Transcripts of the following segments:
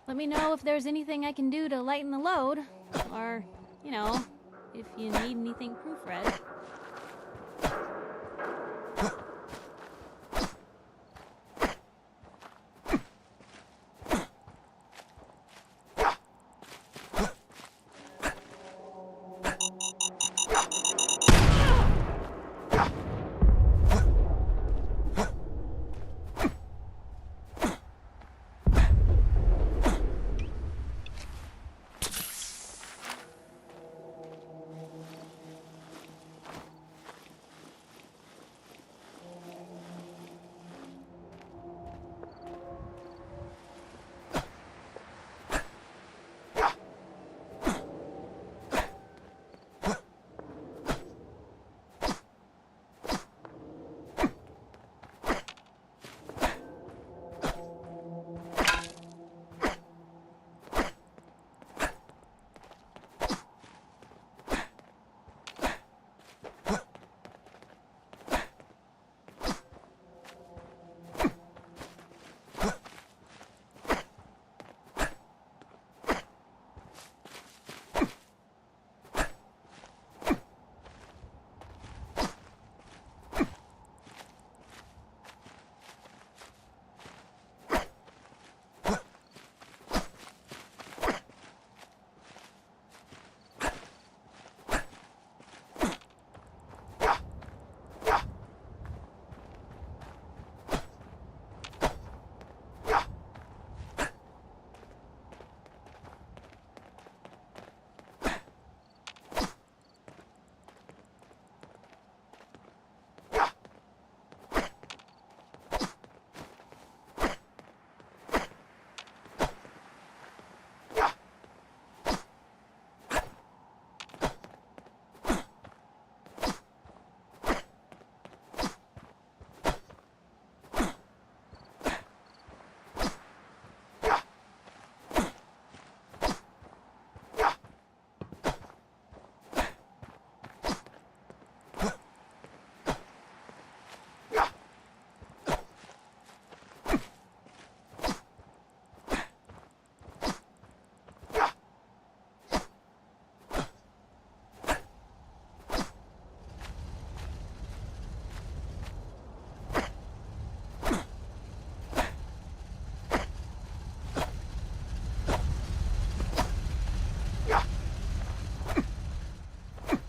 Let me know if there's anything I can do to lighten the load. Or, you know, if you need anything proofread.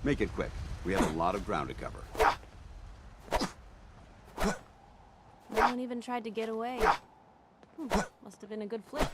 Make it quick. We have a lot of ground to cover. No one even tried to get away. Must have been a good flick.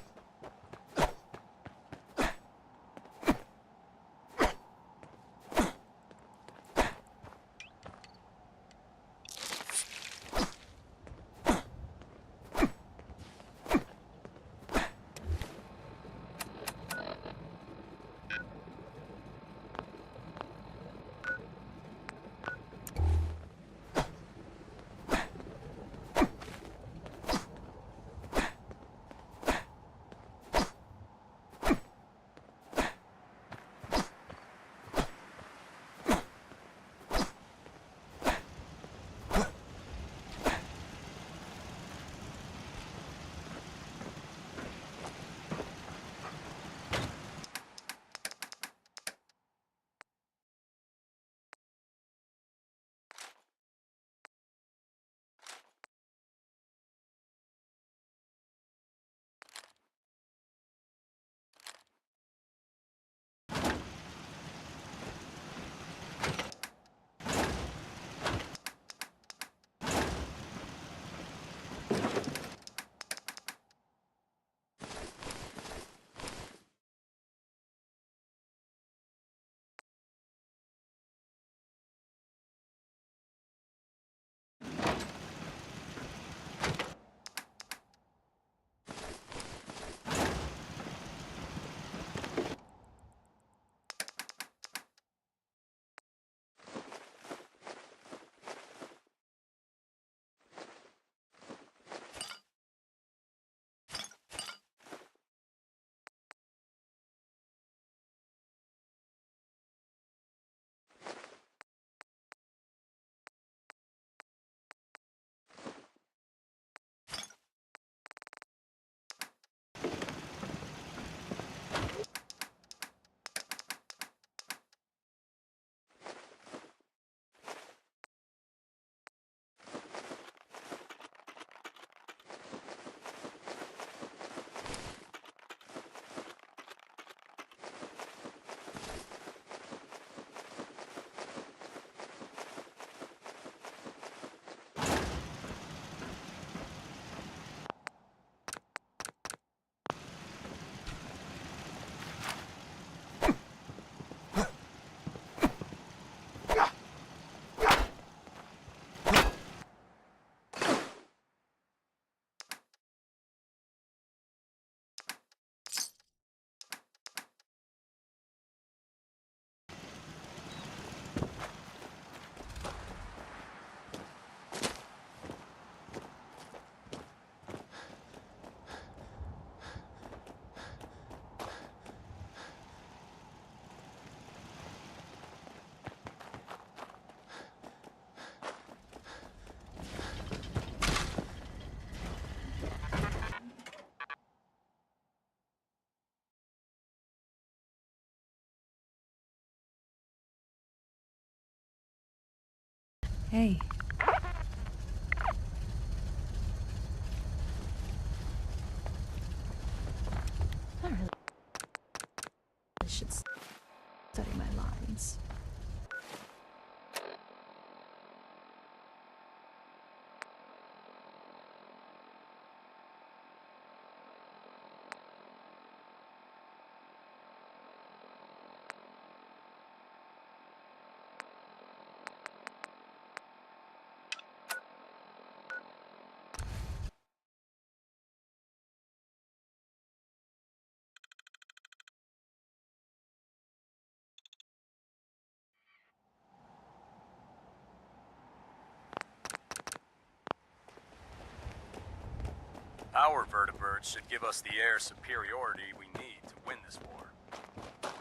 Hey. I really should study my lines. Our vertibirds should give us the air superiority we need to win this war.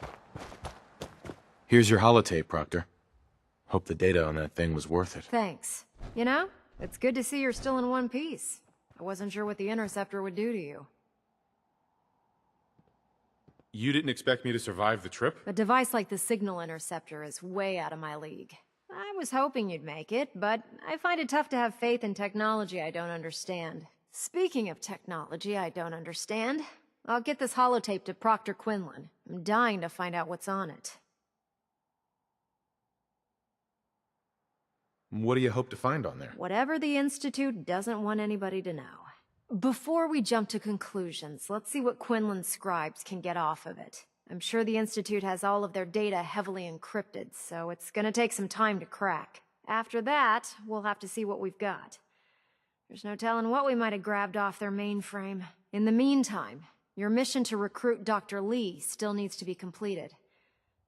Here's your holotape, Proctor. Hope the data on that thing was worth it. Thanks. You know, it's good to see you're still in one piece. I wasn't sure what the interceptor would do to you. You didn't expect me to survive the trip? A device like the signal interceptor is way out of my league. I was hoping you'd make it, but I find it tough to have faith in technology I don't understand. Speaking of technology I don't understand, I'll get this holotape to Proctor Quinlan. I'm dying to find out what's on it. What do you hope to find on there? Whatever the Institute doesn't want anybody to know. Before we jump to conclusions, let's see what Quinlan's scribes can get off of it. I'm sure the Institute has all of their data heavily encrypted, so it's gonna take some time to crack. After that, we'll have to see what we've got. There's no telling what we might have grabbed off their mainframe. In the meantime, your mission to recruit Dr. Lee still needs to be completed.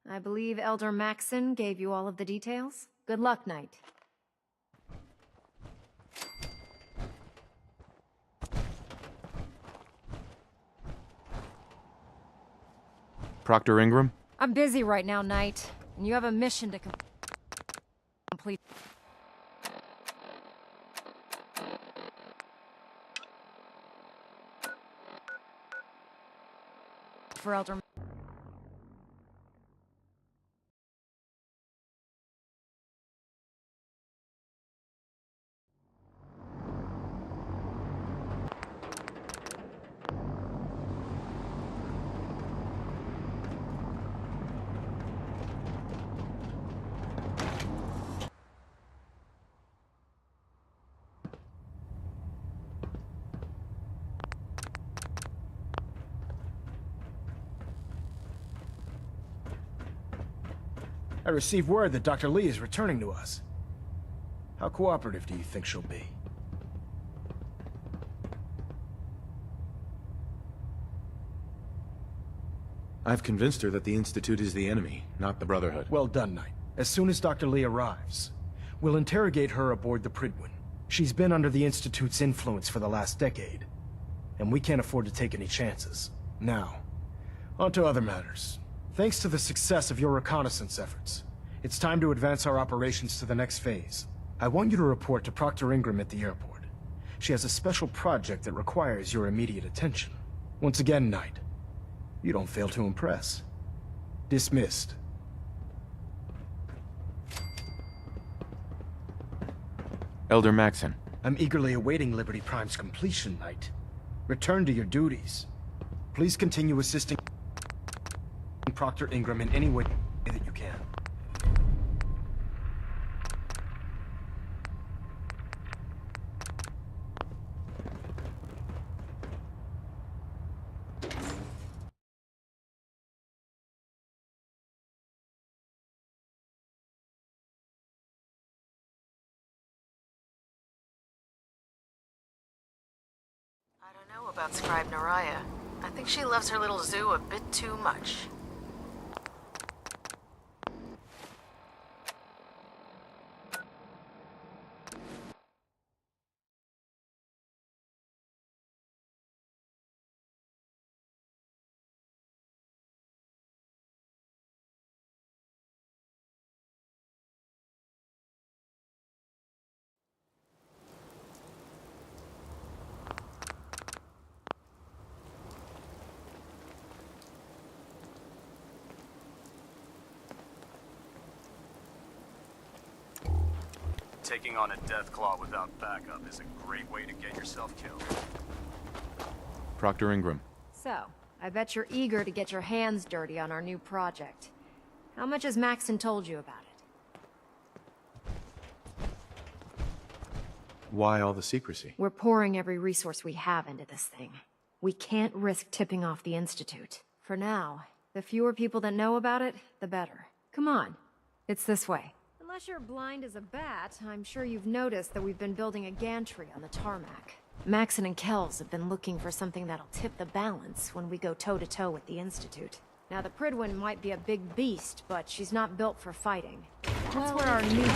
I believe Elder Maxson gave you all of the details. Good luck, Knight. Proctor Ingram? I'm busy right now, Knight, and you have a mission to complete. For Elder. I received word that Dr. Lee is returning to us. How cooperative do you think she'll be? I've convinced her that the Institute is the enemy, not the Brotherhood. Well done, Knight. As soon as Dr. Lee arrives, we'll interrogate her aboard the Prydwen. She's been under the Institute's influence for the last decade, and we can't afford to take any chances. Now, on to other matters. Thanks to the success of your reconnaissance efforts, it's time to advance our operations to the next phase. I want you to report to Proctor Ingram at the airport. She has a special project that requires your immediate attention. Once again, Knight, you don't fail to impress. Dismissed. Elder Maxson. I'm eagerly awaiting Liberty Prime's completion, Knight. Return to your duties. Please continue assisting Proctor Ingram in any way that you can. I don't know about Scribe Naraya. I think she loves her little zoo a bit too much. taking on a Deathclaw without backup is a great way to get yourself killed. Proctor Ingram. So, I bet you're eager to get your hands dirty on our new project. How much has Maxon told you about it? Why all the secrecy? We're pouring every resource we have into this thing. We can't risk tipping off the Institute. For now, the fewer people that know about it, the better. Come on, it's this way. Unless you're blind as a bat, I'm sure you've noticed that we've been building a gantry on the tarmac. Maxon and Kells have been looking for something that'll tip the balance when we go toe-to-toe with the Institute. Now, the Pridwin might be a big beast, but she's not built for fighting. That's where our new...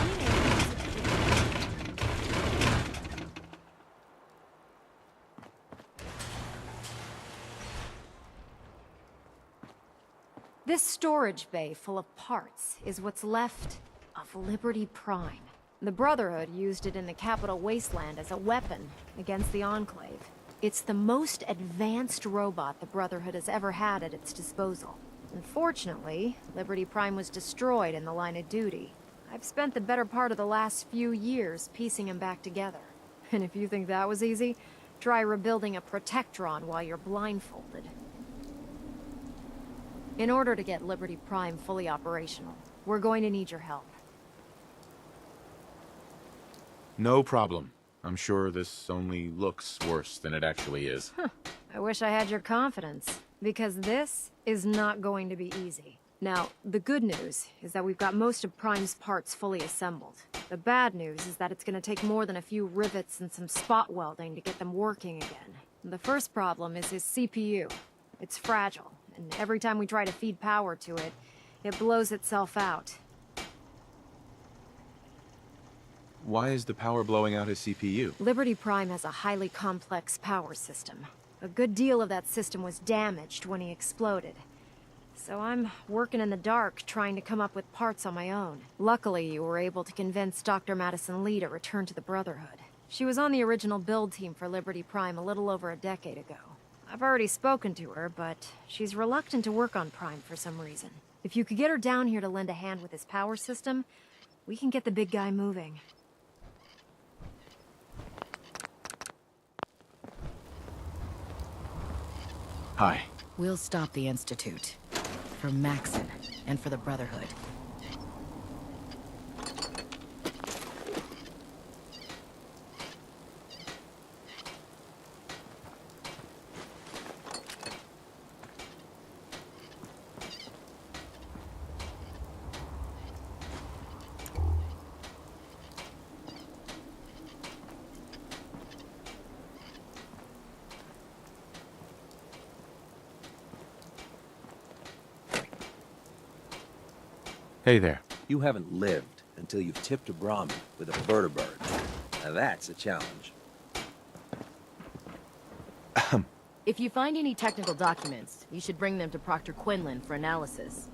This storage bay full of parts is what's left of Liberty Prime. The Brotherhood used it in the Capital Wasteland as a weapon against the Enclave. It's the most advanced robot the Brotherhood has ever had at its disposal. Unfortunately, Liberty Prime was destroyed in the line of duty. I've spent the better part of the last few years piecing him back together. And if you think that was easy, try rebuilding a Protectron while you're blindfolded. In order to get Liberty Prime fully operational, we're going to need your help. No problem. I'm sure this only looks worse than it actually is. I wish I had your confidence, because this is not going to be easy. Now, the good news is that we've got most of Prime's parts fully assembled. The bad news is that it's going to take more than a few rivets and some spot welding to get them working again. The first problem is his CPU. It's fragile, and every time we try to feed power to it, it blows itself out. Why is the power blowing out his CPU? Liberty Prime has a highly complex power system. A good deal of that system was damaged when he exploded. So I'm working in the dark, trying to come up with parts on my own. Luckily, you were able to convince Dr. Madison Lee to return to the Brotherhood. She was on the original build team for Liberty Prime a little over a decade ago. I've already spoken to her, but she's reluctant to work on Prime for some reason. If you could get her down here to lend a hand with his power system, we can get the big guy moving. Hi. We'll stop the Institute. For Maxon, and for the Brotherhood. Hey there. You haven't lived until you've tipped a Brahmin with a vertibird. Now that's a challenge. If you find any technical documents, you should bring them to Proctor Quinlan for analysis.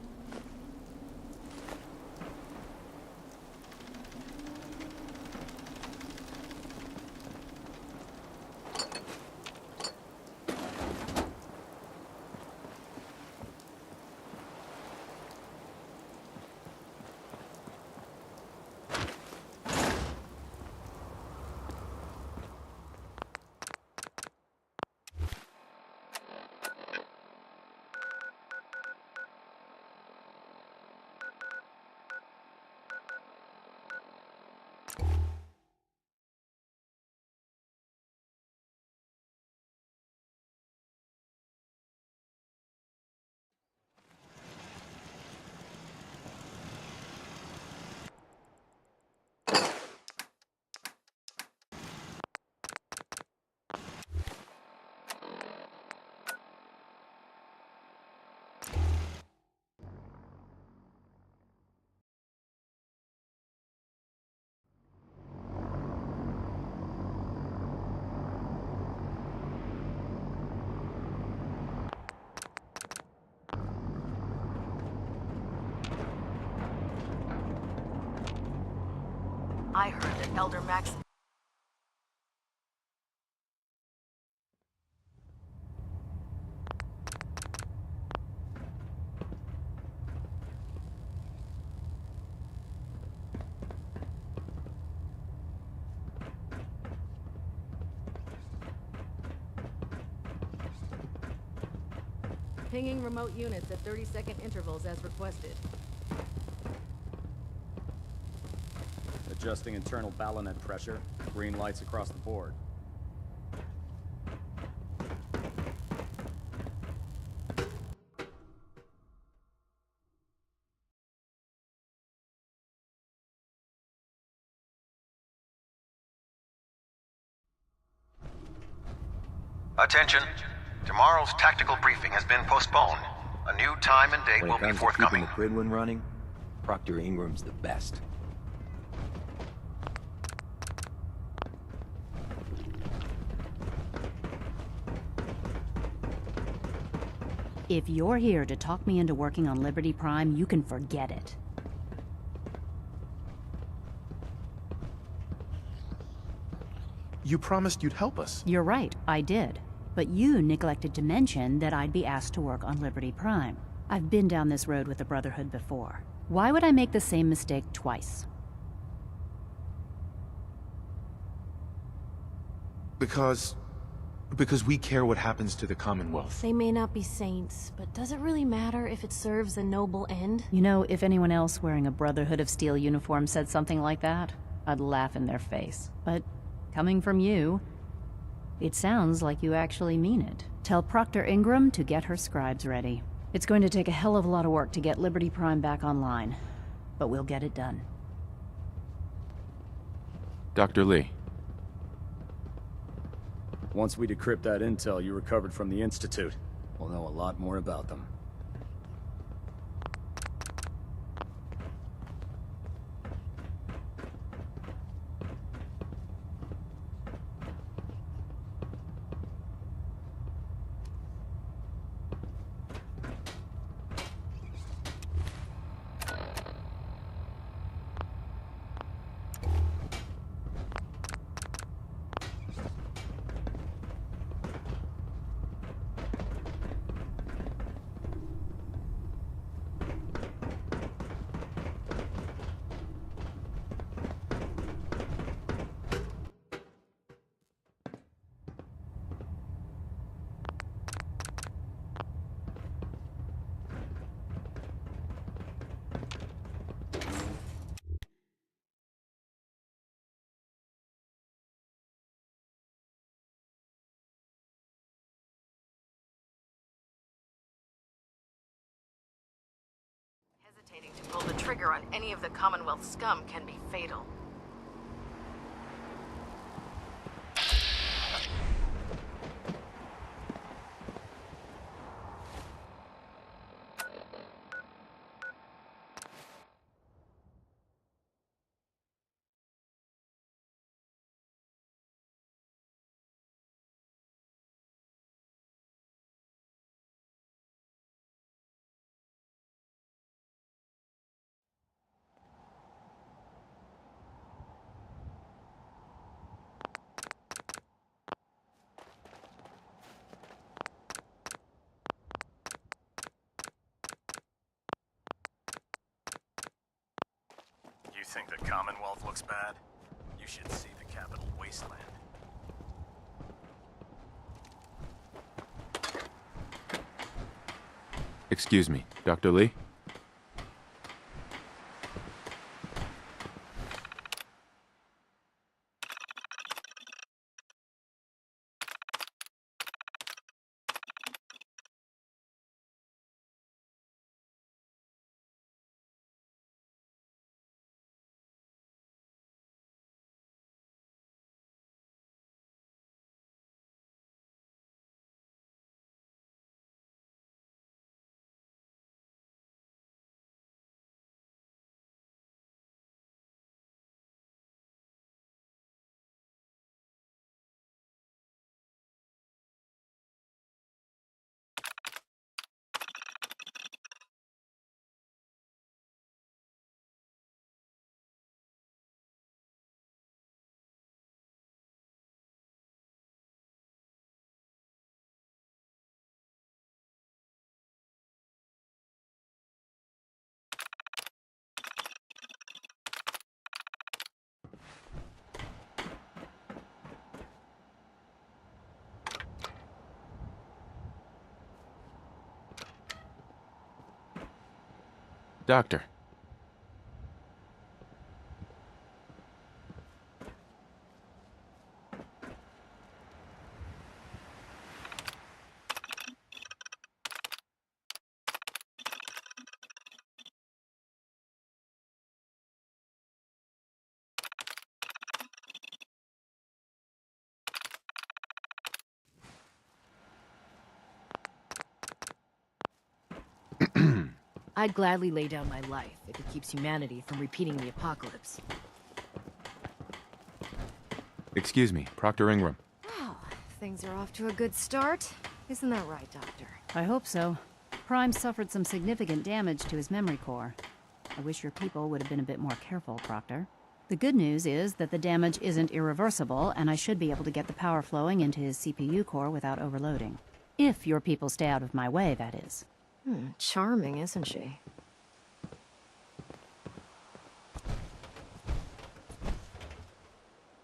I heard that Elder Max... Pinging remote units at 30-second intervals as requested. Adjusting internal ballonet pressure. Green lights across the board. Attention. Tomorrow's tactical briefing has been postponed. A new time and date When will it be comes to keeping forthcoming. the Pridwin running, Proctor Ingram's the best. If you're here to talk me into working on Liberty Prime, you can forget it. You promised you'd help us. You're right, I did. But you neglected to mention that I'd be asked to work on Liberty Prime. I've been down this road with the Brotherhood before. Why would I make the same mistake twice? Because we care what happens to the Commonwealth. They may not be saints, but does it really matter if it serves a noble end? You know, if anyone else wearing a Brotherhood of Steel uniform said something like that, I'd laugh in their face. But coming from you, it sounds like you actually mean it. Tell Proctor Ingram to get her scribes ready. It's going to take a hell of a lot of work to get Liberty Prime back online, but we'll get it done. Dr. Lee. Once we decrypt that intel you recovered from the Institute, we'll know a lot more about them. Hesitating to pull the trigger on any of the Commonwealth scum can be fatal. You think the Commonwealth looks bad? You should see the capital wasteland. Excuse me, Dr. Lee? Doctor. I'd gladly lay down my life if it keeps humanity from repeating the apocalypse. Excuse me, Proctor Ingram. Wow, things are off to a good start. Isn't that right, Doctor? I hope so. Prime suffered some significant damage to his memory core. I wish your people would have been a bit more careful, Proctor. The good news is that the damage isn't irreversible, and I should be able to get the power flowing into his CPU core without overloading. If your people stay out of my way, that is. Charming, isn't she?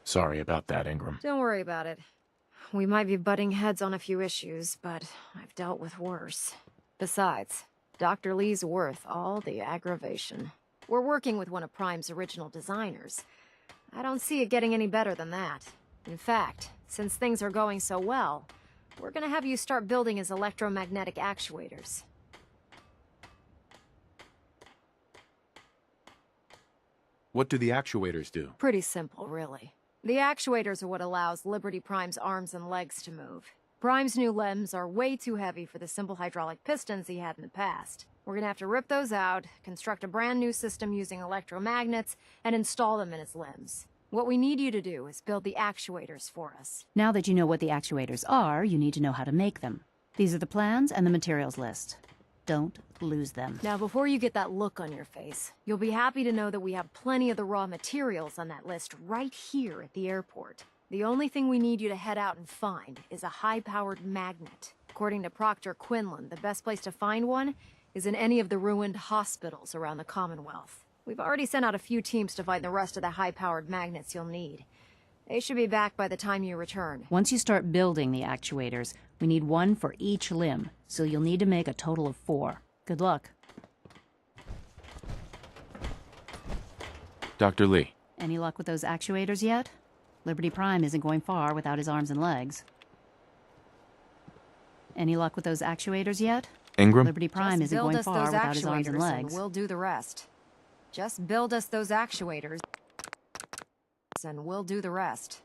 Sorry about that, Ingram. Don't worry about it. We might be butting heads on a few issues, but I've dealt with worse. Besides, Dr. Lee's worth all the aggravation. We're working with one of Prime's original designers. I don't see it getting any better than that. In fact, since things are going so well, we're gonna have you start building his electromagnetic actuators. What do the actuators do? Pretty simple, really. The actuators are what allows Liberty Prime's arms and legs to move. Prime's new limbs are way too heavy for the simple hydraulic pistons he had in the past. We're gonna have to rip those out, construct a brand new system using electromagnets, and install them in his limbs. What we need you to do is build the actuators for us. Now that you know what the actuators are, you need to know how to make them. These are the plans and the materials list. Don't lose them. Now, before you get that look on your face, you'll be happy to know that we have plenty of the raw materials on that list right here at the airport. The only thing we need you to head out and find is a high-powered magnet. According to Proctor Quinlan, the best place to find one is in any of the ruined hospitals around the Commonwealth. We've already sent out a few teams to find the rest of the high-powered magnets you'll need. They should be back by the time you return. Once you start building the actuators, we need one for each limb, so you'll need to make a total of 4. Good luck. Dr. Lee. Any luck with those actuators yet? Liberty Prime isn't going far without his arms and legs. Any luck with those actuators yet? Ingram? Liberty Prime isn't going far without his arms and legs. And we'll do the rest. Just build us those actuators, and we'll do the rest.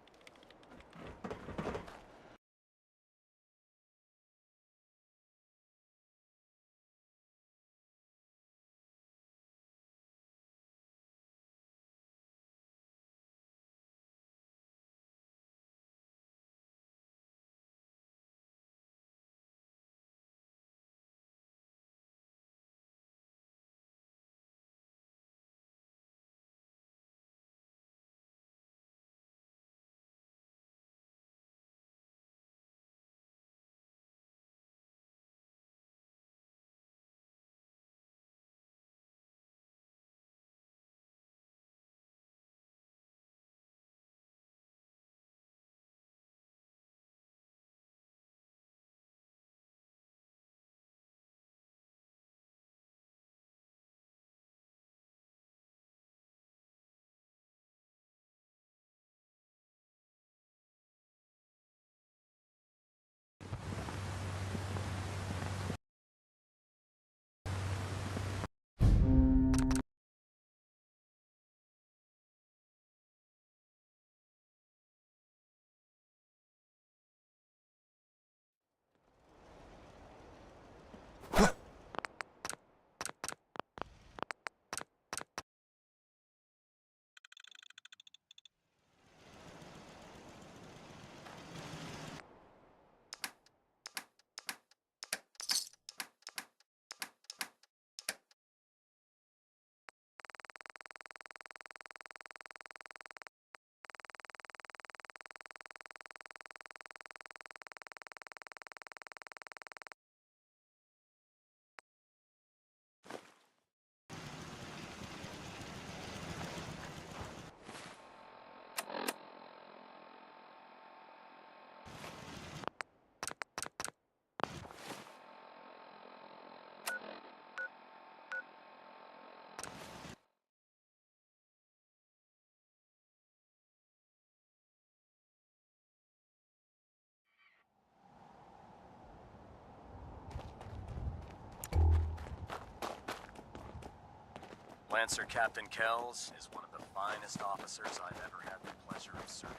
Lancer Captain Kells is one of the finest officers I've ever had the pleasure of serving.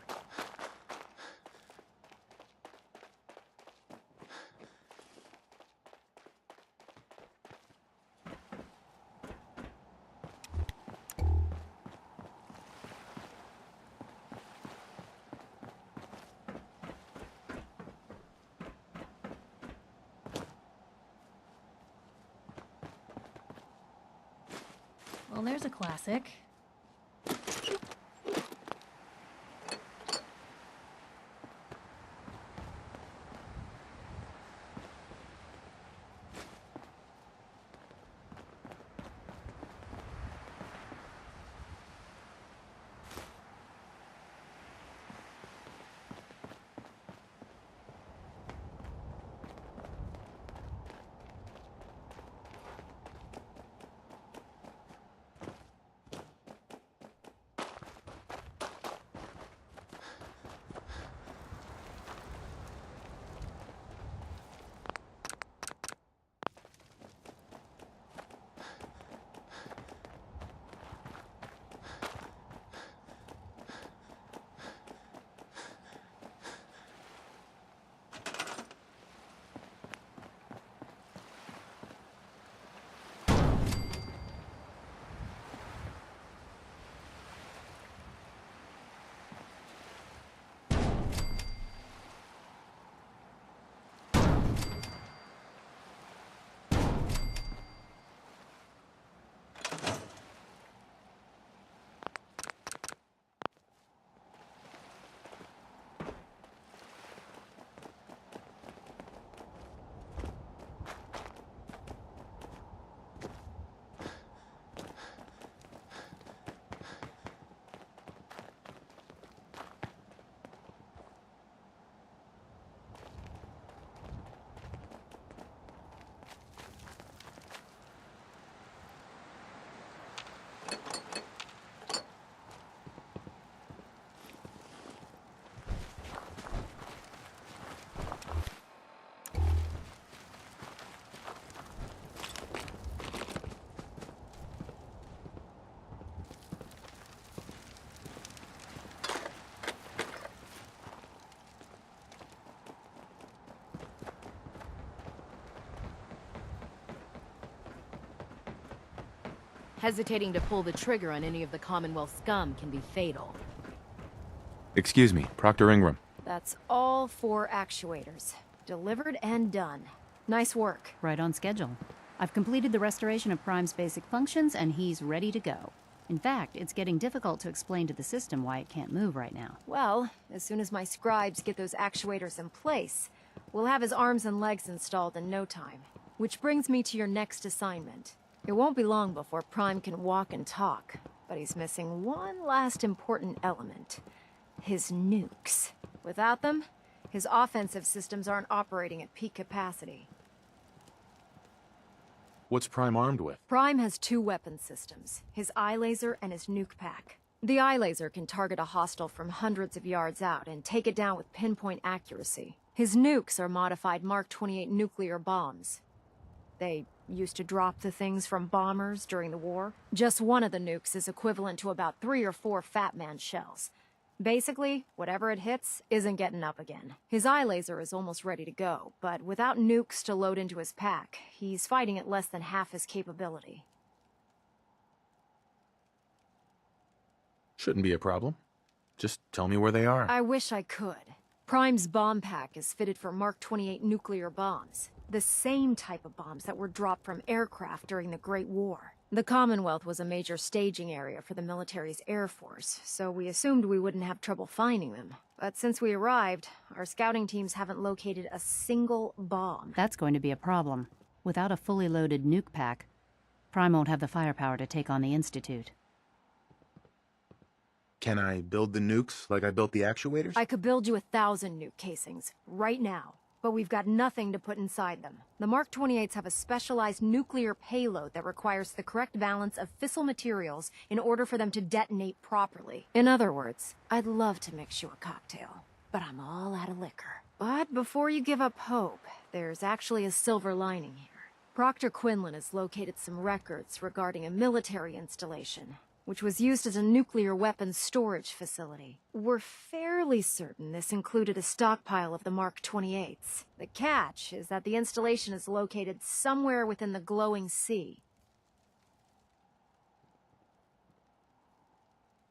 Well, there's a classic. Hesitating to pull the trigger on any of the Commonwealth scum can be fatal. Excuse me, Proctor Ingram. That's all 4 actuators. Delivered and done. Nice work. Right on schedule. I've completed the restoration of Prime's basic functions, and he's ready to go. In fact, it's getting difficult to explain to the system why it can't move right now. Well, as soon as my scribes get those actuators in place, we'll have his arms and legs installed in no time. Which brings me to your next assignment. It won't be long before Prime can walk and talk, but he's missing one last important element. His nukes. Without them, his offensive systems aren't operating at peak capacity. What's Prime armed with? Prime has 2 weapon systems, his eye laser and his nuke pack. The eye laser can target a hostile from hundreds of yards out and take it down with pinpoint accuracy. His nukes are modified Mark 28 nuclear bombs. They used to drop the things from bombers during the war. Just one of the nukes is equivalent to about 3 or 4 Fat Man shells. Basically, whatever it hits isn't getting up again. His eye laser is almost ready to go, but without nukes to load into his pack, he's fighting at less than half his capability. Shouldn't be a problem. Just tell me where they are. I wish I could. Prime's bomb pack is fitted for Mark 28 nuclear bombs. The same type of bombs that were dropped from aircraft during the Great War. The Commonwealth was a major staging area for the military's air force, so we assumed we wouldn't have trouble finding them. But since we arrived, our scouting teams haven't located a single bomb. That's going to be a problem. Without a fully loaded nuke pack, Prime won't have the firepower to take on the Institute. Can I build the nukes like I built the actuators? I could build you 1,000 nuke casings, right now. But we've got nothing to put inside them. The Mark 28s have a specialized nuclear payload that requires the correct balance of fissile materials in order for them to detonate properly. In other words, I'd love to mix you a cocktail, but I'm all out of liquor. But before you give up hope, there's actually a silver lining here. Proctor Quinlan has located some records regarding a military installation, which was used as a nuclear weapons storage facility. We're fairly certain this included a stockpile of the Mark 28s. The catch is that the installation is located somewhere within the glowing sea.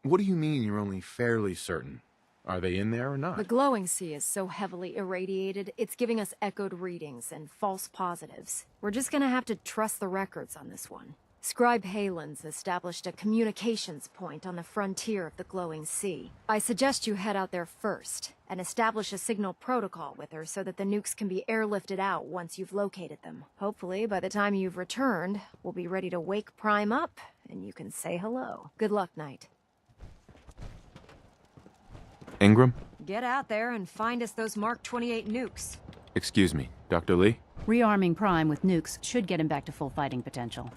What do you mean you're only fairly certain? Are they in there or not? The glowing sea is so heavily irradiated, it's giving us echoed readings and false positives. We're just gonna have to trust the records on this one. Scribe Halen's established a communications point on the frontier of the glowing sea. I suggest you head out there first, and establish a signal protocol with her so that the nukes can be airlifted out once you've located them. Hopefully, by the time you've returned, we'll be ready to wake Prime up, and you can say hello. Good luck, Knight. Ingram? Get out there and find us those Mark 28 nukes. Excuse me, Dr. Lee? Rearming Prime with nukes should get him back to full fighting potential.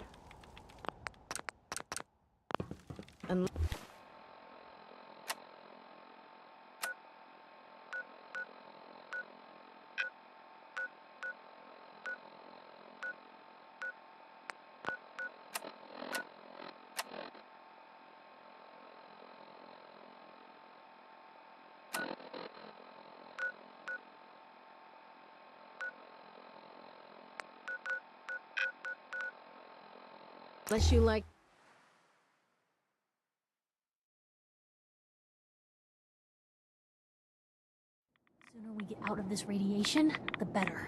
Unless you like... The sooner we get out of this radiation, the better.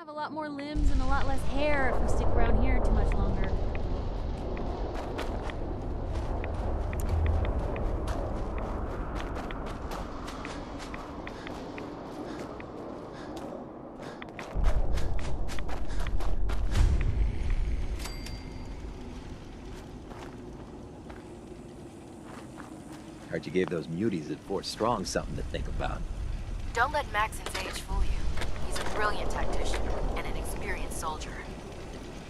have a lot more limbs and a lot less hair if we stick around here too much longer. Heard you gave those muties at Fort Strong something to think about. Don't let Maxon's age fool you. He's a brilliant tactician and an experienced soldier.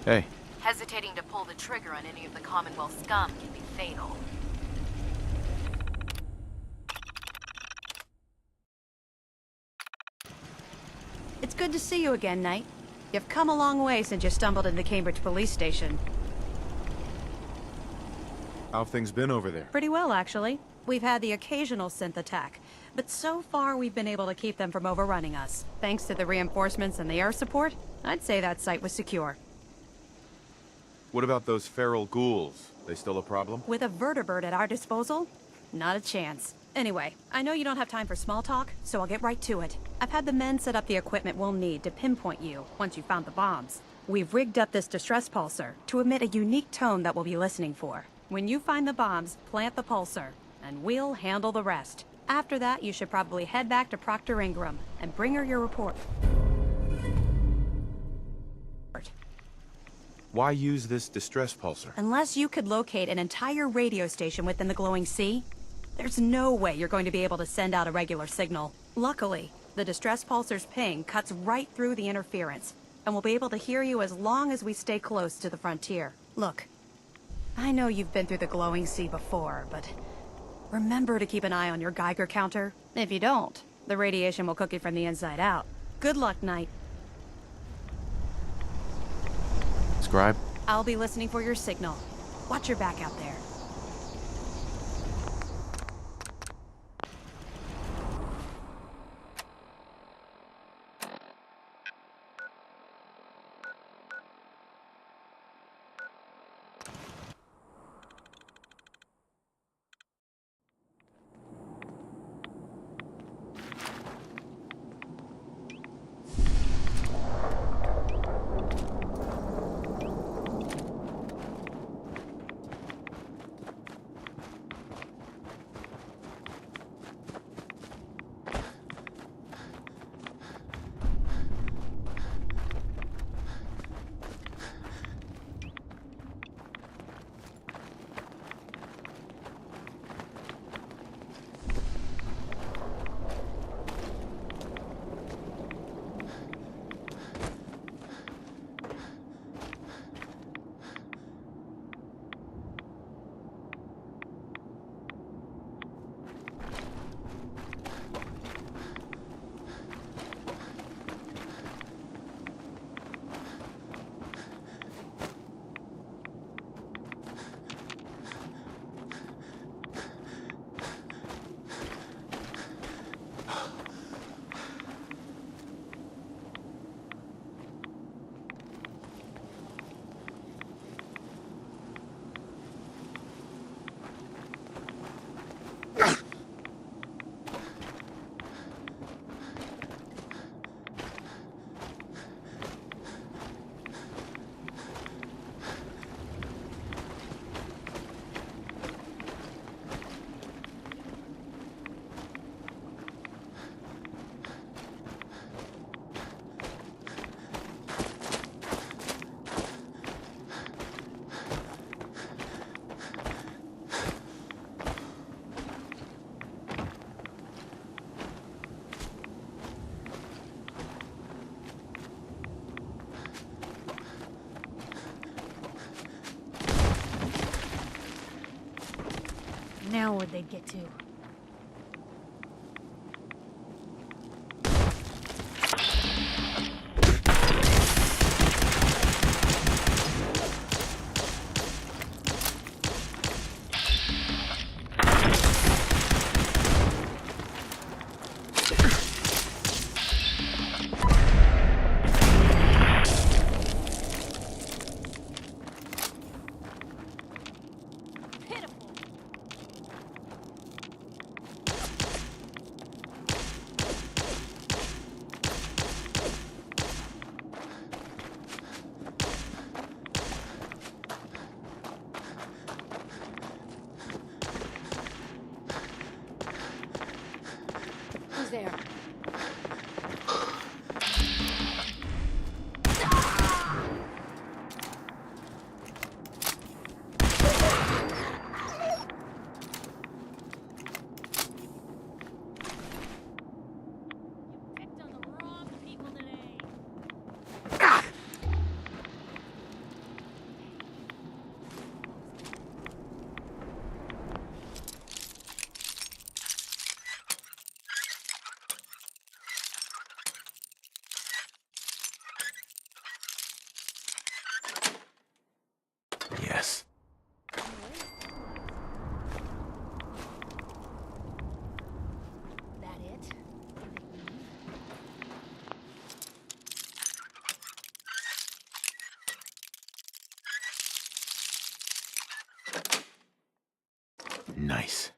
Hey. Hesitating to pull the trigger on any of the Commonwealth scum can be fatal. It's good to see you again, Knight. You've come a long way since you stumbled into the Cambridge police station. How've things been over there? Pretty well, actually. We've had the occasional synth attack, but so far we've been able to keep them from overrunning us. Thanks to the reinforcements and the air support, I'd say that site was secure. What about those feral ghouls? They still a problem? With a vertibird at our disposal? Not a chance. Anyway, I know you don't have time for small talk, so I'll get right to it. I've had the men set up the equipment we'll need to pinpoint you once you've found the bombs. We've rigged up this distress pulsar to emit a unique tone that we'll be listening for. When you find the bombs, plant the pulsar, and we'll handle the rest. After that, you should probably head back to Proctor Ingram and bring her your report. Why use this distress pulsar? Unless you could locate an entire radio station within the glowing sea, there's no way you're going to be able to send out a regular signal. Luckily, the distress pulsar's ping cuts right through the interference, and we'll be able to hear you as long as we stay close to the frontier. Look, I know you've been through the glowing sea before, but remember to keep an eye on your Geiger counter. If you don't, the radiation will cook you from the inside out. Good luck, Knight. Scribe? I'll be listening for your signal. Watch your back out there. Now where'd they get to? there. Yes. That it? Nice.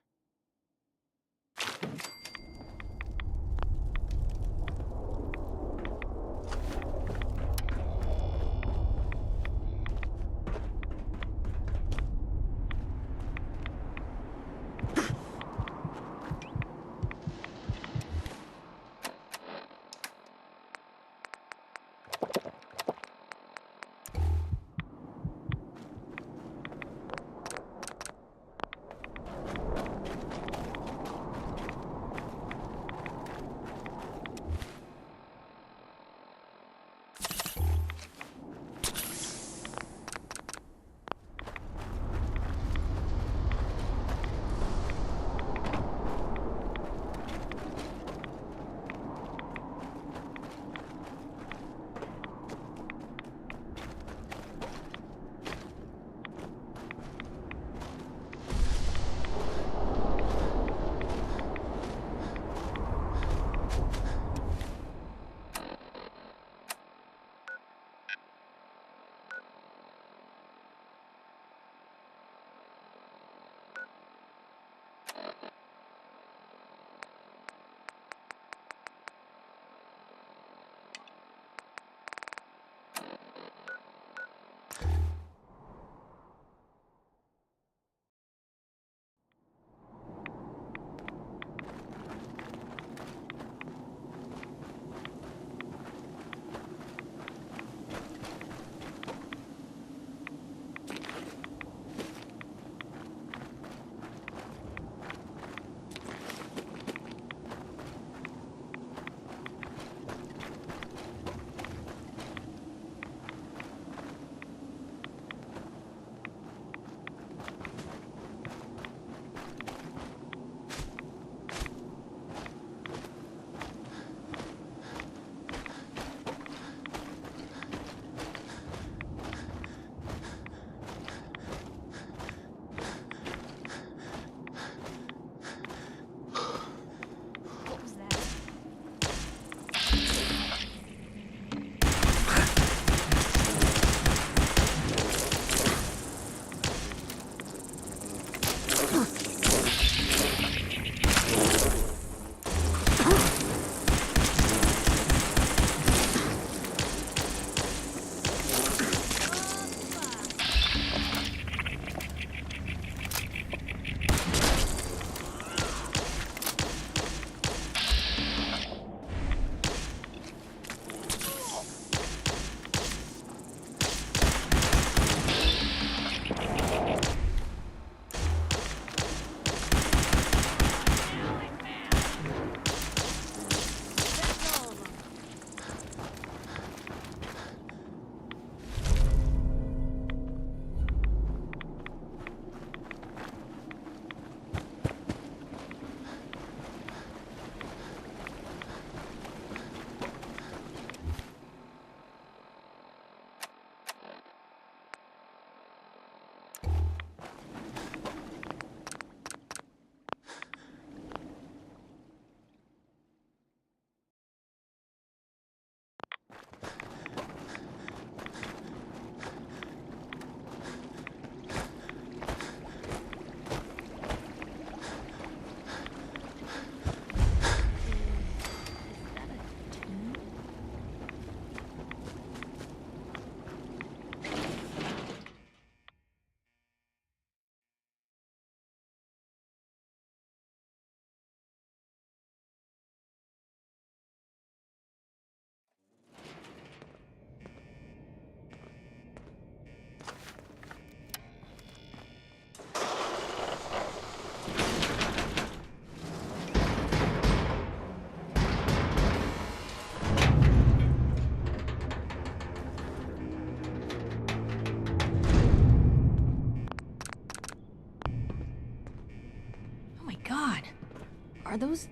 Are those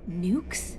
nukes?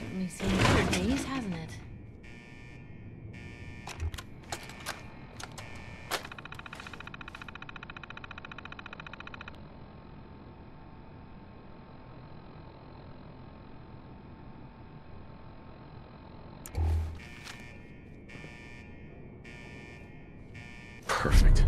Certainly seen better days, hasn't it? Perfect.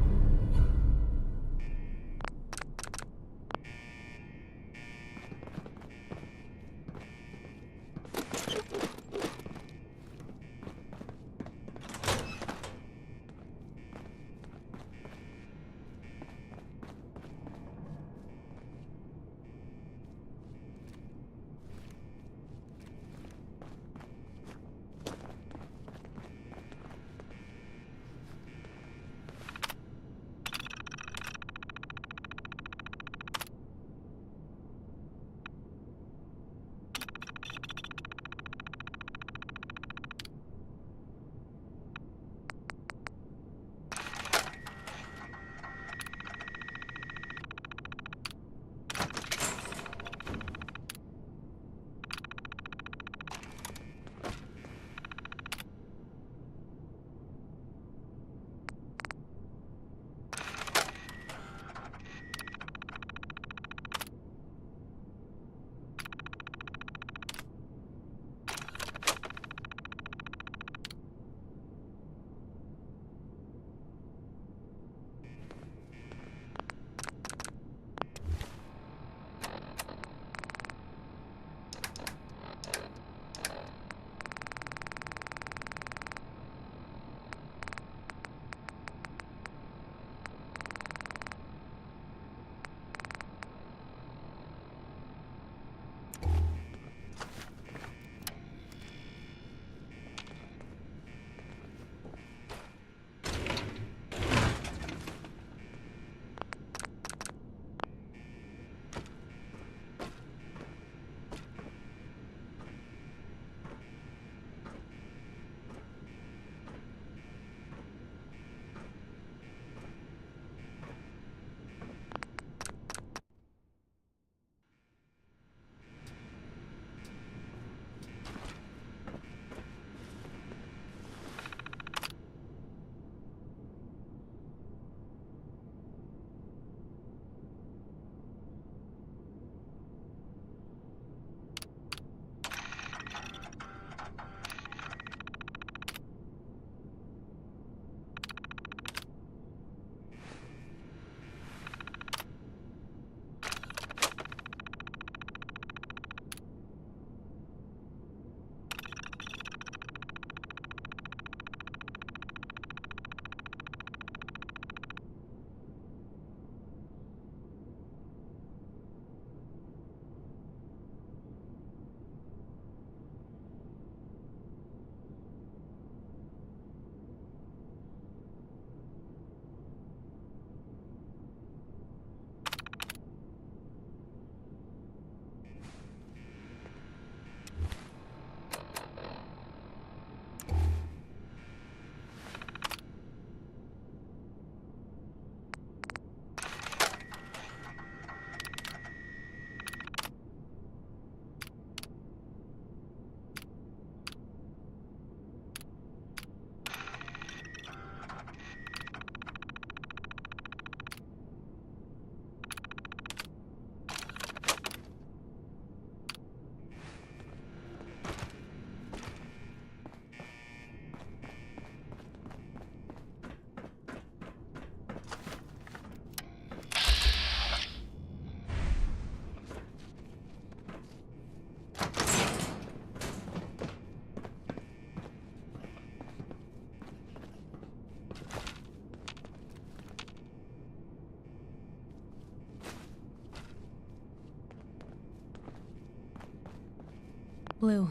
Blue,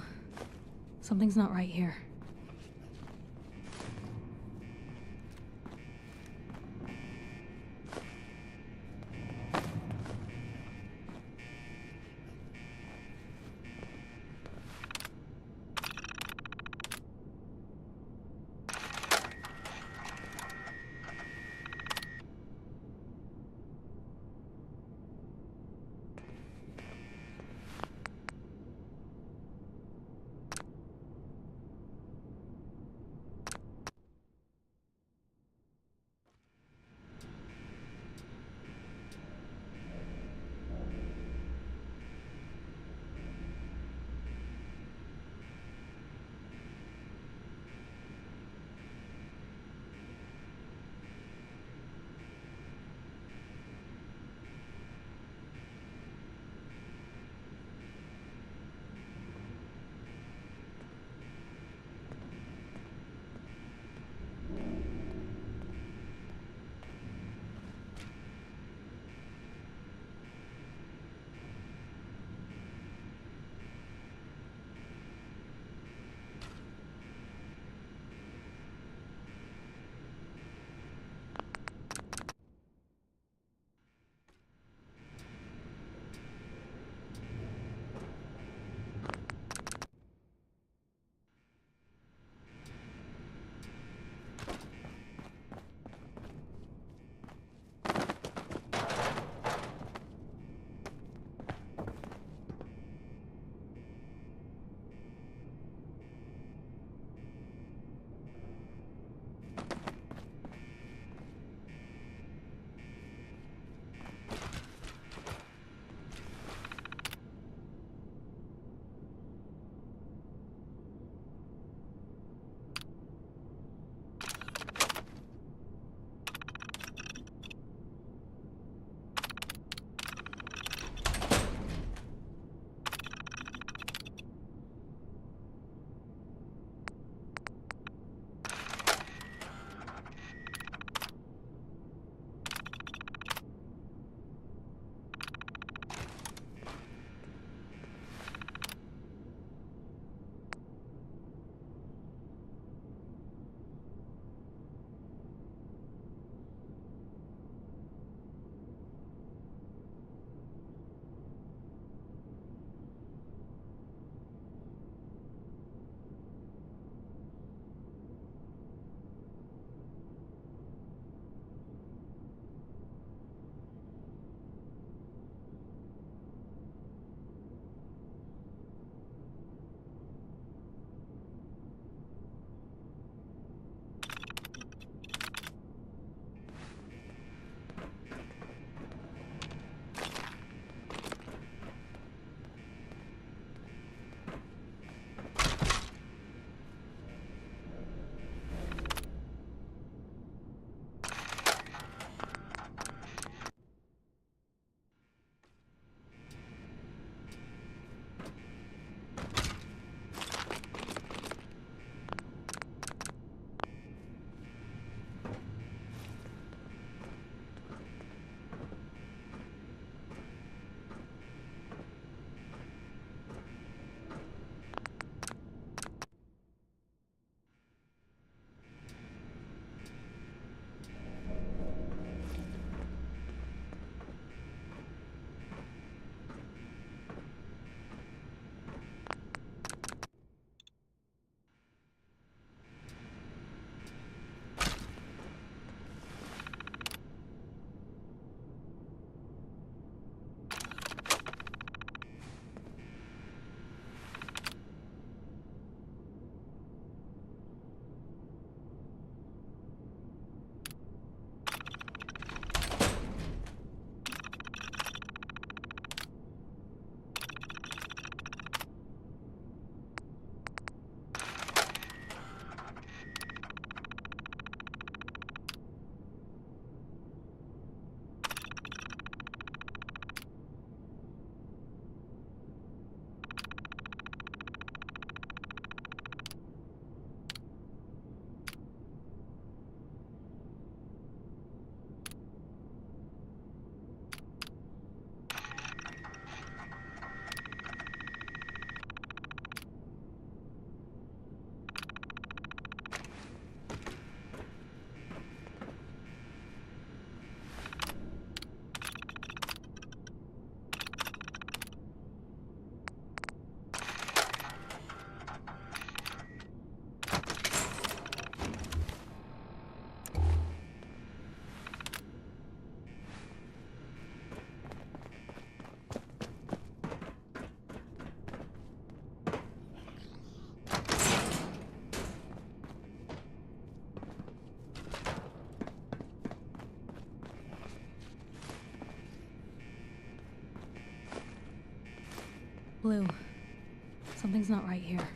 something's not right here. Blue, something's not right here.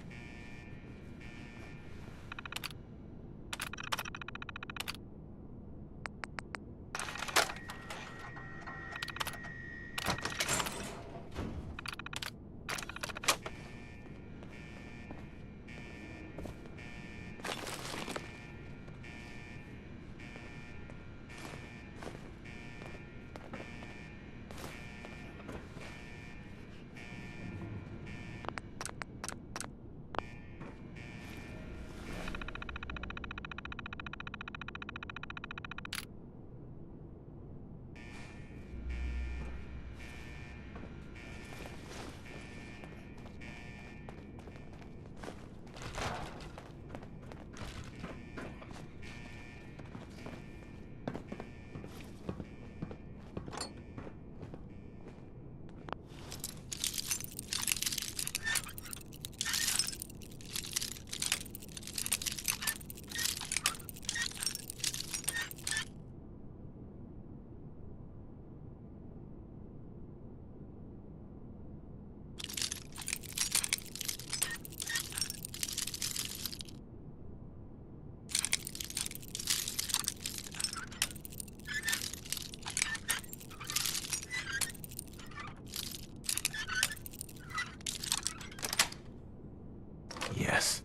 Yes.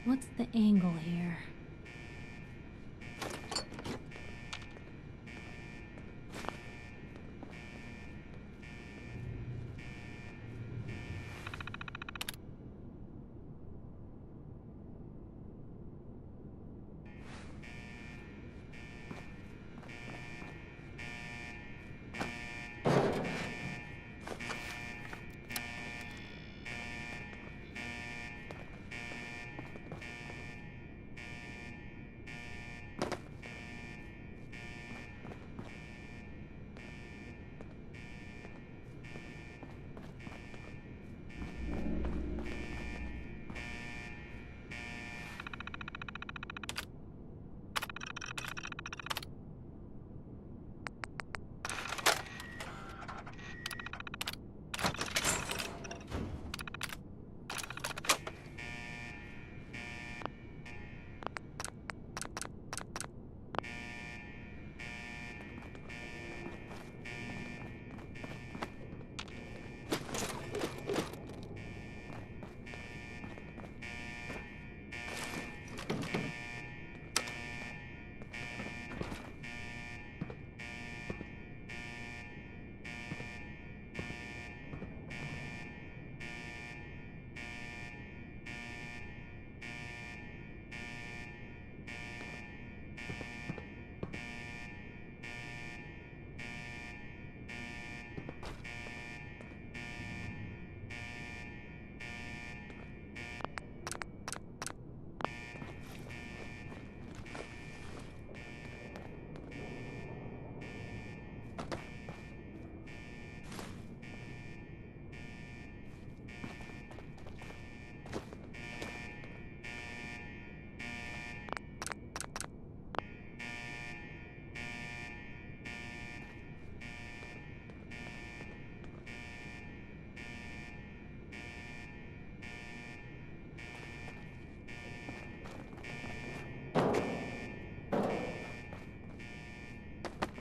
What's the angle here?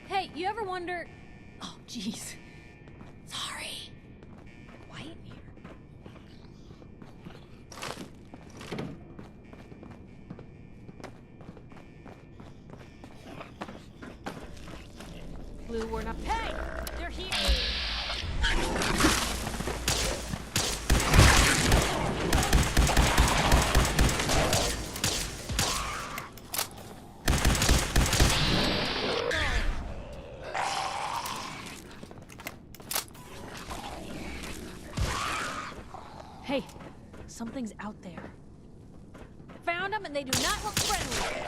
Hey, you ever wonder... Oh, jeez. Sorry. Quiet in here. Blue, we're not... Hey! They're here! Something's out there. Found them and they do not look friendly.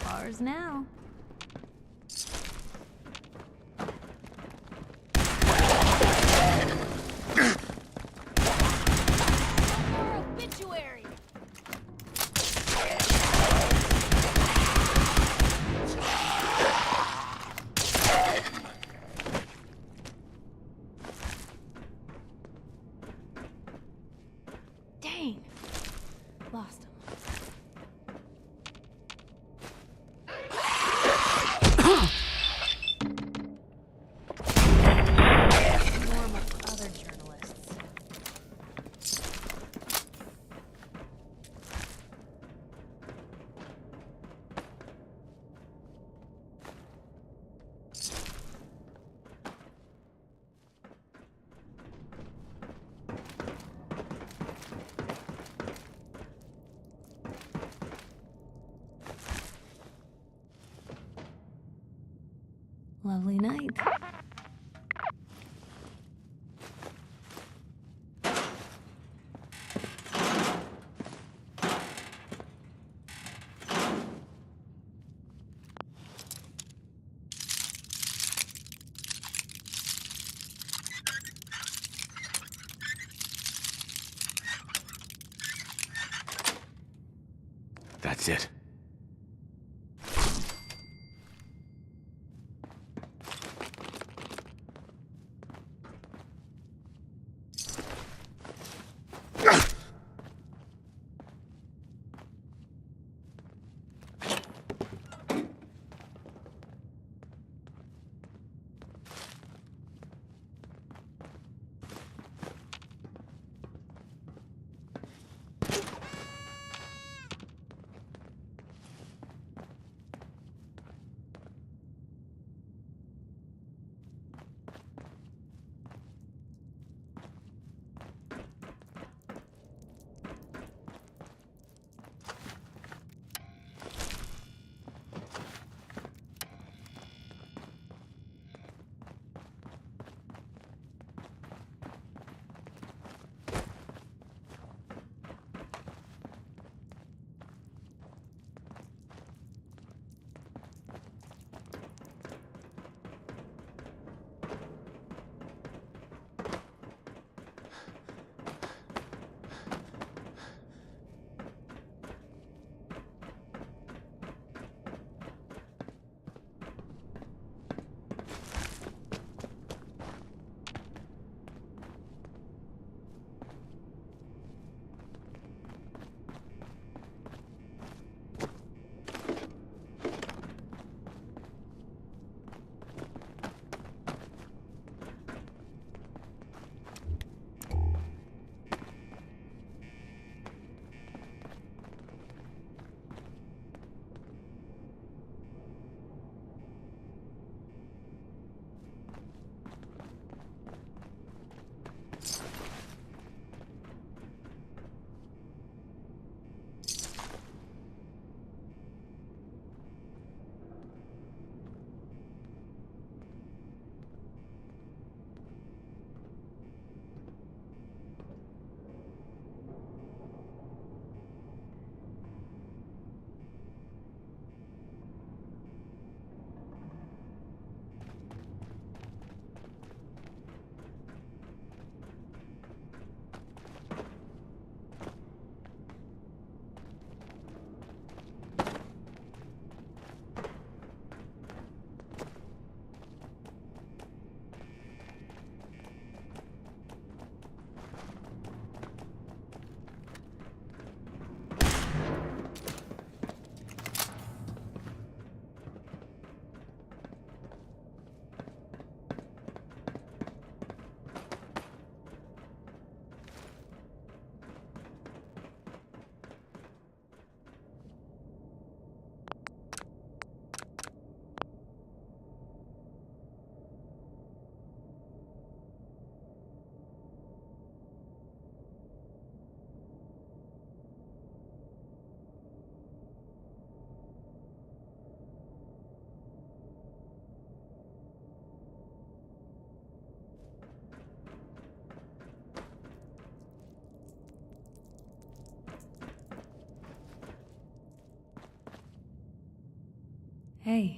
Ours now. Obituary. Dang. Lost him. Normal for other journalists. Lovely night. That's it. Hey.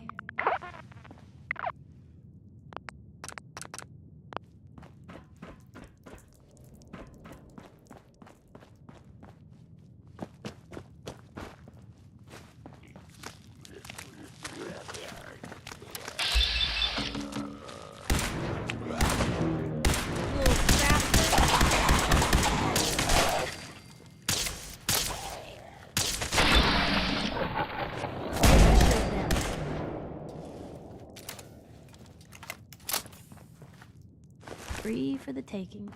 Free for the taking.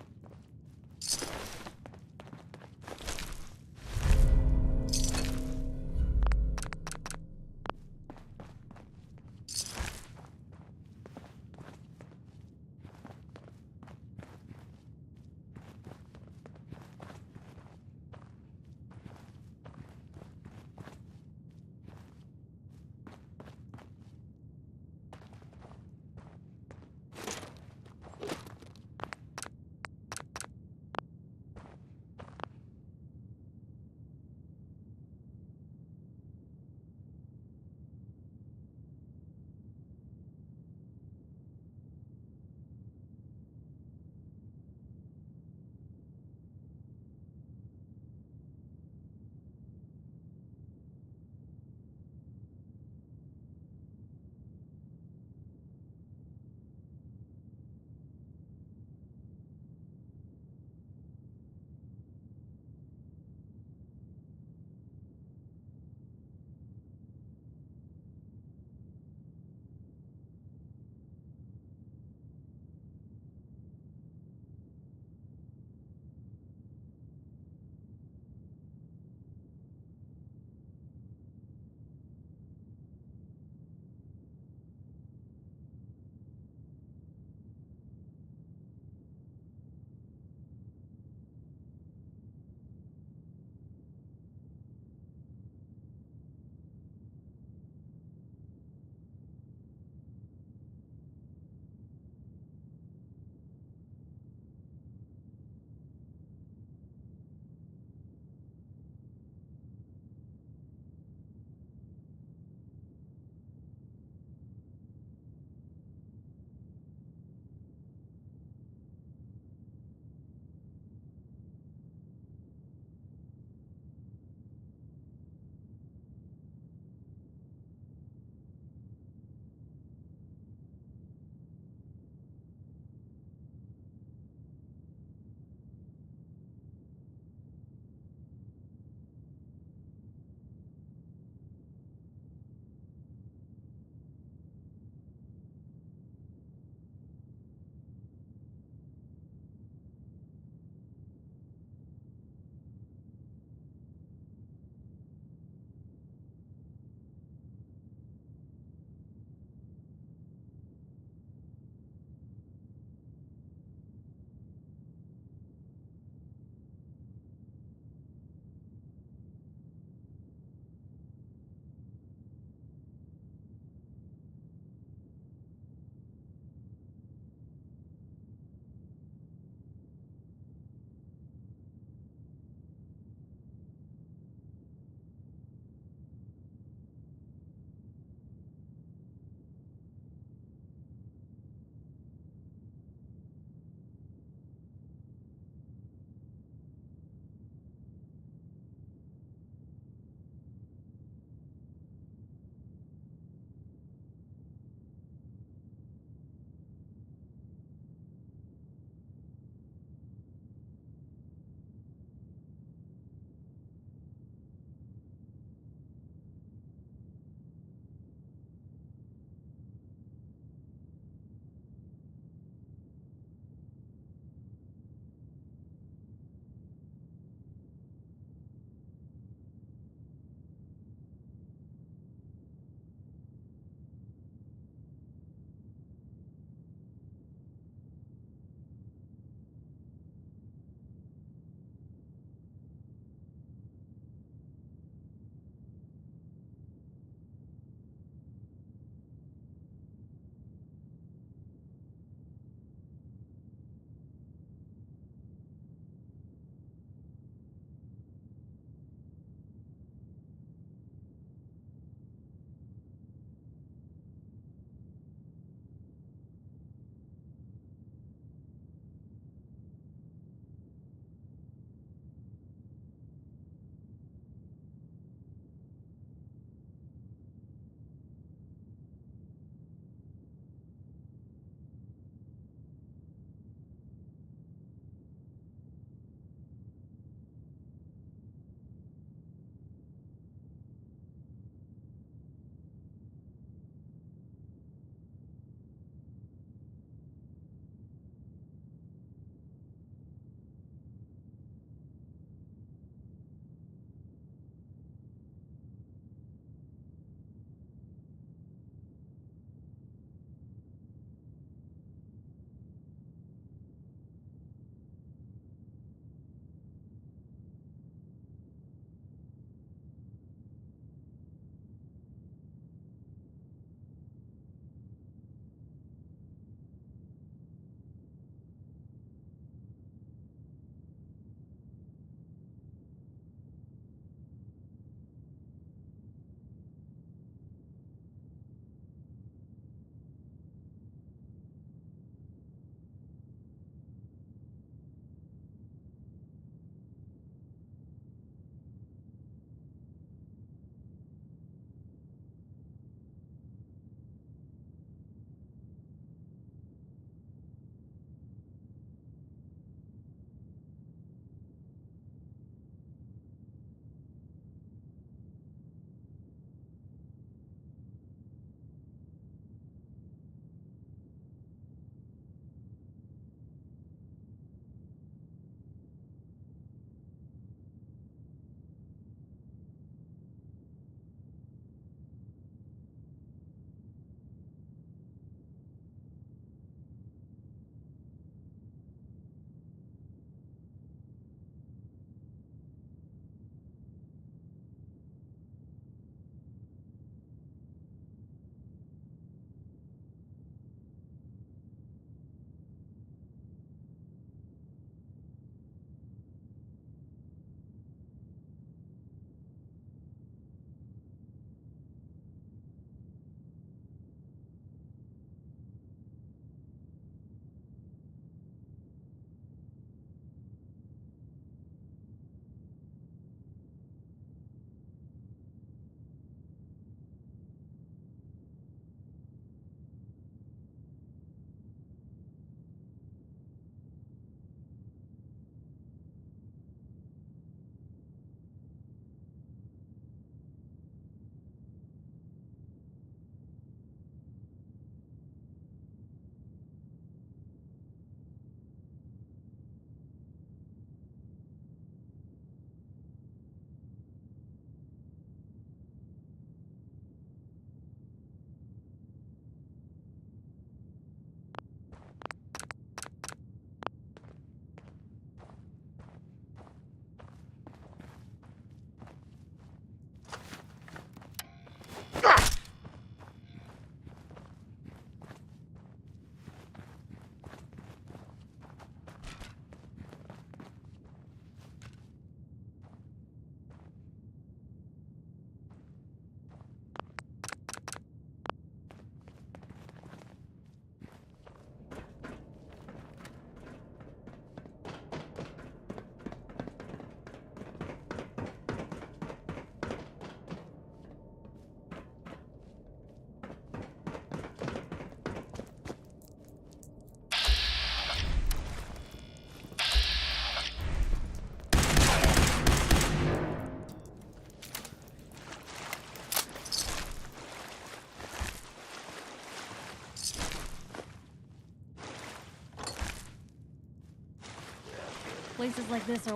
Places like this are...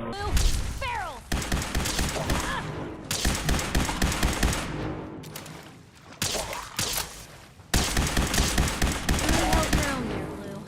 Blue, barrel! Ah! Help your own there, Blue.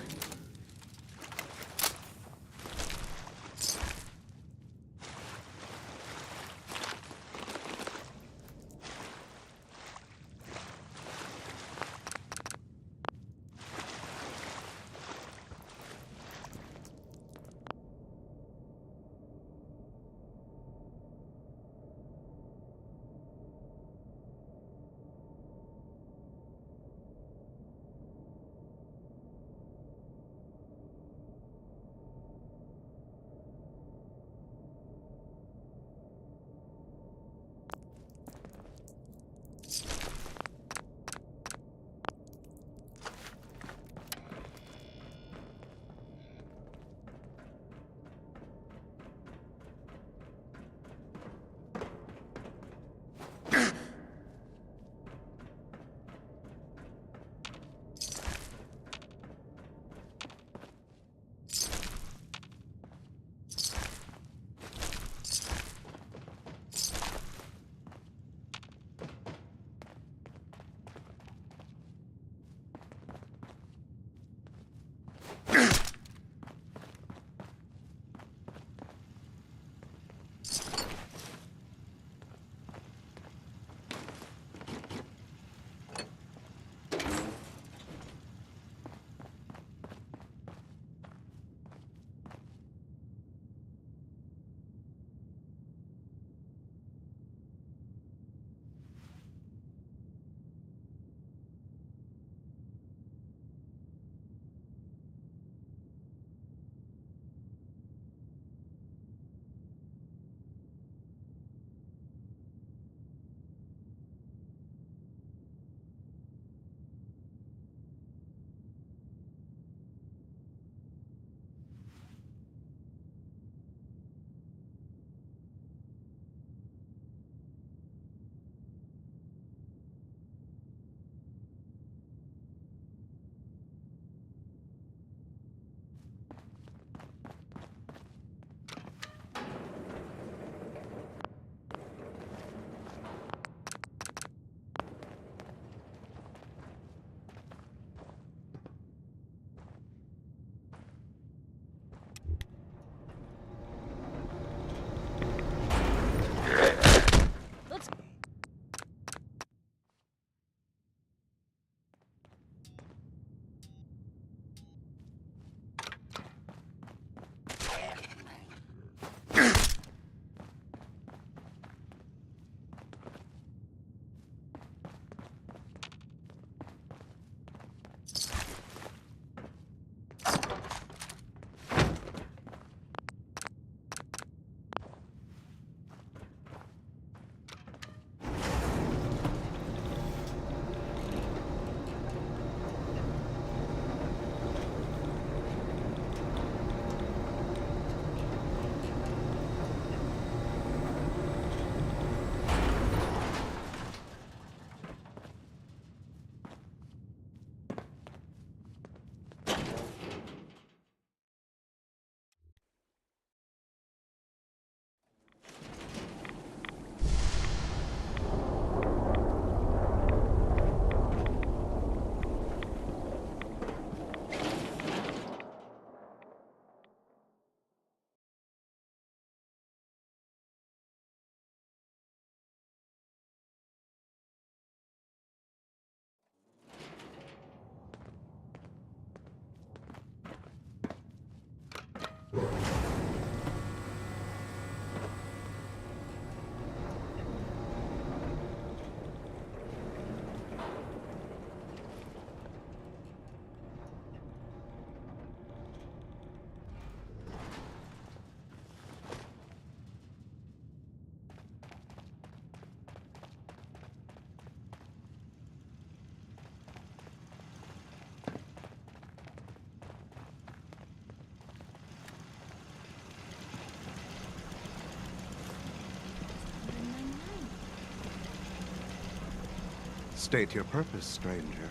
State your purpose, stranger.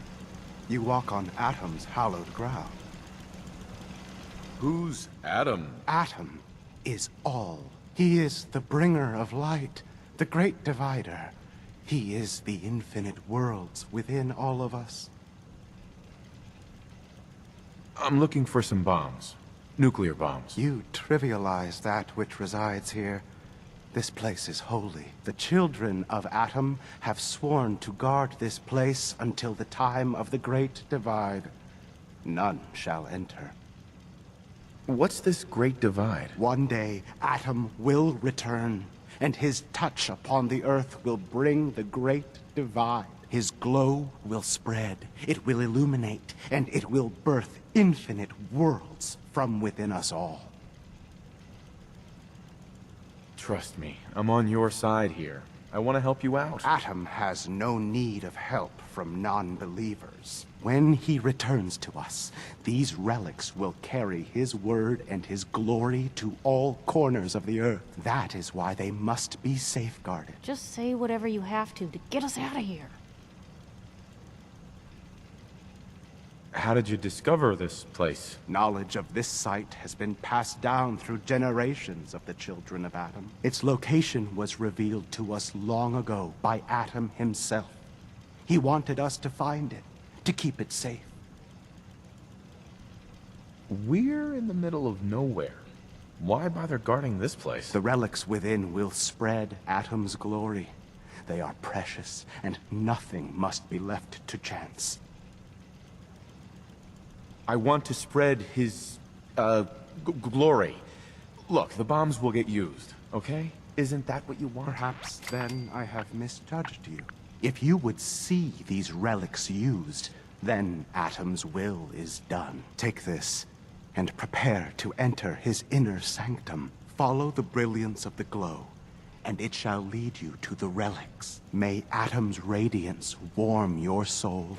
You walk on Atom's hallowed ground. Who's Atom? Atom is all. He is the bringer of light, the great divider. He is the infinite worlds within all of us. I'm looking for some bombs. Nuclear bombs. You trivialize that which resides here. This place is holy. The children of Atom have sworn to guard this place until the time of the Great Divide. None shall enter. What's this Great Divide? One day, Atom will return, and his touch upon the earth will bring the Great Divide. His glow will spread, it will illuminate, and it will birth infinite worlds from within us all. Trust me, I'm on your side here. I want to help you out. Atom has no need of help from non-believers. When he returns to us, these relics will carry his word and his glory to all corners of the earth. That is why they must be safeguarded. Just say whatever you have to get us out of here. How did you discover this place? Knowledge of this site has been passed down through generations of the children of Atom. Its location was revealed to us long ago by Atom himself. He wanted us to find it, to keep it safe. We're in the middle of nowhere. Why bother guarding this place? The relics within will spread Atom's glory. They are precious, and nothing must be left to chance. I want to spread his, glory. Look, the bombs will get used, okay? Isn't that what you want? Perhaps then I have misjudged you. If you would see these relics used, then Atom's will is done. Take this, and prepare to enter his inner sanctum. Follow the brilliance of the glow, and it shall lead you to the relics. May Atom's radiance warm your soul.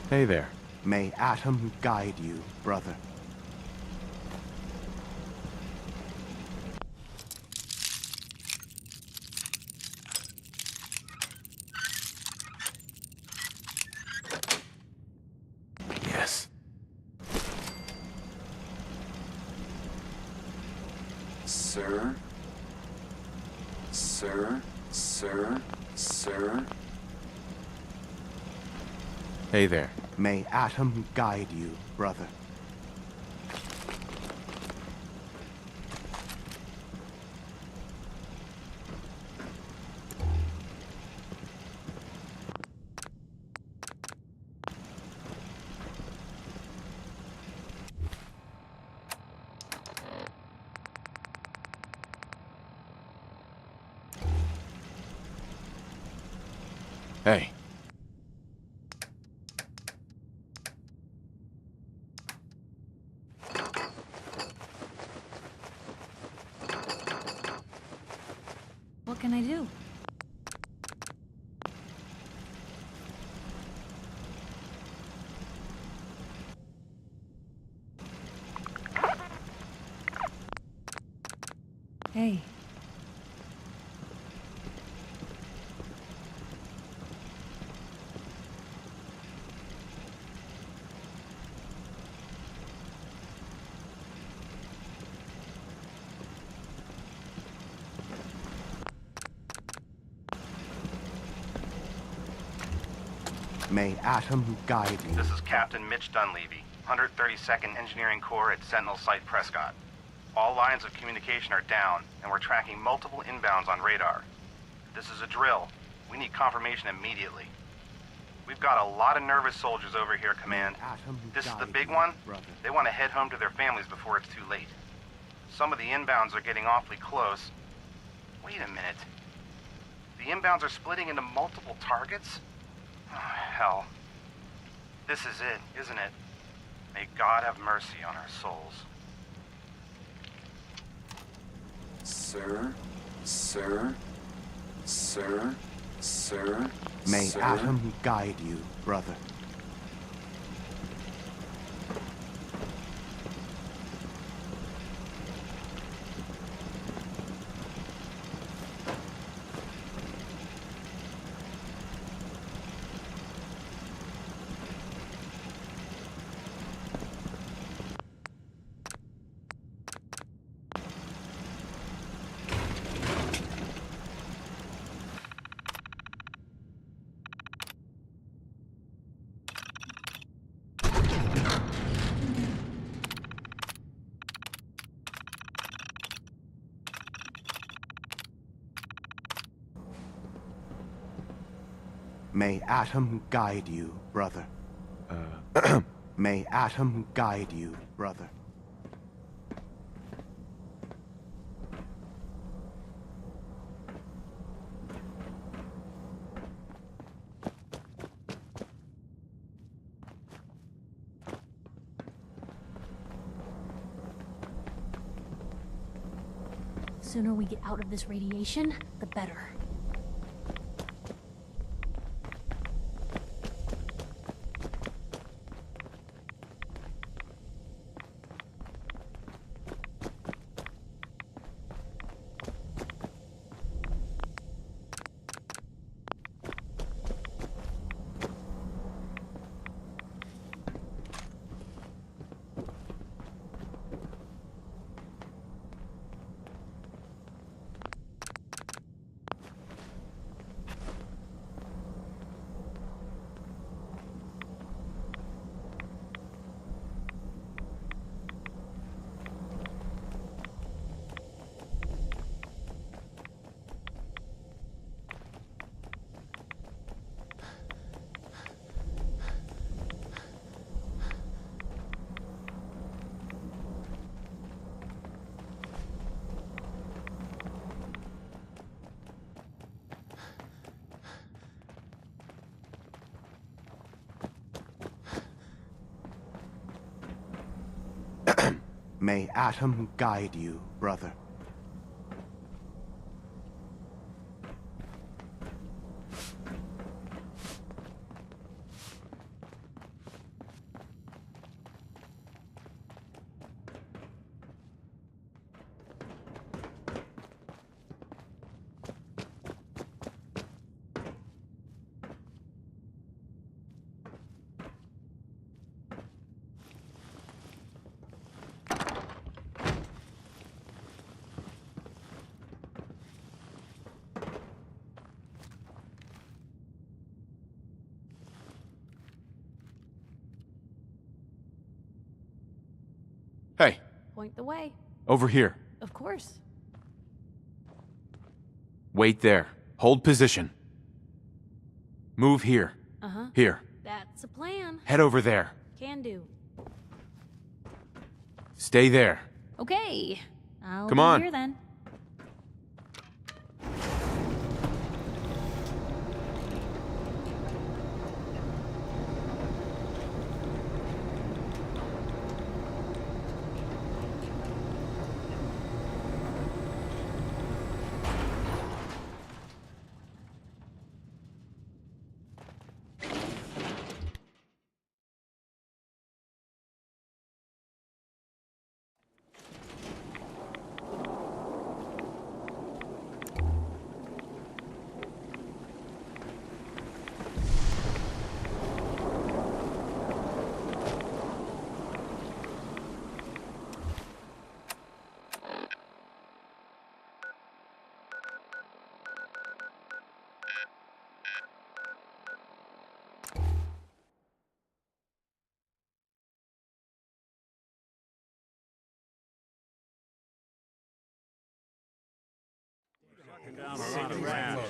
Hey there. May Atom guide you, brother. Yes. Sir? Sir? Sir? Sir? Hey there. May Atom guide you, brother. Hey. What can I do? Hey. May Atom guide you. This is Captain Mitch Dunleavy, 132nd Engineering Corps at Sentinel Site Prescott. All lines of communication are down, and we're tracking multiple inbounds on radar. This is a drill. We need confirmation immediately. We've got a lot of nervous soldiers over here, Command. This is the big one. They want to head home to their families before it's too late. Some of the inbounds are getting awfully close. Wait a minute. The inbounds are splitting into multiple targets? Oh, hell. This is it, isn't it? May God have mercy on our souls. Sir? Sir? Sir? Sir? May Sir? Atom guide you, brother. May Atom guide you, brother. May Atom guide you, brother. The sooner we get out of this radiation, the better. May Atom guide you, brother. Hey, Point the way. over here. Of course. Wait there. Hold position. Move here. Uh-huh. Here. That's a plan. Head over there. Can do. Stay there. Okay. I'll Come be on. here then.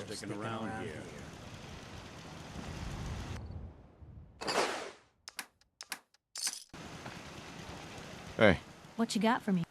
Sticking around here. Hey. What you got for me?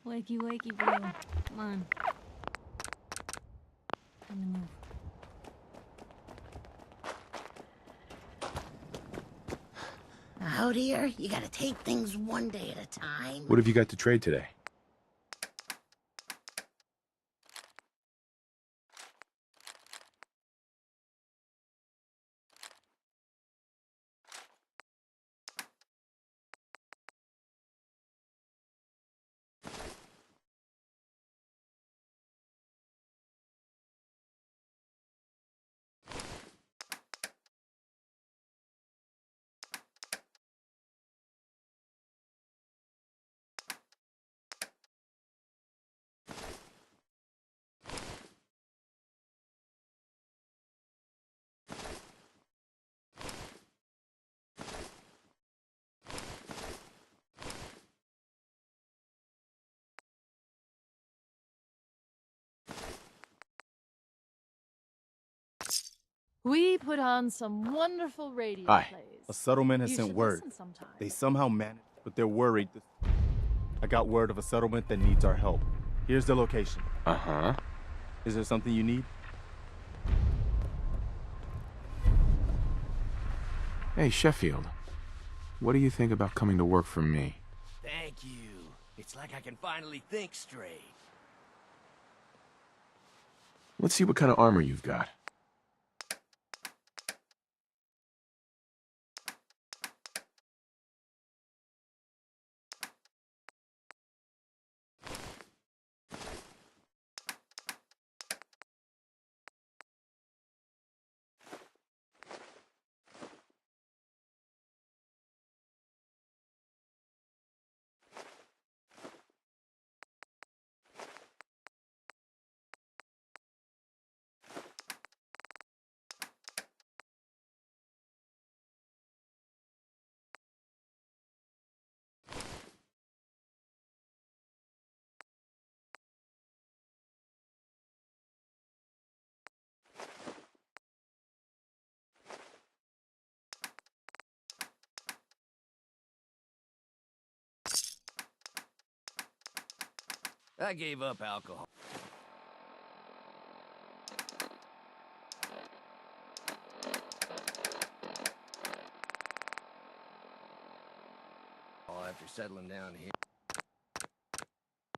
Wakey, wakey, bro. Come on. Time to move. Oh dear, you gotta take things one day at a time. What have you got to trade today? We put on some wonderful radio Hi. plays. A settlement has You sent should word. listen sometime. They somehow managed, but they're worried. I got word of a settlement that needs our help. Here's the location. Uh-huh. Is there something you need? Hey, Sheffield. What do you think about coming to work for me? Thank you. It's like I can finally think straight. Let's see what kind of armor you've got. I gave up alcohol. After settling down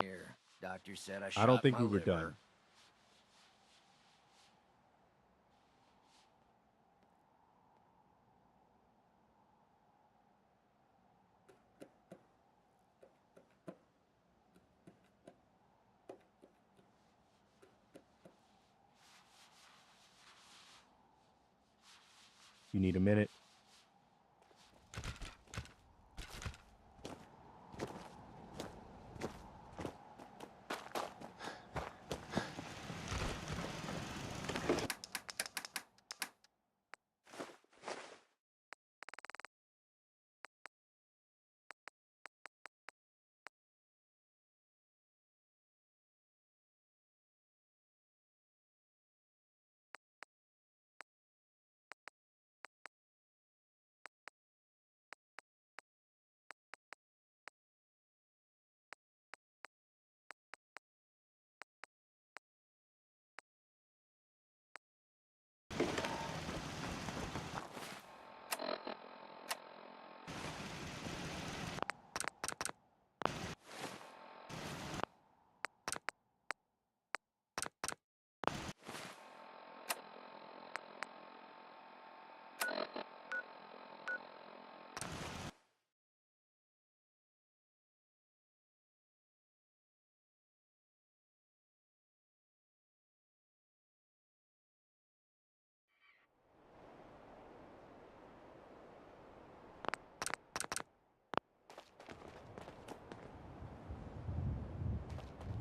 here, doctor said I shot I don't think my we were liver. done. You need a minute?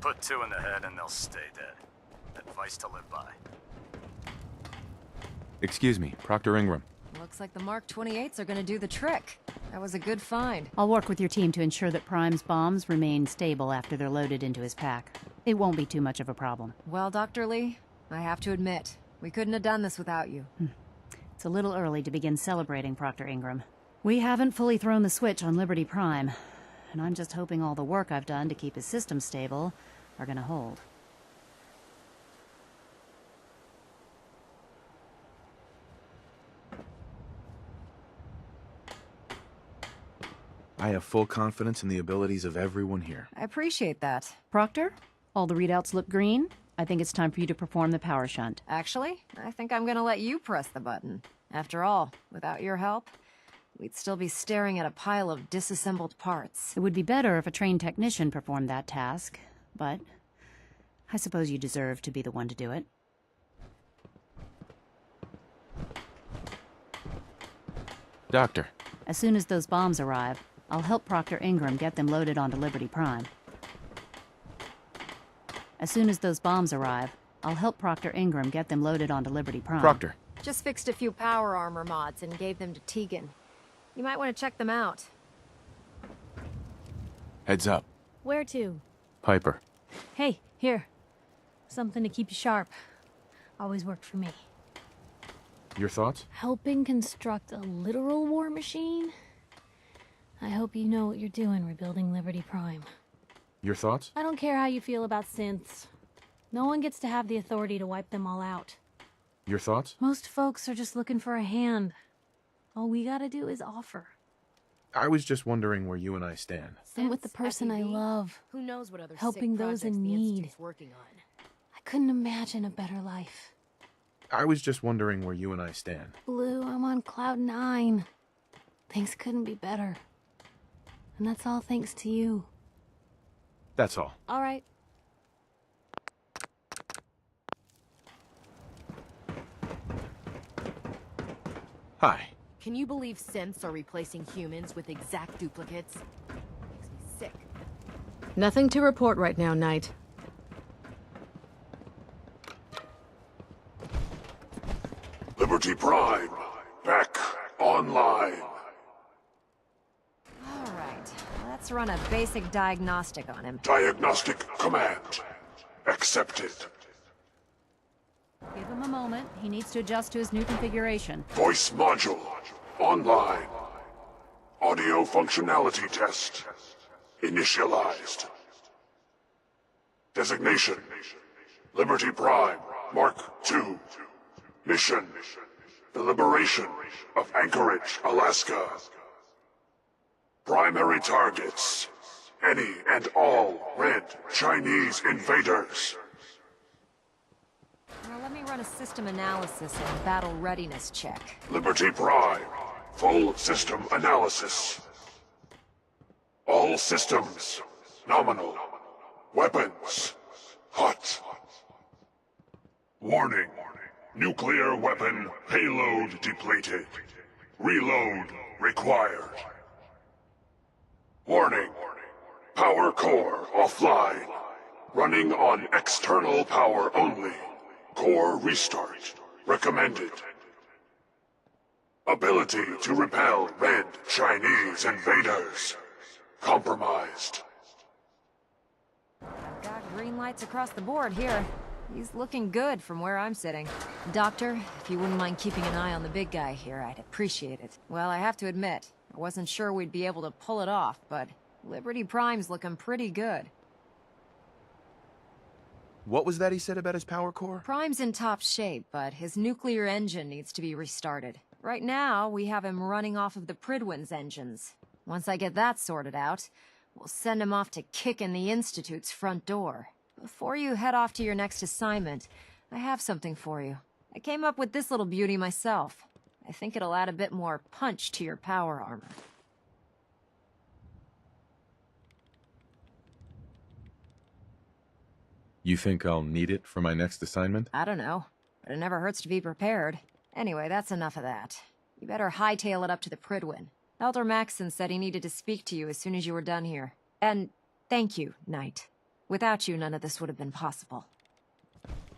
Put 2 in the head and they'll stay dead. Advice to live by. Excuse me, Proctor Ingram. Looks like the Mark 28s are gonna do the trick. That was a good find. I'll work with your team to ensure that Prime's bombs remain stable after they're loaded into his pack. It won't be too much of a problem. Well, Dr. Lee, I have to admit, we couldn't have done this without you. It's a little early to begin celebrating, Proctor Ingram. We haven't fully thrown the switch on Liberty Prime, and I'm just hoping all the work I've done to keep his system stable are gonna hold. I have full confidence in the abilities of everyone here. I appreciate that. Proctor, all the readouts look green. I think it's time for you to perform the power shunt. Actually, I think I'm gonna let you press the button. After all, without your help, we'd still be staring at a pile of disassembled parts. It would be better if a trained technician performed that task, but I suppose you deserve to be the one to do it. Doctor. As soon as those bombs arrive, I'll help Proctor Ingram get them loaded onto Liberty Prime. As soon as those bombs arrive, I'll help Proctor Ingram get them loaded onto Liberty Prime. Proctor. Just fixed a few power armor mods and gave them to Tegan. You might want to check them out. Heads up. Where to? Piper. Hey, here. Something to keep you sharp. Always worked for me. Your thoughts? Helping construct a literal war machine? I hope you know what you're doing rebuilding Liberty Prime. Your thoughts? I don't care how you feel about synths. No one gets to have the authority to wipe them all out. Your thoughts? Most folks are just looking for a hand. All we gotta do is offer. I was just wondering where you and I stand. And with the person I love. Who knows what other helping sick those in projects the need. Institute's working on. I couldn't imagine a better life. I was just wondering where you and I stand. Blue, I'm on cloud 9. Things couldn't be better. And that's all thanks to you. That's all. All right. Hi. Can you believe synths are replacing humans with exact duplicates? Makes me sick. Nothing to report right now, Knight. Liberty Prime, back online. All right, let's run a basic diagnostic on him. Diagnostic command accepted. Give him a moment. He needs to adjust to his new configuration. Voice module online. Audio functionality test initialized. Designation Liberty Prime Mark II. Mission the liberation of Anchorage, Alaska. Primary targets any and all red Chinese invaders. Now let me run a system analysis and battle readiness check. Liberty Prime, full system analysis. All systems, nominal. Weapons, hot. Warning, nuclear weapon payload depleted. Reload required. Warning, power core offline. Running on external power only. Core restart recommended. Ability to repel red Chinese invaders compromised. I've got green lights across the board here. He's looking good from where I'm sitting. Doctor, if you wouldn't mind keeping an eye on the big guy here, I'd appreciate it. Well, I have to admit, I wasn't sure we'd be able to pull it off, but Liberty Prime's looking pretty good. What was that he said about his power core? Prime's in top shape, but his nuclear engine needs to be restarted. Right now, we have him running off of the Pridwin's engines. Once I get that sorted out, we'll send him off to kick in the Institute's front door. Before you head off to your next assignment, I have something for you. I came up with this little beauty myself. I think it'll add a bit more punch to your power armor. You think I'll need it for my next assignment? I don't know, but it never hurts to be prepared. Anyway, that's enough of that. You better hightail it up to the Pridwin. Elder Maxson said he needed to speak to you as soon as you were done here. And thank you, Knight. Without you, none of this would have been possible.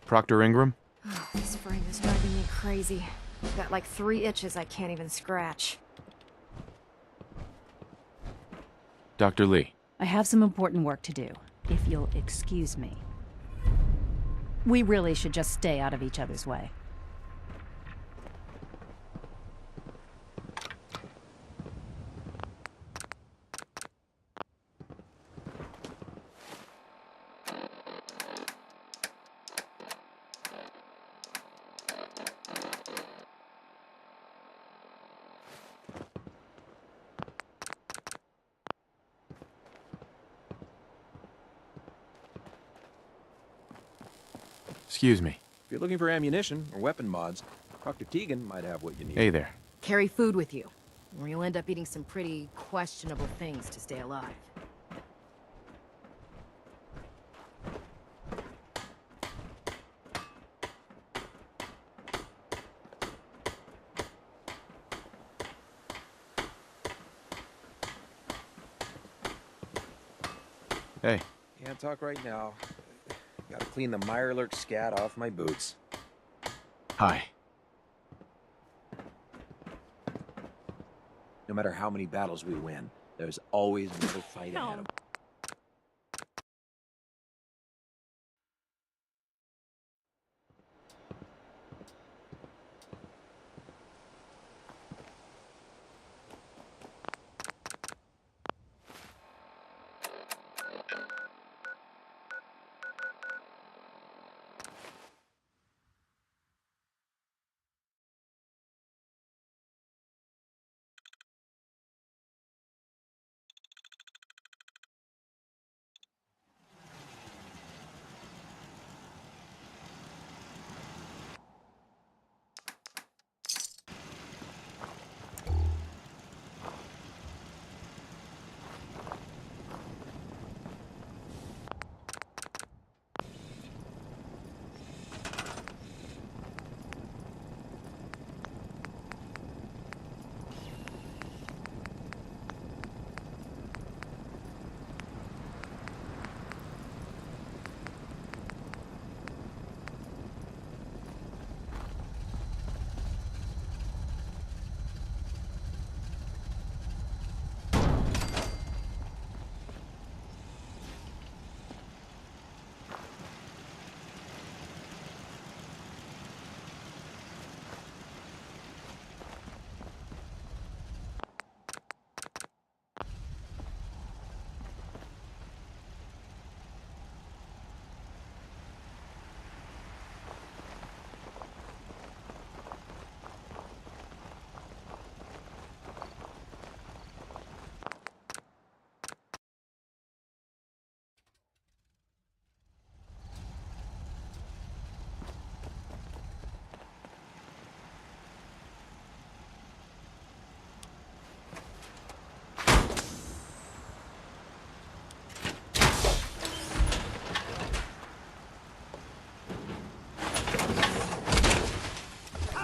Proctor Ingram? Oh, this frame is driving me crazy. I've got like 3 itches I can't even scratch. Dr. Lee. I have some important work to do, if you'll excuse me. We really should just stay out of each other's way. Excuse me. If you're looking for ammunition or weapon mods, Dr. Tegan might have what you need. Hey there. Carry food with you, or you'll end up eating some pretty questionable things to stay alive. Hey. Can't talk right now. Gotta clean the Mirelurk scat off my boots. Hi. No matter how many battles we win, there's always another fight ahead of us.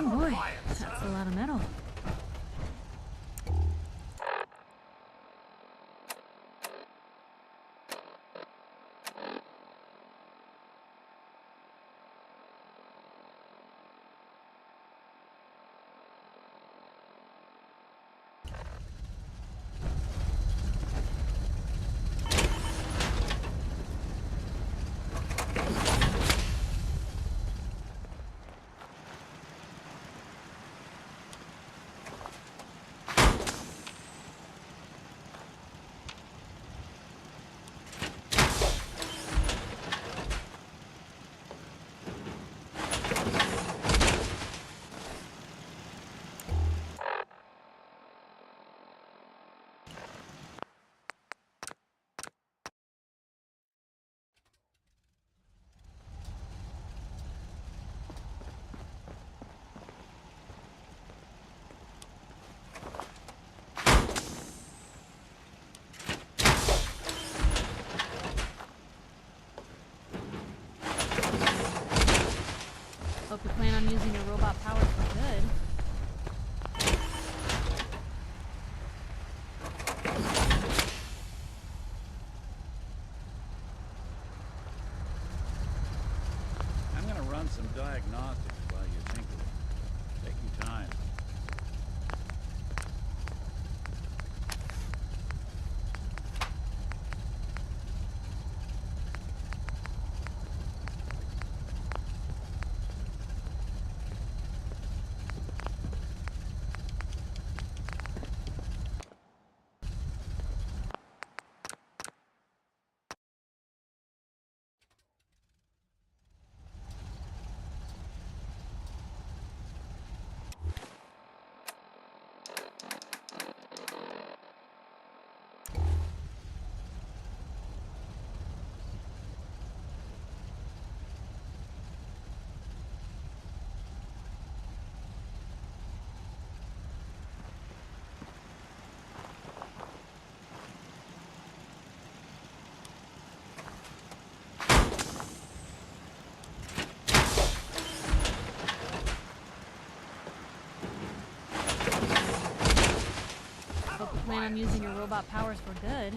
Oh boy, that's a lot of metal. Hope you plan on using your robot powers for good. I'm gonna run some diagnostics while you think of it. Take your time. on using your robot powers for good.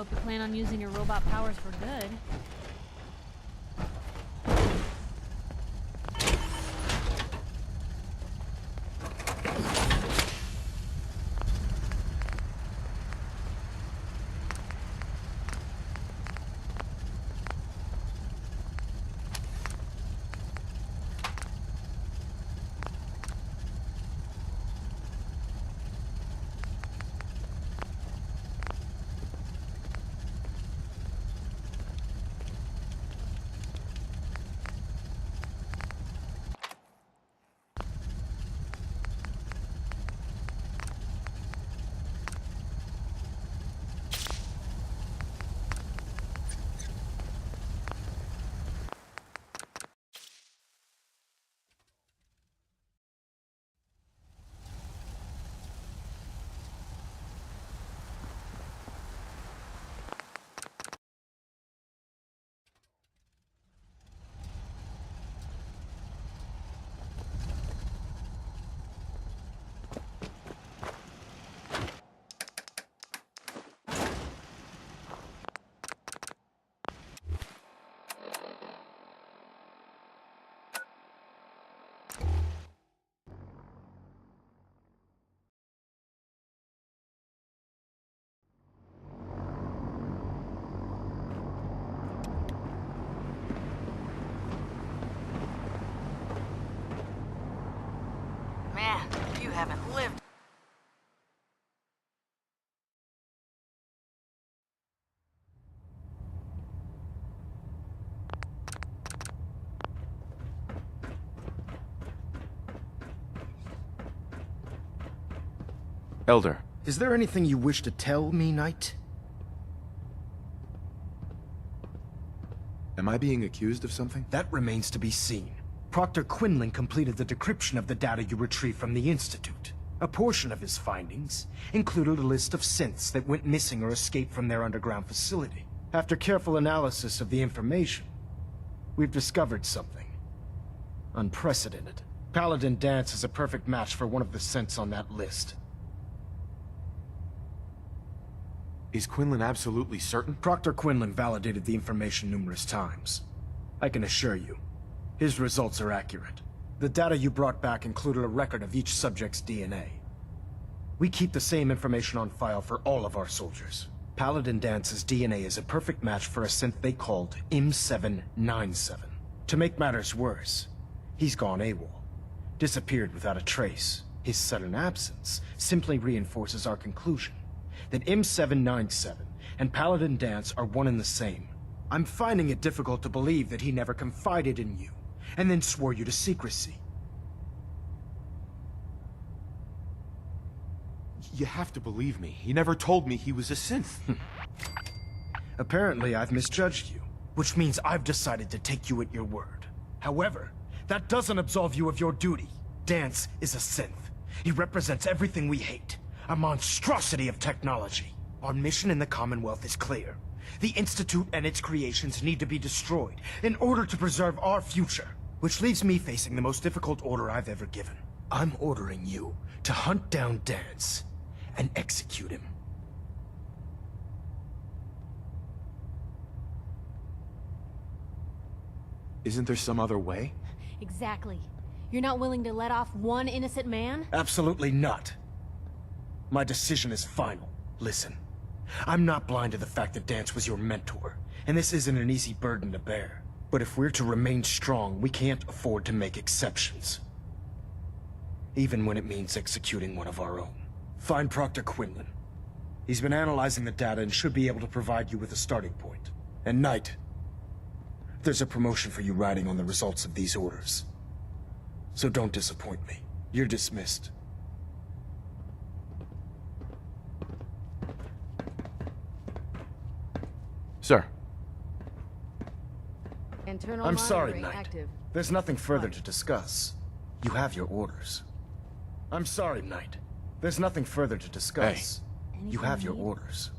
Hope you plan on using your robot powers for good. Man, you haven't lived. Elder. Is there anything you wish to tell me, Knight? Am I being accused of something? That remains to be seen. Proctor Quinlan completed the decryption of the data you retrieved from the Institute. A portion of his findings included a list of synths that went missing or escaped from their underground facility. After careful analysis of the information, we've discovered something unprecedented. Paladin Danse is a perfect match for one of the synths on that list. Is Quinlan absolutely certain? Proctor Quinlan validated the information numerous times. I can assure you, his results are accurate. The data you brought back included a record of each subject's DNA. We keep the same information on file for all of our soldiers. Paladin Dance's DNA is a perfect match for a synth they called M797. To make matters worse, he's gone AWOL. Disappeared without a trace. His sudden absence simply reinforces our conclusion that M797 and Paladin Danse are one and the same. I'm finding it difficult to believe that he never confided in you, and then swore you to secrecy. You have to believe me. He never told me he was a synth. Apparently, I've misjudged you, which means I've decided to take you at your word. However, that doesn't absolve you of your duty. Danse is a synth. He represents everything we hate. A monstrosity of technology. Our mission in the Commonwealth is clear. The Institute and its creations need to be destroyed in order to preserve our future. Which leaves me facing the most difficult order I've ever given. I'm ordering you to hunt down Dance and execute him. Isn't there some other way? Exactly. You're not willing to let off one innocent man? Absolutely not. My decision is final. Listen, I'm not blind to the fact that Dance was your mentor, and this isn't an easy burden to bear. But if we're to remain strong, we can't afford to make exceptions. Even when it means executing one of our own. Find Proctor Quinlan. He's been analyzing the data and should be able to provide you with a starting point. And Knight, there's a promotion for you riding on the results of these orders. So don't disappoint me. You're dismissed. Sir. Internal I'm sorry, monitoring Knight. active. There's nothing further to discuss. You have your orders. I'm sorry, Knight. There's nothing further to discuss. You have your orders.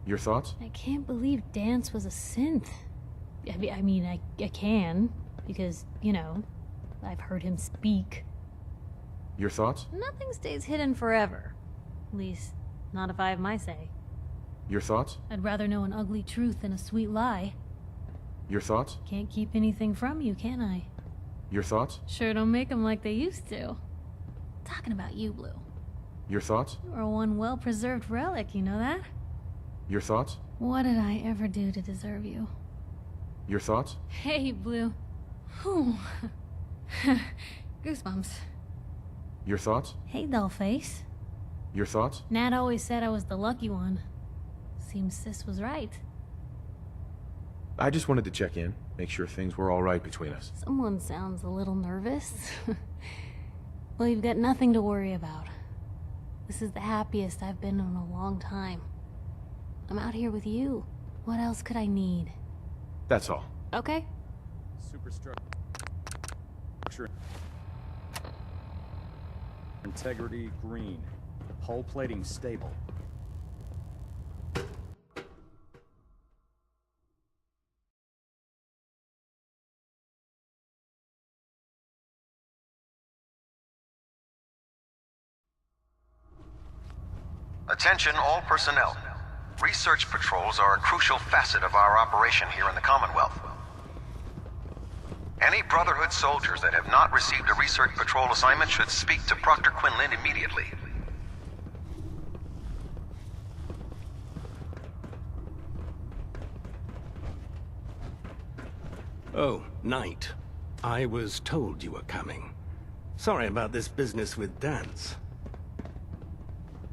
Your thoughts? I can't believe Dance was a synth. I mean, I can, because, you know, I've heard him speak. Your thoughts? Nothing stays hidden forever. At least, not if I have my say. Your thoughts? I'd rather know an ugly truth than a sweet lie. Your thoughts? Can't keep anything from you, can I? Your thoughts? Sure don't make them like they used to. Talking about you, Blue. Your thoughts? You're one well-preserved relic, you know that? Your thoughts? What did I ever do to deserve you? Your thoughts? Hey, Blue. Whew. Goosebumps. Your thoughts? Hey, Dollface. Your thoughts? Nat always said I was the lucky one. Seems Sis was right. I just wanted to check in, make sure things were all right between us. Someone sounds a little nervous. Well, you've got nothing to worry about. This is the happiest I've been in a long time. I'm out here with you. What else could I need? That's all. Okay. Superstructure. Integrity green. Hull plating stable. Attention all personnel. Research patrols are a crucial facet of our operation here in the Commonwealth. Any Brotherhood soldiers that have not received a research patrol assignment should speak to Proctor Quinlan immediately. Oh, Knight. I was told you were coming. Sorry about this business with Dance.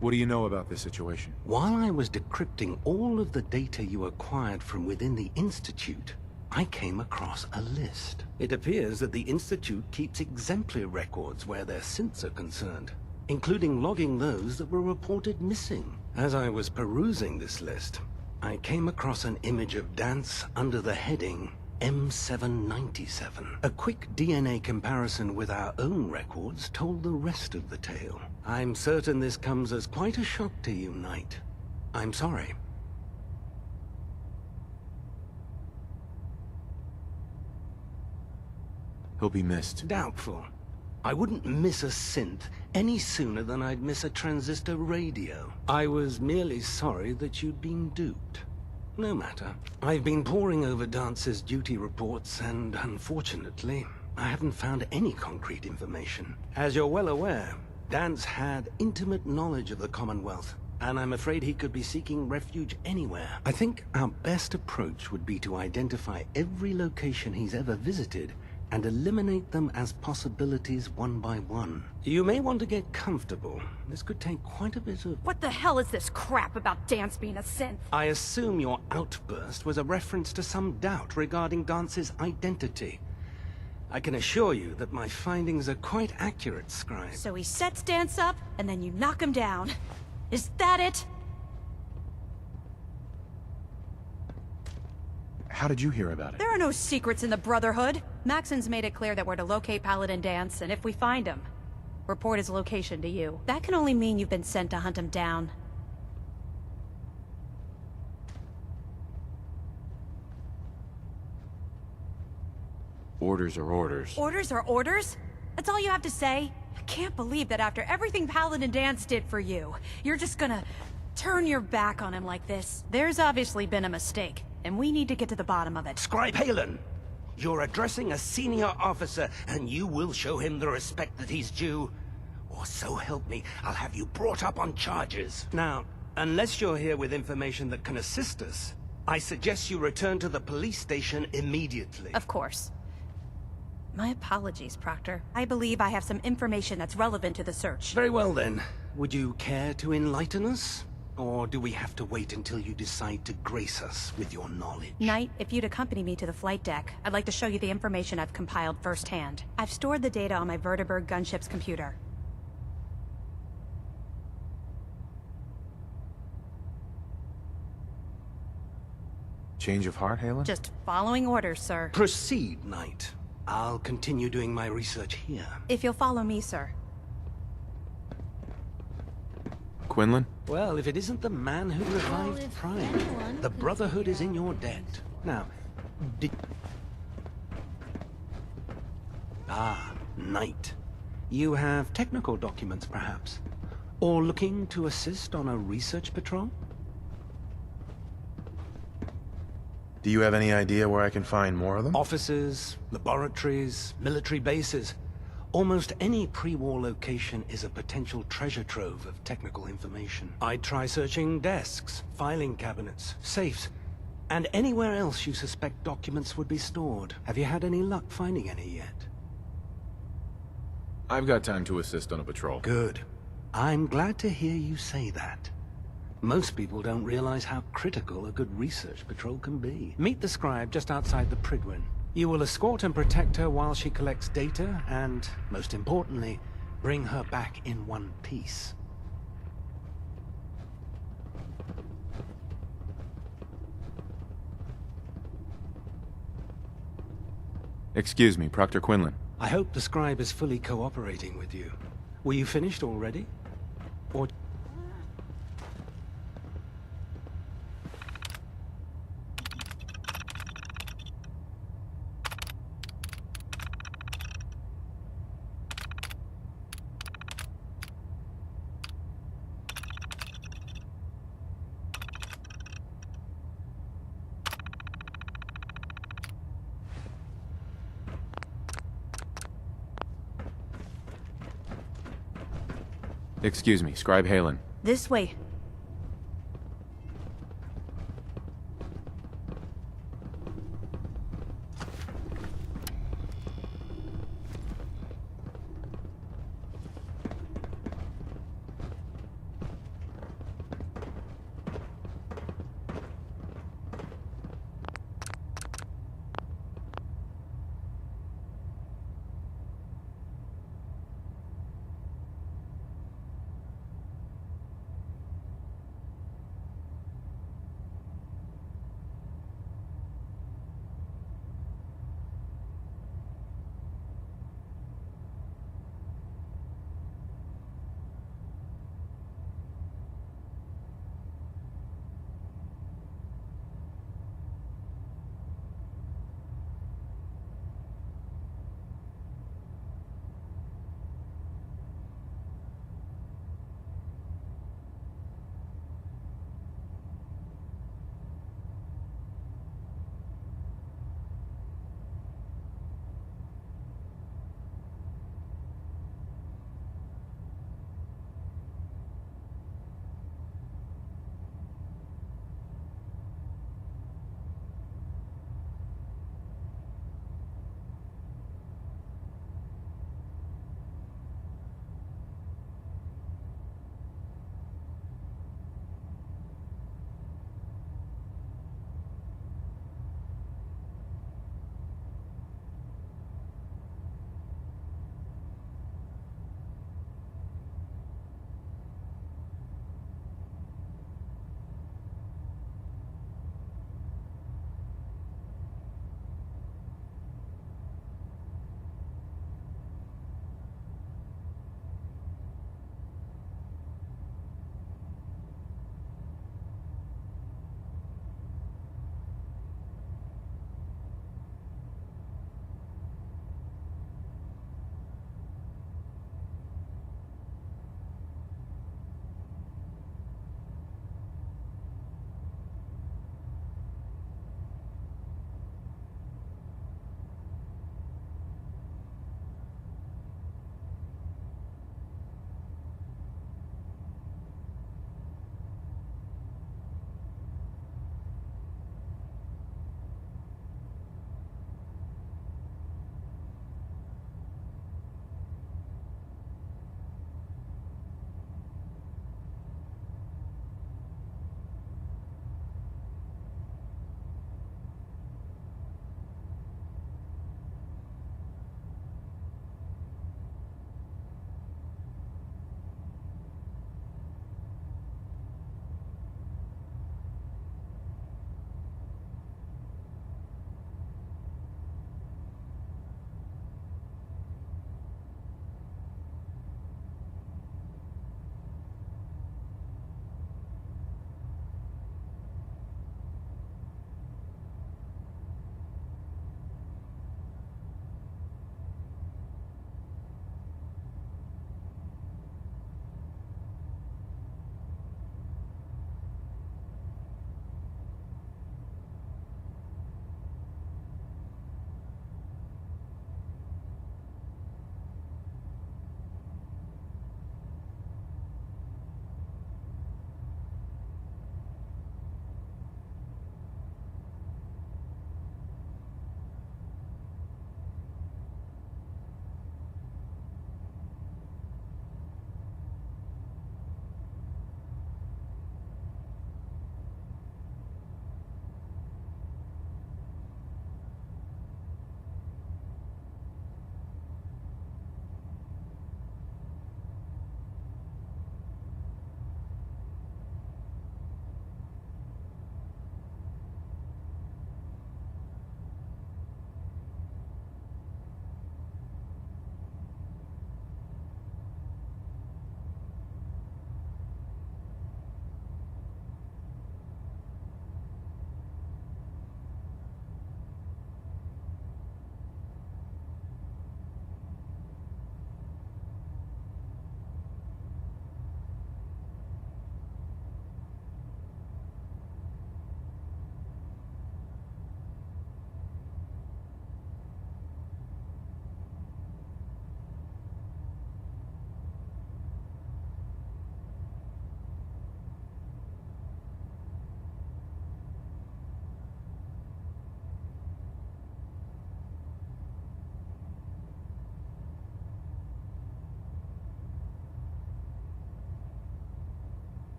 What do you know about this situation? While I was decrypting all of the data you acquired from within the Institute, I came across a list. It appears that the Institute keeps exemplary records where their synths are concerned, including logging those that were reported missing. As I was perusing this list, I came across an image of Dance under the heading M797. A quick DNA comparison with our own records told the rest of the tale. I'm certain this comes as quite a shock to you, Knight. I'm sorry. He'll be missed. Doubtful. I wouldn't miss a synth any sooner than I'd miss a transistor radio. I was merely sorry that you'd been duped. No matter. I've been poring over Dance's duty reports, and unfortunately, I haven't found any concrete information. As you're well aware, Dance had intimate knowledge of the Commonwealth, and I'm afraid he could be seeking refuge anywhere. I think our best approach would be to identify every location he's ever visited and eliminate them as possibilities one by one. You may want to get comfortable. This could take quite a bit of... What the hell is this crap about Dance being a synth? I assume your outburst was a reference to some doubt regarding Dance's identity. I can assure you that my findings are quite accurate, Scribe. So he sets Dance up, and then you knock him down. Is that it? How did you hear about it? There are no secrets in the Brotherhood. Maxon's made it clear that we're to locate Paladin Dance, and if we find him, report his location to you. That can only mean you've been sent to hunt him down. Orders are orders. Orders are orders? That's all you have to say? I can't believe that after everything Paladin Dance did for you, you're just gonna turn your back on him like this. There's obviously been a mistake, and we need to get to the bottom of it. Scribe Halen, you're addressing a senior officer, and you will show him the respect that he's due. Or so help me, I'll have you brought up on charges. Now, unless you're here with information that can assist us, I suggest you return to the police station immediately. Of course. My apologies, Proctor. I believe I have some information that's relevant to the search. Very well then. Would you care to enlighten us? Or do we have to wait until you decide to grace us with your knowledge? Knight, if you'd accompany me to the flight deck, I'd like to show you the information I've compiled firsthand. I've stored the data on my Vertibird gunship's computer. Change of heart, Halen? Just following orders, sir. Proceed, Knight. I'll continue doing my research here. If you'll follow me, sir. Quinlan? Well, if it isn't the man who revived Prime, the Brotherhood is in your debt. Now, Knight. You have technical documents, perhaps? Or looking to assist on a research patrol? Do you have any idea where I can find more of them? Offices, laboratories, military bases. Almost any pre-war location is a potential treasure trove of technical information. I'd try searching desks, filing cabinets, safes, and anywhere else you suspect documents would be stored. Have you had any luck finding any yet? I've got time to assist on a patrol. Good. I'm glad to hear you say that. Most people don't realize how critical a good research patrol can be. Meet the scribe just outside the Prydwen. You will escort and protect her while she collects data, and, most importantly, bring her back in one piece. Excuse me, Proctor Quinlan. I hope the scribe is fully cooperating with you. Were you finished already? Or... Excuse me, Scribe Halen. This way.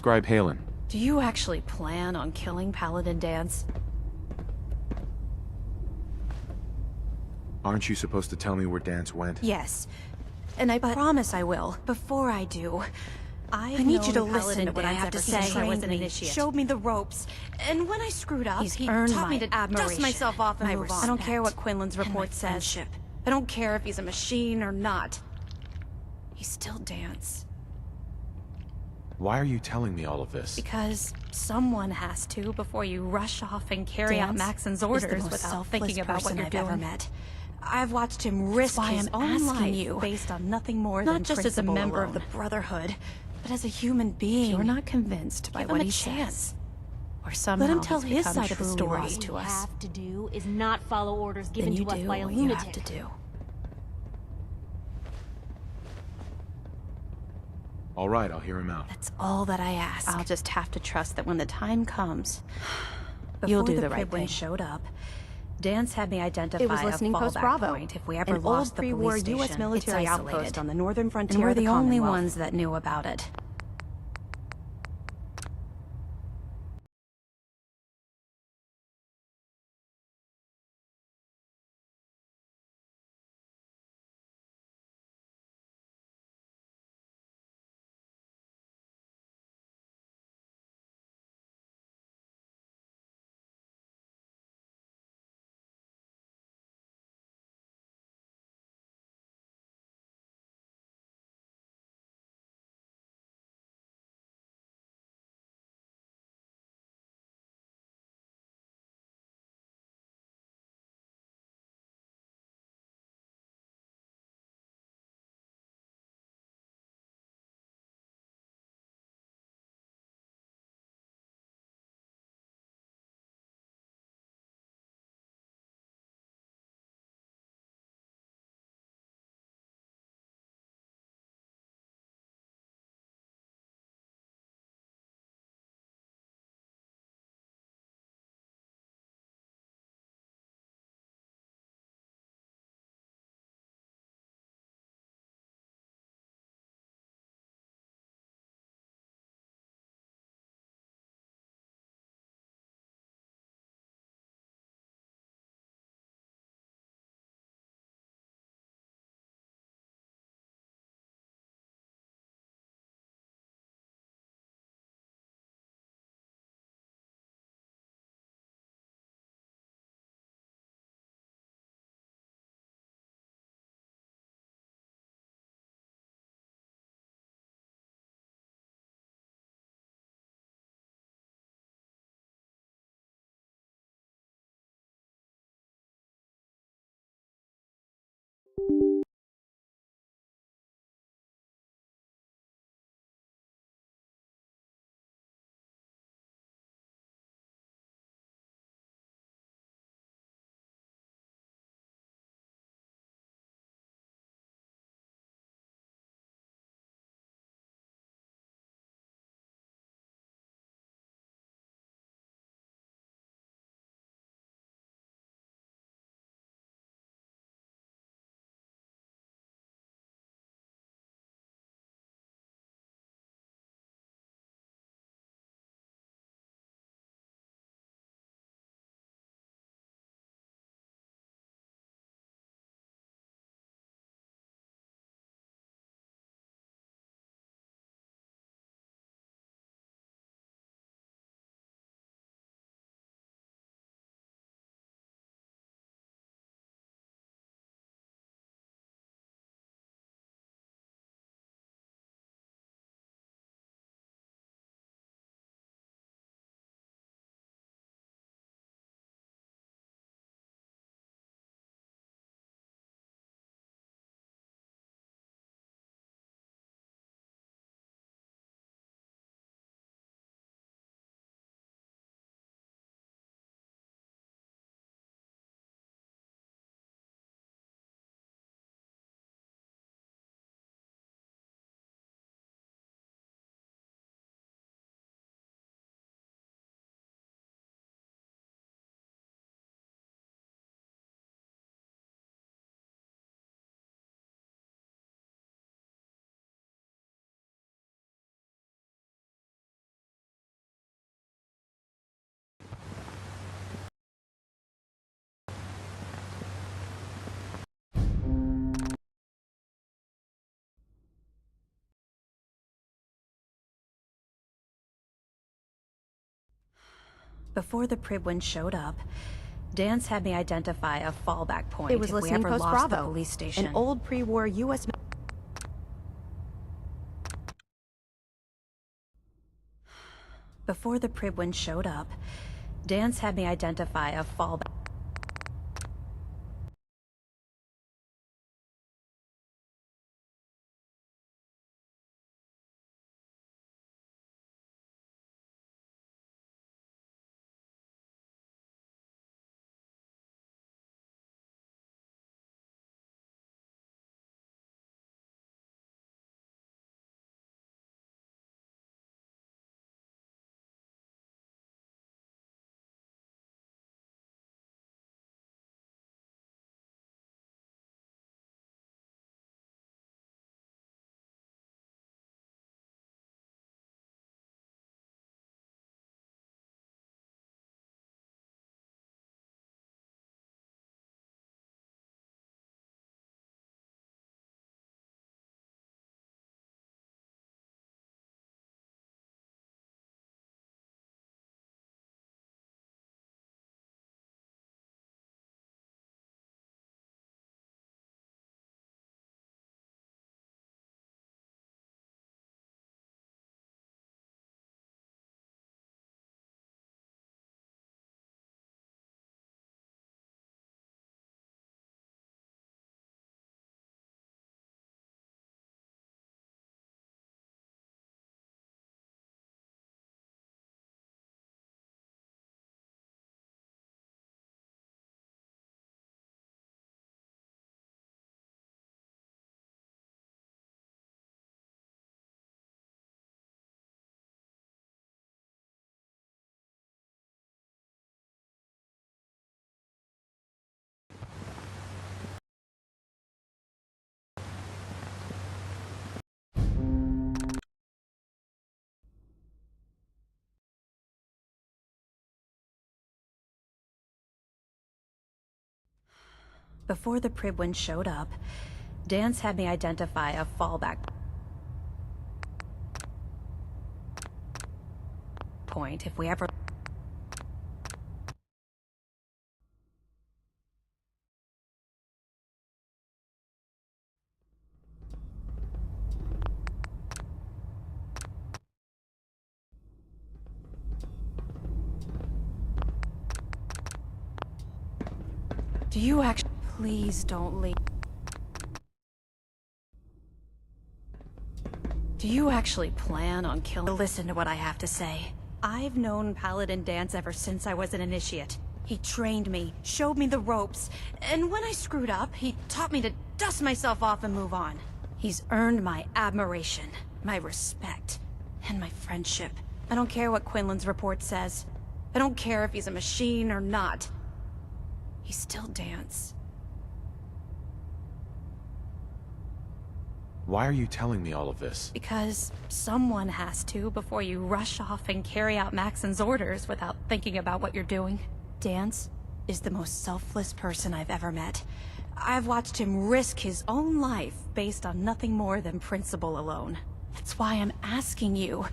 Describe Halen. Do you actually plan on killing Paladin Dance? Aren't you supposed to tell me where Dance went? Yes. And I promise I will. Before I do, I need you to listen to what I have to say. I was an initiate. Showed me the ropes. And when I screwed up, He's he earned taught me my to dust admiration, myself off and my move on. I don't care what Quinlan's report says. I don't care if he's a machine or not. He's still Dance. Why are you telling me all of this? Because someone has to before you rush off and carry out Maxon's orders without thinking about what you're doing. I've ever met. I've watched him risk his own life based on nothing more than not just as a member of the Brotherhood, but as a human being. If you're not convinced by what he says, or somehow let him tell his side of the story to us. What you have to do is not follow orders given to us by a lunatic. You have to do. All right, I'll hear him out. That's all that I ask. I'll just have to trust that when the time comes, you'll do the right thing. Showed up. Dance had me identify a fallback point if we ever lost the police station. U.S. military outpost on the northern frontier. And we're the only ones that knew about it. Before the Pridwin showed up, Dance had me identify a fallback point It was if we listening ever post lost the Bravo, police station. an old pre-war U.S. Before the Pridwin showed up, Dance had me identify a fallback. Before the Pridwin showed up, Dance had me identify a fallback point if we ever... Do you actually... Please don't leave. Do you actually plan on killing... Listen to what I have to say. I've known Paladin Dance ever since I was an initiate. He trained me, showed me the ropes, and when I screwed up, he taught me to dust myself off and move on. He's earned my admiration, my respect, and my friendship. I don't care what Quinlan's report says. I don't care if he's a machine or not. He's still Dance. Why are you telling me all of this? Because someone has to before you rush off and carry out Maxon's orders without thinking about what you're doing. Dance is the most selfless person I've ever met. I've watched him risk his own life based on nothing more than principle alone. That's why I'm asking you,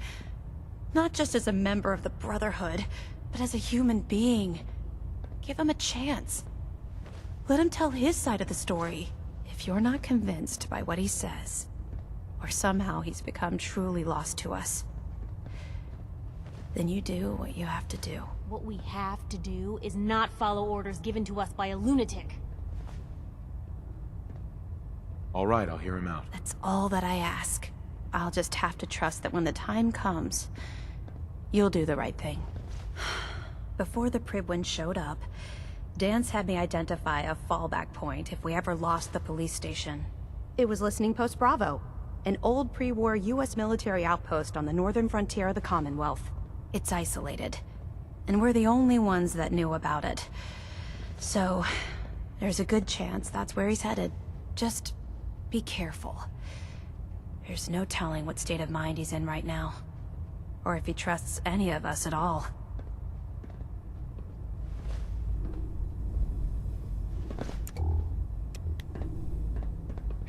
not just as a member of the Brotherhood, but as a human being. Give him a chance. Let him tell his side of the story. If you're not convinced by what he says, or somehow he's become truly lost to us, then you do what you have to do. What we have to do is not follow orders given to us by a lunatic. All right, I'll hear him out. That's all that I ask. I'll just have to trust that when the time comes, you'll do the right thing. Before the Pridwin showed up, Dance had me identify a fallback point if we ever lost the police station. It was listening post Bravo, an old pre-war U.S. military outpost on the northern frontier of the Commonwealth. It's isolated, and we're the only ones that knew about it. So, there's a good chance that's where he's headed. Just be careful. There's no telling what state of mind he's in right now, or if he trusts any of us at all.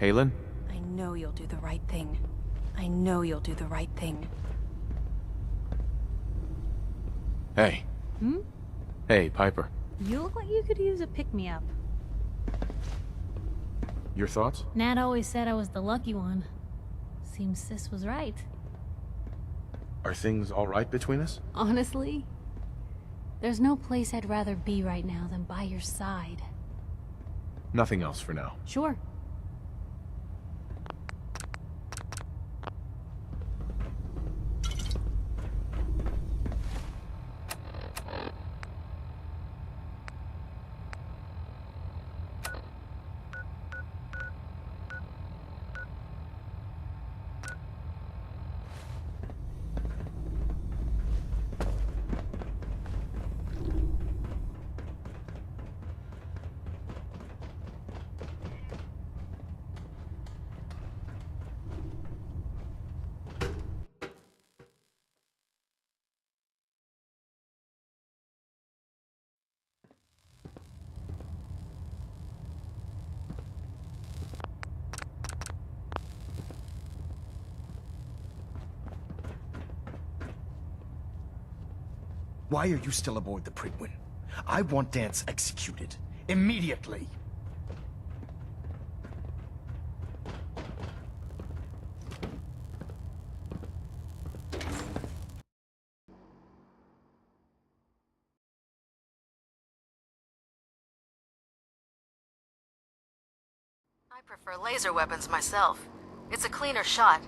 Halen? I know you'll do the right thing. I know you'll do the right thing. Hey, Hmm? Hey, Piper. You look like you could use a pick-me-up. Your thoughts? Nat always said I was the lucky one. Seems Sis was right. Are things all right between us? Honestly, there's no place I'd rather be right now than by your side. Nothing else for now. Sure. Why are you still aboard the Pridwin? I want Dance executed. Immediately! I prefer laser weapons myself. It's a cleaner shot.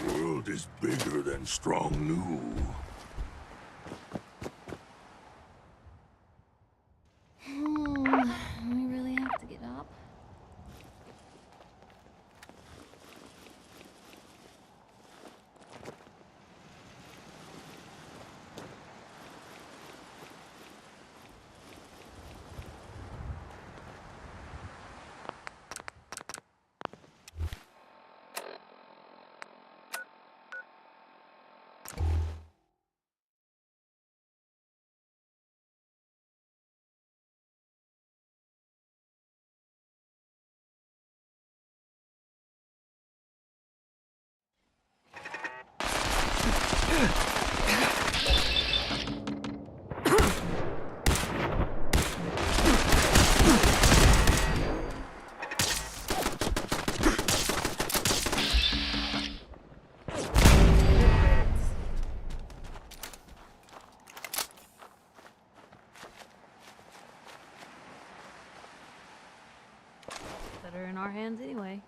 World is bigger than Strong New. We really have to get up. Better in our hands anyway.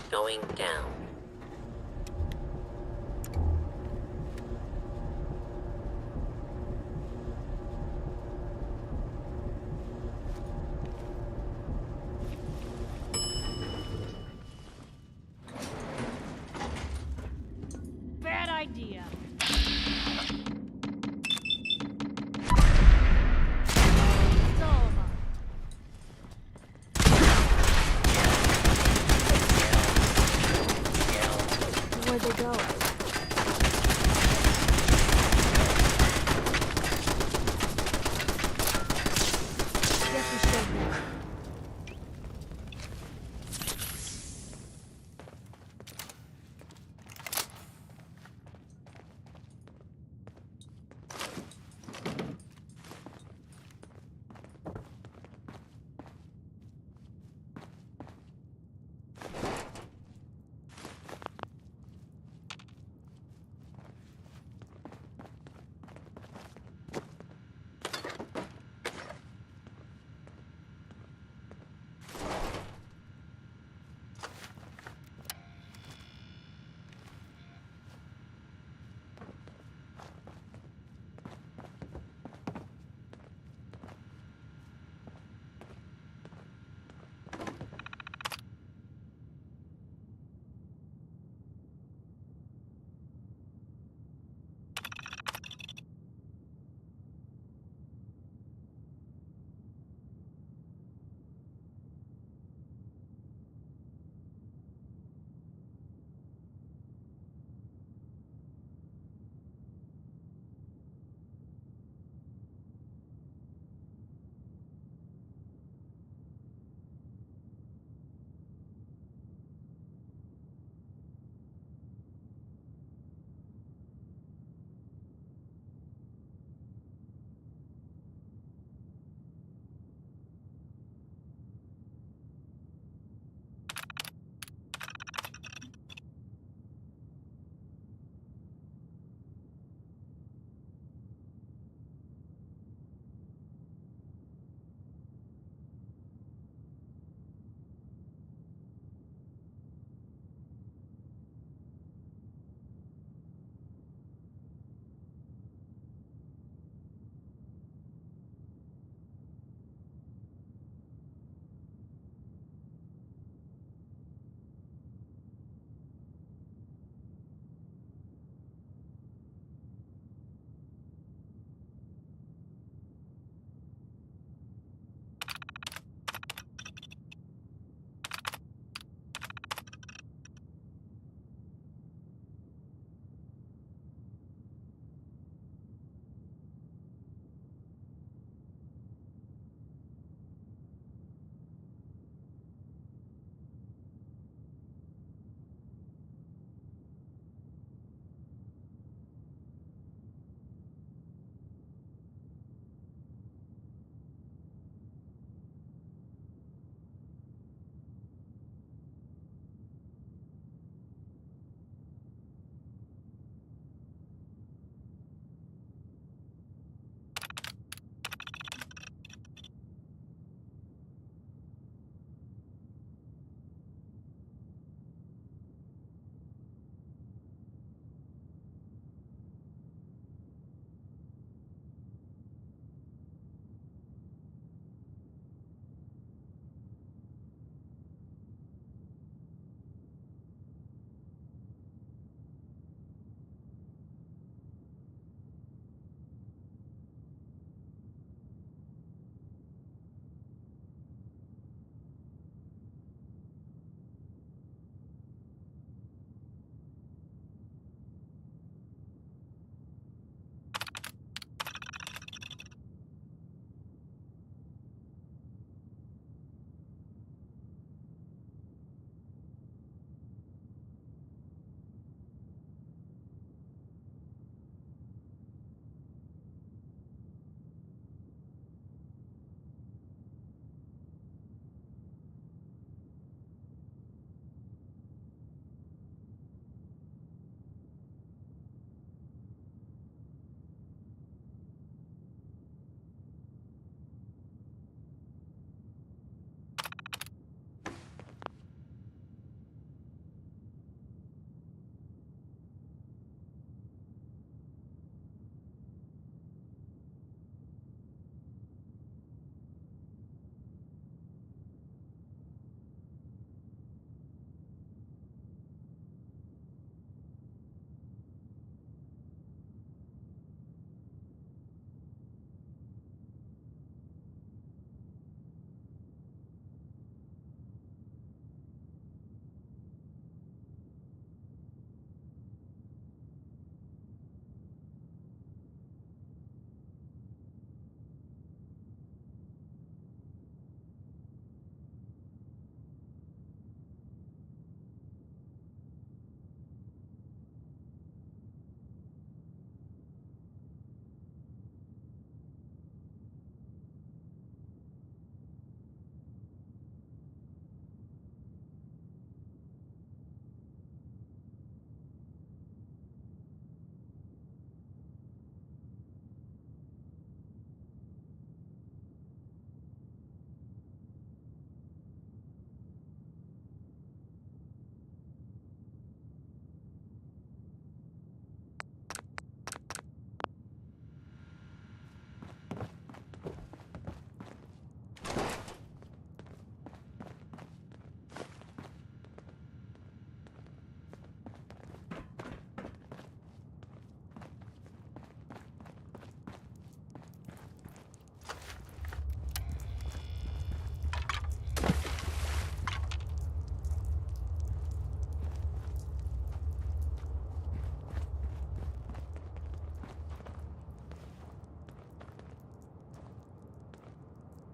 Going down. Bad idea. It's over. Where'd they go? Guess we should.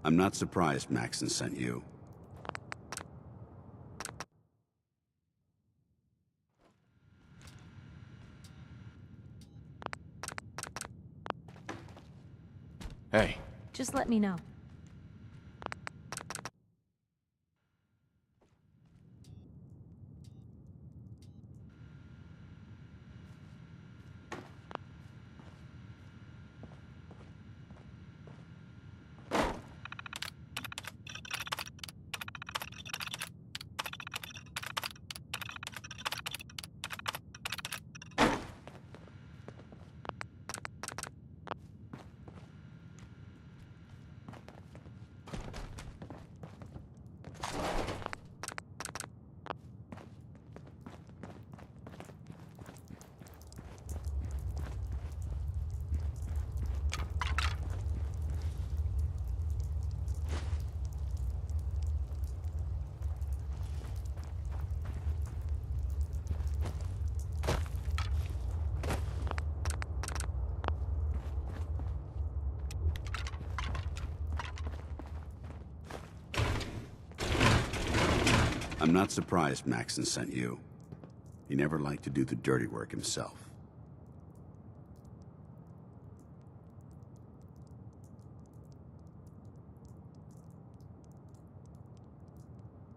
I'm not surprised Maxon sent you. Hey. Just let me know. I'm not surprised Maxon sent you. He never liked to do the dirty work himself.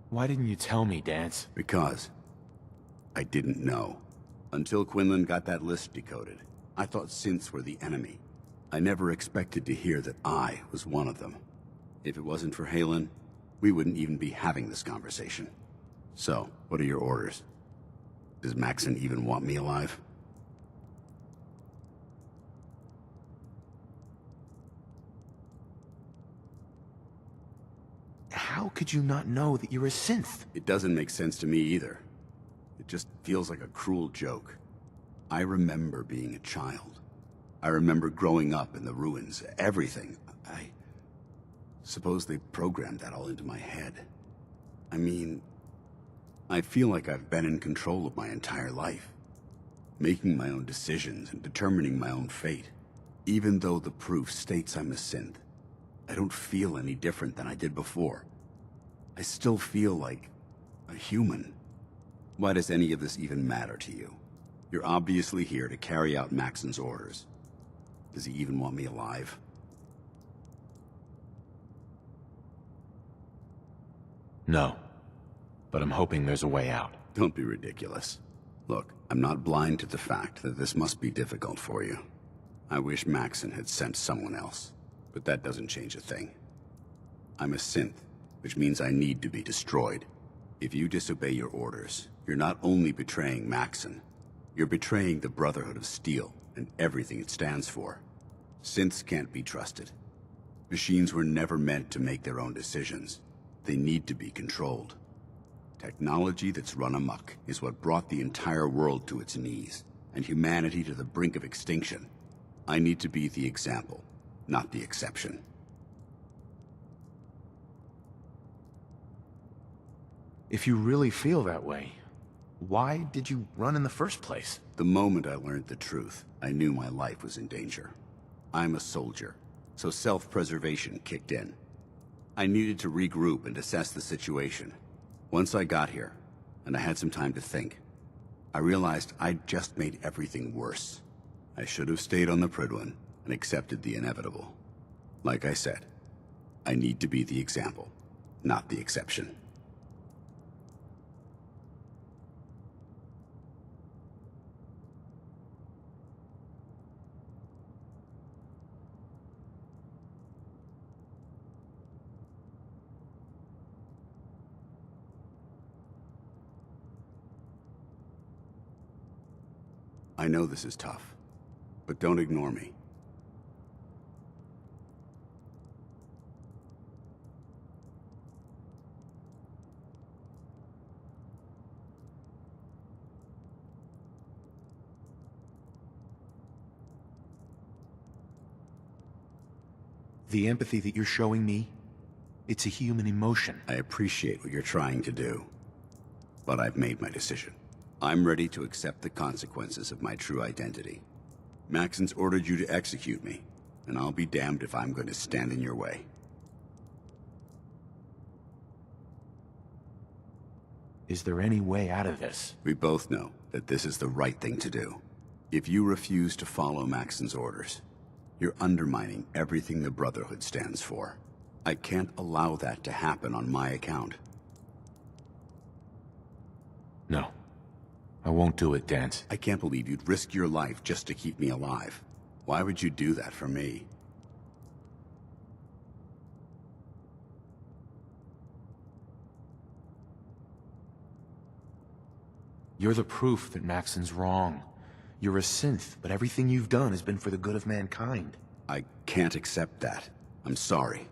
Why didn't you tell me, Dance? Because I didn't know. Until Quinlan got that list decoded, I thought synths were the enemy. I never expected to hear that I was one of them. If it wasn't for Halen, we wouldn't even be having this conversation. So, what are your orders? Does Maxon even want me alive? How could you not know that you're a synth? It doesn't make sense to me either. It just feels like a cruel joke. I remember being a child. I remember growing up in the ruins, everything. I suppose they programmed that all into my head. I mean, I feel like I've been in control of my entire life, making my own decisions and determining my own fate. Even though the proof states I'm a synth, I don't feel any different than I did before. I still feel like a human. Why does any of this even matter to you? You're obviously here to carry out Maxon's orders. Does he even want me alive? No. But I'm hoping there's a way out. Don't be ridiculous. Look, I'm not blind to the fact that this must be difficult for you. I wish Maxon had sent someone else, but that doesn't change a thing. I'm a synth, which means I need to be destroyed. If you disobey your orders, you're not only betraying Maxon, you're betraying the Brotherhood of Steel and everything it stands for. Synths can't be trusted. Machines were never meant to make their own decisions. They need to be controlled. Technology that's run amok is what brought the entire world to its knees, and humanity to the brink of extinction. I need to be the example, not the exception. If you really feel that way, why did you run in the first place? The moment I learned the truth, I knew my life was in danger. I'm a soldier, so self-preservation kicked in. I needed to regroup and assess the situation. Once I got here, and I had some time to think, I realized I'd just made everything worse. I should have stayed on the Prydwen and accepted the inevitable. Like I said, I need to be the example, not the exception. I know this is tough, but don't ignore me. The empathy that you're showing me, it's a human emotion. I appreciate what you're trying to do, but I've made my decision. I'm ready to accept the consequences of my true identity. Maxon's ordered you to execute me, and I'll be damned if I'm going to stand in your way. Is there any way out of this? We both know that this is the right thing to do. If you refuse to follow Maxon's orders, you're undermining everything the Brotherhood stands for. I can't allow that to happen on my account. No. I won't do it, Dance. I can't believe you'd risk your life just to keep me alive. Why would you do that for me? You're the proof that Maxon's wrong. You're a synth, but everything you've done has been for the good of mankind. I can't accept that. I'm sorry.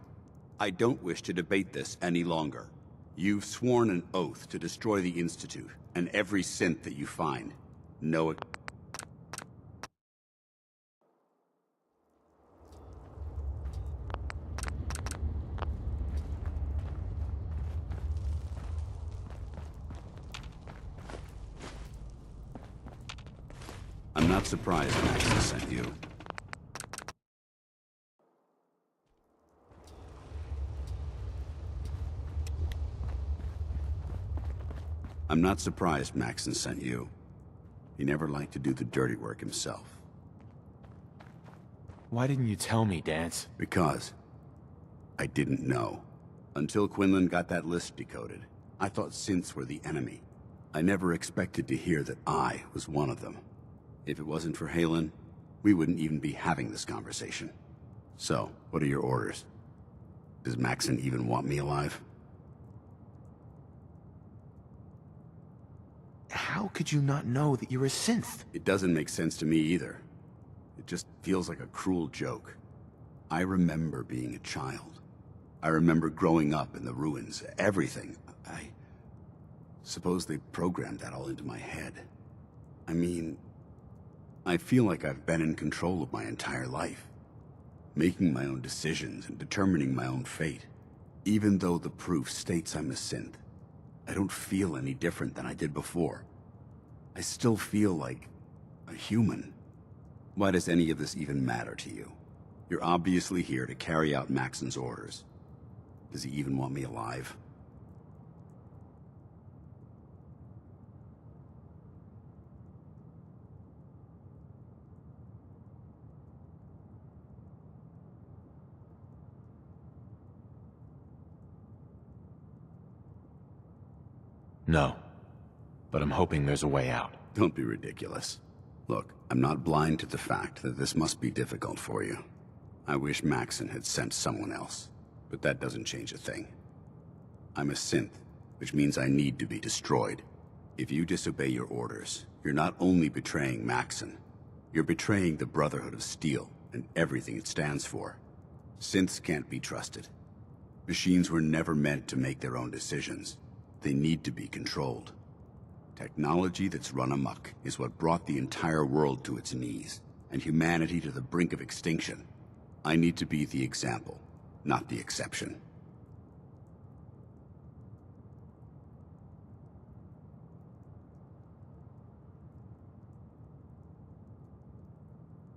I don't wish to debate this any longer. You've sworn an oath to destroy the Institute and every synth that you find. Know it. I'm not surprised Maxon sent you. I'm not surprised Maxon sent you. He never liked to do the dirty work himself. Why didn't you tell me, Dance? Because I didn't know. Until Quinlan got that list decoded, I thought synths were the enemy. I never expected to hear that I was one of them. If it wasn't for Halen, we wouldn't even be having this conversation. So, what are your orders? Does Maxon even want me alive? How could you not know that you're a synth? It doesn't make sense to me either. It just feels like a cruel joke. I remember being a child. I remember growing up in the ruins, everything. I suppose they programmed that all into my head. I mean, I feel like I've been in control of my entire life, making my own decisions and determining my own fate. Even though the proof states I'm a synth, I don't feel any different than I did before. I still feel like a human. Why does any of this even matter to you? You're obviously here to carry out Maxon's orders. Does he even want me alive? No. But I'm hoping there's a way out. Don't be ridiculous. Look, I'm not blind to the fact that this must be difficult for you. I wish Maxon had sent someone else, but that doesn't change a thing. I'm a synth, which means I need to be destroyed. If you disobey your orders, you're not only betraying Maxon, you're betraying the Brotherhood of Steel and everything it stands for. Synths can't be trusted. Machines were never meant to make their own decisions. They need to be controlled. Technology that's run amok is what brought the entire world to its knees, and humanity to the brink of extinction. I need to be the example, not the exception.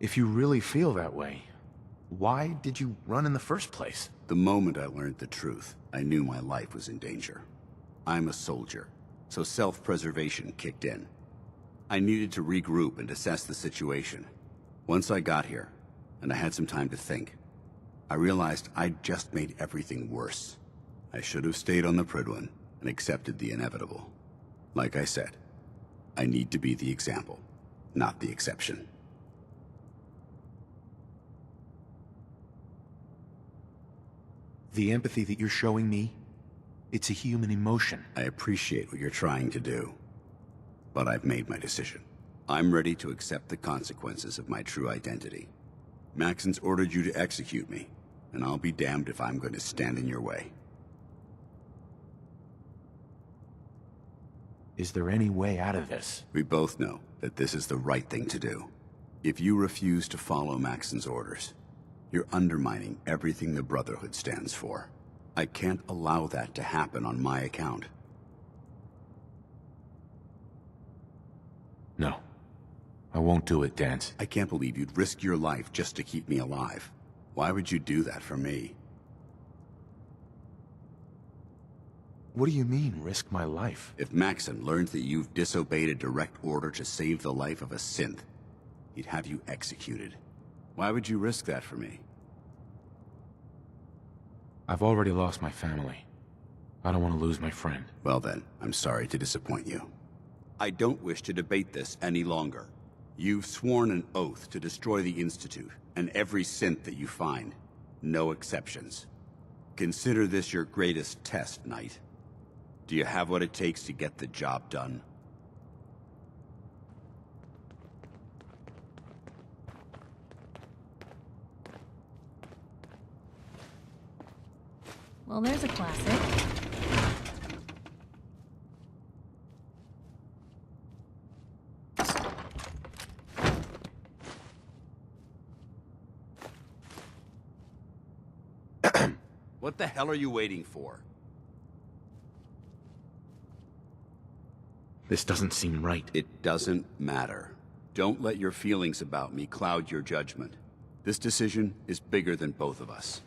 If you really feel that way, why did you run in the first place? The moment I learned the truth, I knew my life was in danger. I'm a soldier, so self-preservation kicked in. I needed to regroup and assess the situation. Once I got here, and I had some time to think, I realized I'd just made everything worse. I should have stayed on the Prydwen and accepted the inevitable. Like I said, I need to be the example, not the exception. The empathy that you're showing me, it's a human emotion. I appreciate what you're trying to do, but I've made my decision. I'm ready to accept the consequences of my true identity. Maxon's ordered you to execute me, and I'll be damned if I'm going to stand in your way. Is there any way out of this? We both know that this is the right thing to do. If you refuse to follow Maxon's orders, you're undermining everything the Brotherhood stands for. I can't allow that to happen on my account. No. I won't do it, Dance. I can't believe you'd risk your life just to keep me alive. Why would you do that for me? What do you mean, risk my life? If Maxon learns that you've disobeyed a direct order to save the life of a synth, he'd have you executed. Why would you risk that for me? I've already lost my family. I don't want to lose my friend. Well then, I'm sorry to disappoint you. I don't wish to debate this any longer. You've sworn an oath to destroy the Institute, and every synth that you find. No exceptions. Consider this your greatest test, Knight. Do you have what it takes to get the job done? Well, there's a classic. What the hell are you waiting for? This doesn't seem right. It doesn't matter. Don't let your feelings about me cloud your judgment. This decision is bigger than both of us.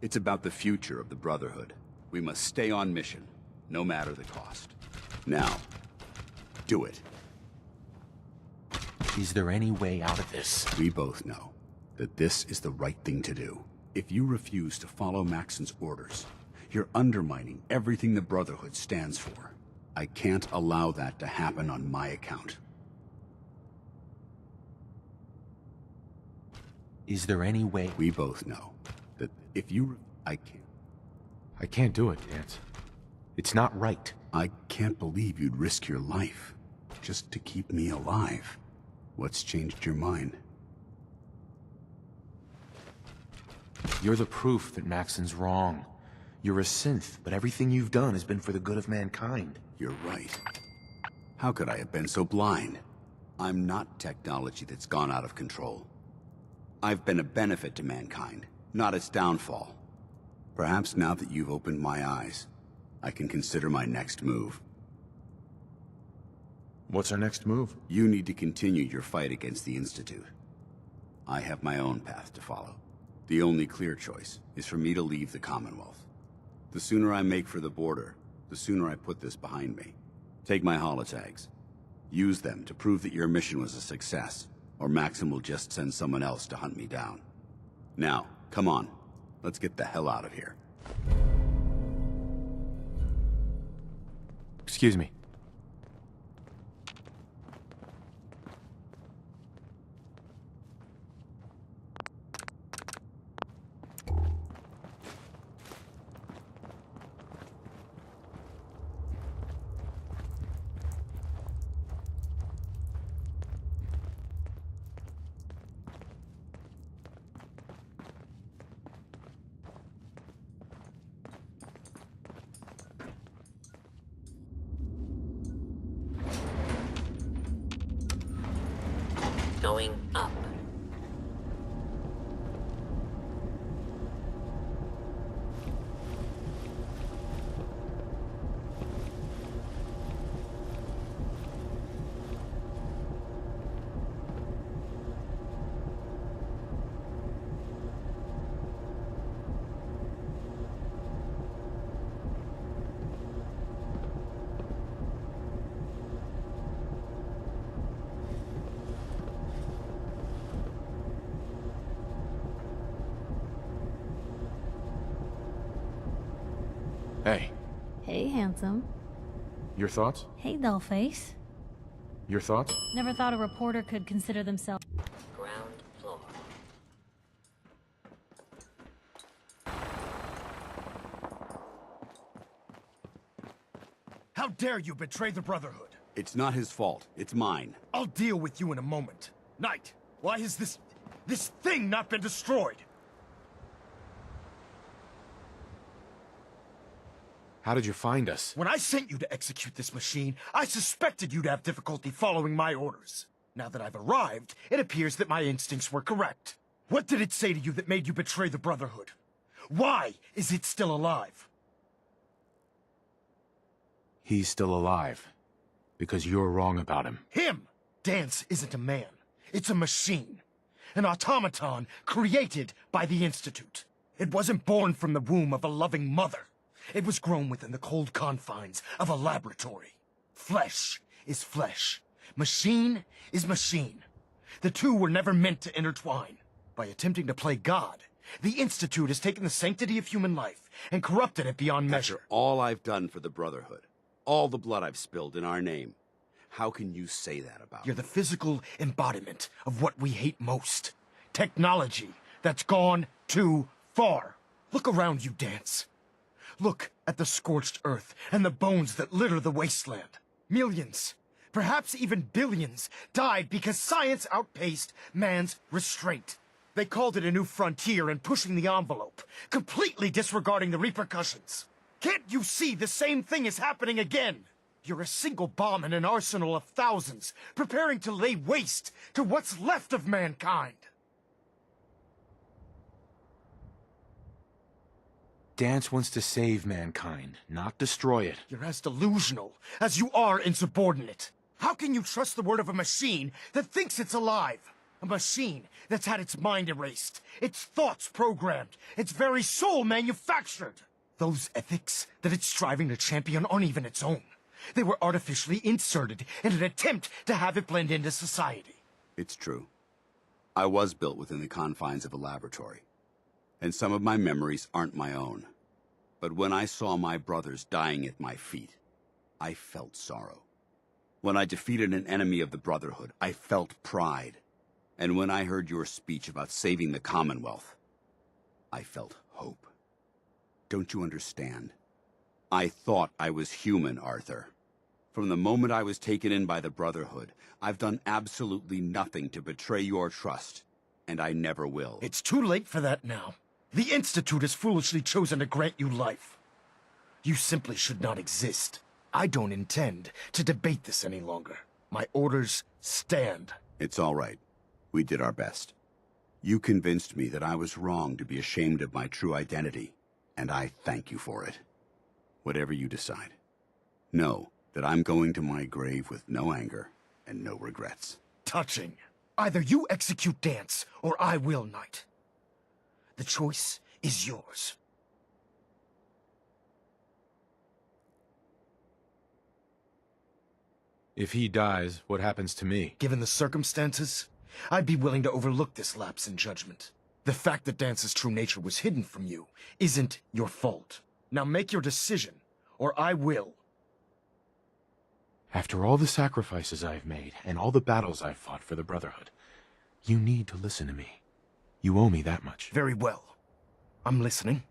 It's about the future of the Brotherhood. We must stay on mission, no matter the cost. Now, do it. Is there any way out of this? We both know that this is the right thing to do. If you refuse to follow Maxon's orders, you're undermining everything the Brotherhood stands for. I can't allow that to happen on my account. Is there any way? We both know that if you... I can't do it, Vance. It's not right. I can't believe you'd risk your life just to keep me alive. What's changed your mind? You're the proof that Maxon's wrong. You're a synth, but everything you've done has been for the good of mankind. You're right. How could I have been so blind? I'm not technology that's gone out of control. I've been a benefit to mankind, not its downfall. Perhaps now that you've opened my eyes, I can consider my next move. What's our next move? You need to continue your fight against the Institute. I have my own path to follow. The only clear choice is for me to leave the Commonwealth. The sooner I make for the border, the sooner I put this behind me. Take my holotags. Use them to prove that your mission was a success, or Maxon will just send someone else to hunt me down. Now, come on. Let's get the hell out of here. Excuse me. Going up. Hey. Hey, handsome. Your thoughts? Hey, dollface. Your thoughts? Never thought a reporter could consider themselves... Ground floor. How dare you betray the Brotherhood? It's not his fault. It's mine. I'll deal with you in a moment. Knight, why has this thing not been destroyed? How did you find us? When I sent you to execute this machine, I suspected you'd have difficulty following my orders. Now that I've arrived, it appears that my instincts were correct. What did it say to you that made you betray the Brotherhood? Why is it still alive? He's still alive. Because you're wrong about him. Him! Dance isn't a man. It's a machine. An automaton created by the Institute. It wasn't born from the womb of a loving mother. It was grown within the cold confines of a laboratory. Flesh is flesh. Machine is machine. The two were never meant to intertwine. By attempting to play God, the Institute has taken the sanctity of human life and corrupted it beyond measure. After all I've done for the Brotherhood, all the blood I've spilled in our name, how can you say that about You're the physical embodiment of what we hate most. Technology that's gone too far. Look around you, Dance. Look at the scorched earth and the bones that litter the wasteland. Millions, perhaps even billions, died because science outpaced man's restraint. They called it a new frontier and pushing the envelope, completely disregarding the repercussions. Can't you see the same thing is happening again? You're a single bomb in an arsenal of thousands, preparing to lay waste to what's left of mankind. Dance wants to save mankind, not destroy it. You're as delusional as you are insubordinate. How can you trust the word of a machine that thinks it's alive? A machine that's had its mind erased, its thoughts programmed, its very soul manufactured. Those ethics that it's striving to champion aren't even its own. They were artificially inserted in an attempt to have it blend into society. It's true. I was built within the confines of a laboratory, and some of my memories aren't my own. But when I saw my brothers dying at my feet, I felt sorrow. When I defeated an enemy of the Brotherhood, I felt pride. And when I heard your speech about saving the Commonwealth, I felt hope. Don't you understand? I thought I was human, Arthur. From the moment I was taken in by the Brotherhood, I've done absolutely nothing to betray your trust, and I never will. It's too late for that now. The Institute has foolishly chosen to grant you life. You simply should not exist. I don't intend to debate this any longer. My orders stand. It's all right. We did our best. You convinced me that I was wrong to be ashamed of my true identity, and I thank you for it. Whatever you decide, know that I'm going to my grave with no anger and no regrets. Touching. Either you execute Dance, or I will, Knight. The choice is yours. If he dies, what happens to me? Given the circumstances, I'd be willing to overlook this lapse in judgment. The fact that Dance's true nature was hidden from you isn't your fault. Now make your decision, or I will. After all the sacrifices I've made, and all the battles I've fought for the Brotherhood, you need to listen to me. You owe me that much. Very well. I'm listening.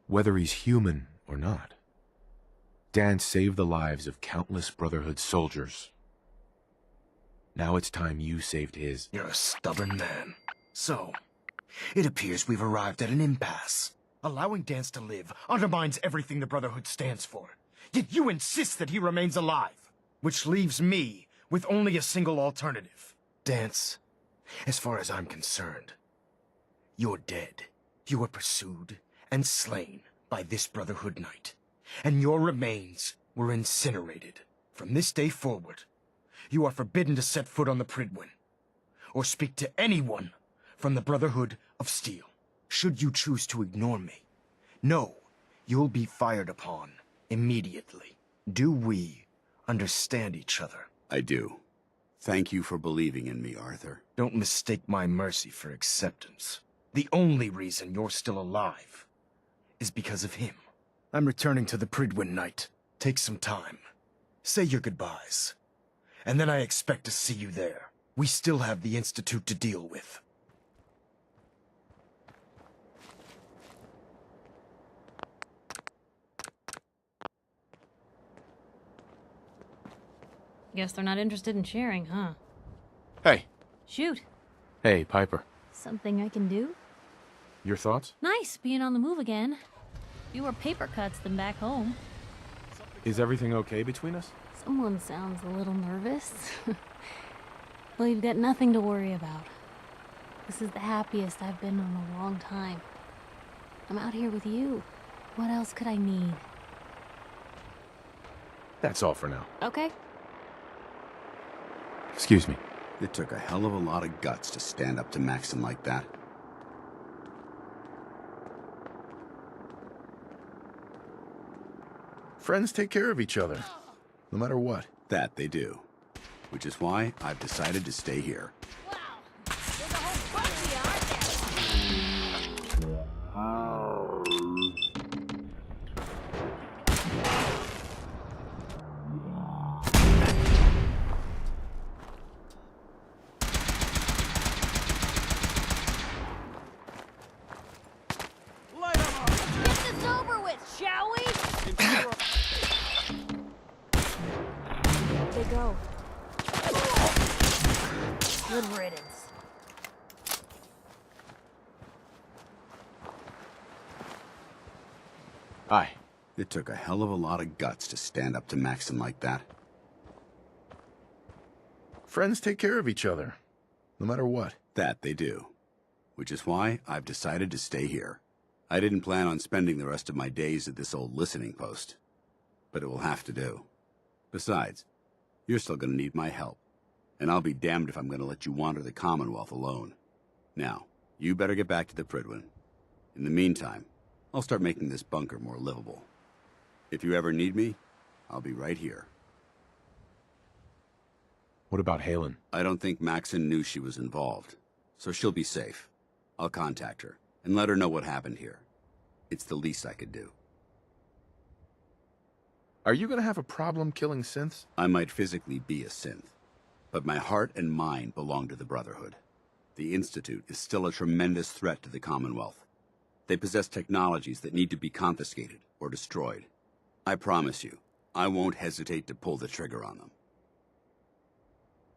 Whether he's human or not, Dan saved the lives of countless Brotherhood soldiers. Now it's time you saved his. You're a stubborn man. So, it appears we've arrived at an impasse. Allowing Dance to live undermines everything the Brotherhood stands for. Yet you insist that he remains alive, which leaves me with only a single alternative. Dance, as far as I'm concerned, you're dead. You were pursued and slain by this Brotherhood Knight, and your remains were incinerated. From this day forward, you are forbidden to set foot on the Pridwin, or speak to anyone from the Brotherhood of Steel. Should you choose to ignore me, know you'll be fired upon immediately. Do we understand each other? I do. Thank you for believing in me, Arthur. Don't mistake my mercy for acceptance. The only reason you're still alive is because of him. I'm returning to the Pridwin Knight. Take some time. Say your goodbyes. And then I expect to see you there. We still have the Institute to deal with. Guess they're not interested in sharing, huh? Hey. Shoot. Hey, Piper. Something I can do? Your thoughts? Nice, being on the move again. Fewer paper cuts than back home. Is everything okay between us? Someone sounds a little nervous. Well, you've got nothing to worry about. This is the happiest I've been in a long time. I'm out here with you. What else could I need? That's all for now. Okay. Excuse me. It took a hell of a lot of guts to stand up to Maxon like that. Friends take care of each other, no matter what. That they do. Which is why I've decided to stay here. Aye. It took a hell of a lot of guts to stand up to Maxon like that. Friends take care of each other, no matter what. That they do. Which is why I've decided to stay here. I didn't plan on spending the rest of my days at this old listening post. But it will have to do. Besides, you're still gonna need my help. And I'll be damned if I'm gonna let you wander the Commonwealth alone. Now, you better get back to the Prydwen. In the meantime, I'll start making this bunker more livable. If you ever need me, I'll be right here. What about Halen? I don't think Maxon knew she was involved, so she'll be safe. I'll contact her and let her know what happened here. It's the least I could do. Are you gonna have a problem killing synths? I might physically be a synth, but my heart and mind belong to the Brotherhood. The Institute is still a tremendous threat to the Commonwealth. They possess technologies that need to be confiscated or destroyed. I promise you, I won't hesitate to pull the trigger on them.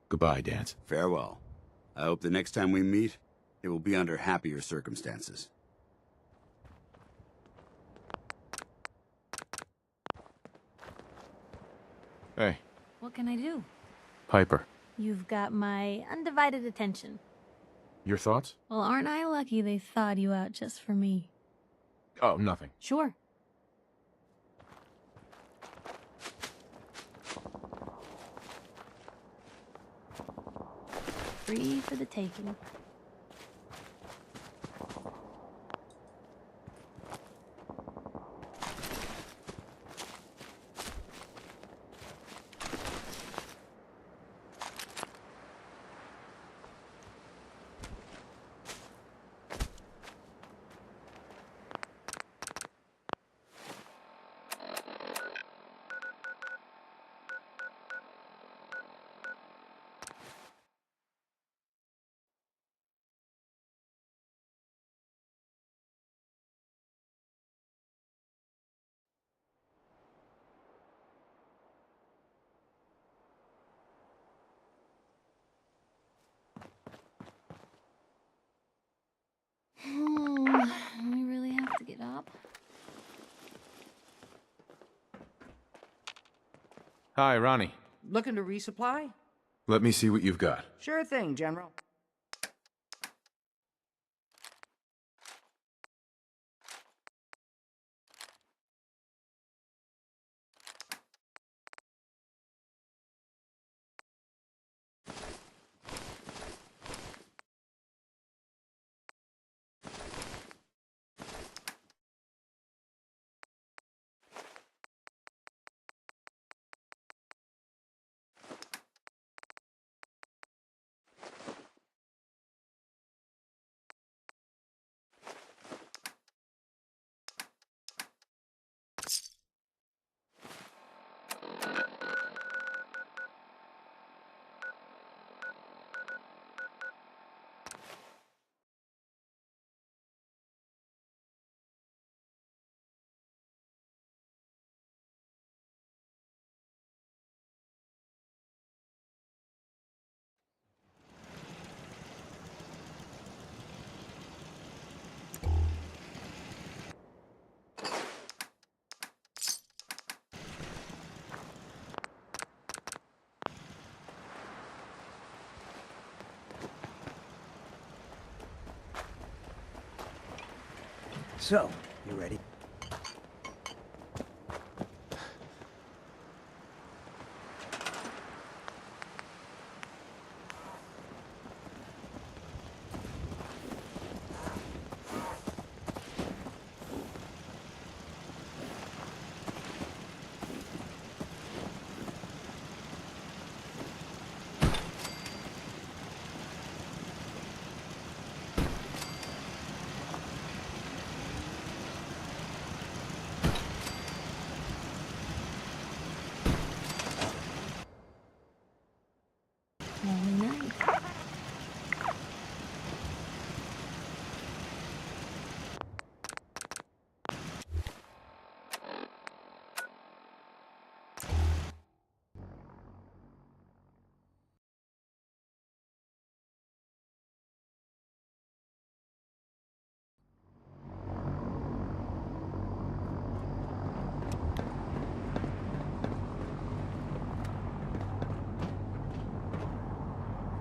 Goodbye, Dance. Farewell. I hope the next time we meet, it will be under happier circumstances. Hey. What can I do? Piper. You've got my undivided attention. Your thoughts? Well, aren't I lucky they thawed you out just for me? Oh, nothing. Sure. Free for the taking. We really have to get up. Hi, Ronnie. Looking to resupply? Let me see what you've got. Sure thing, General. So, you ready?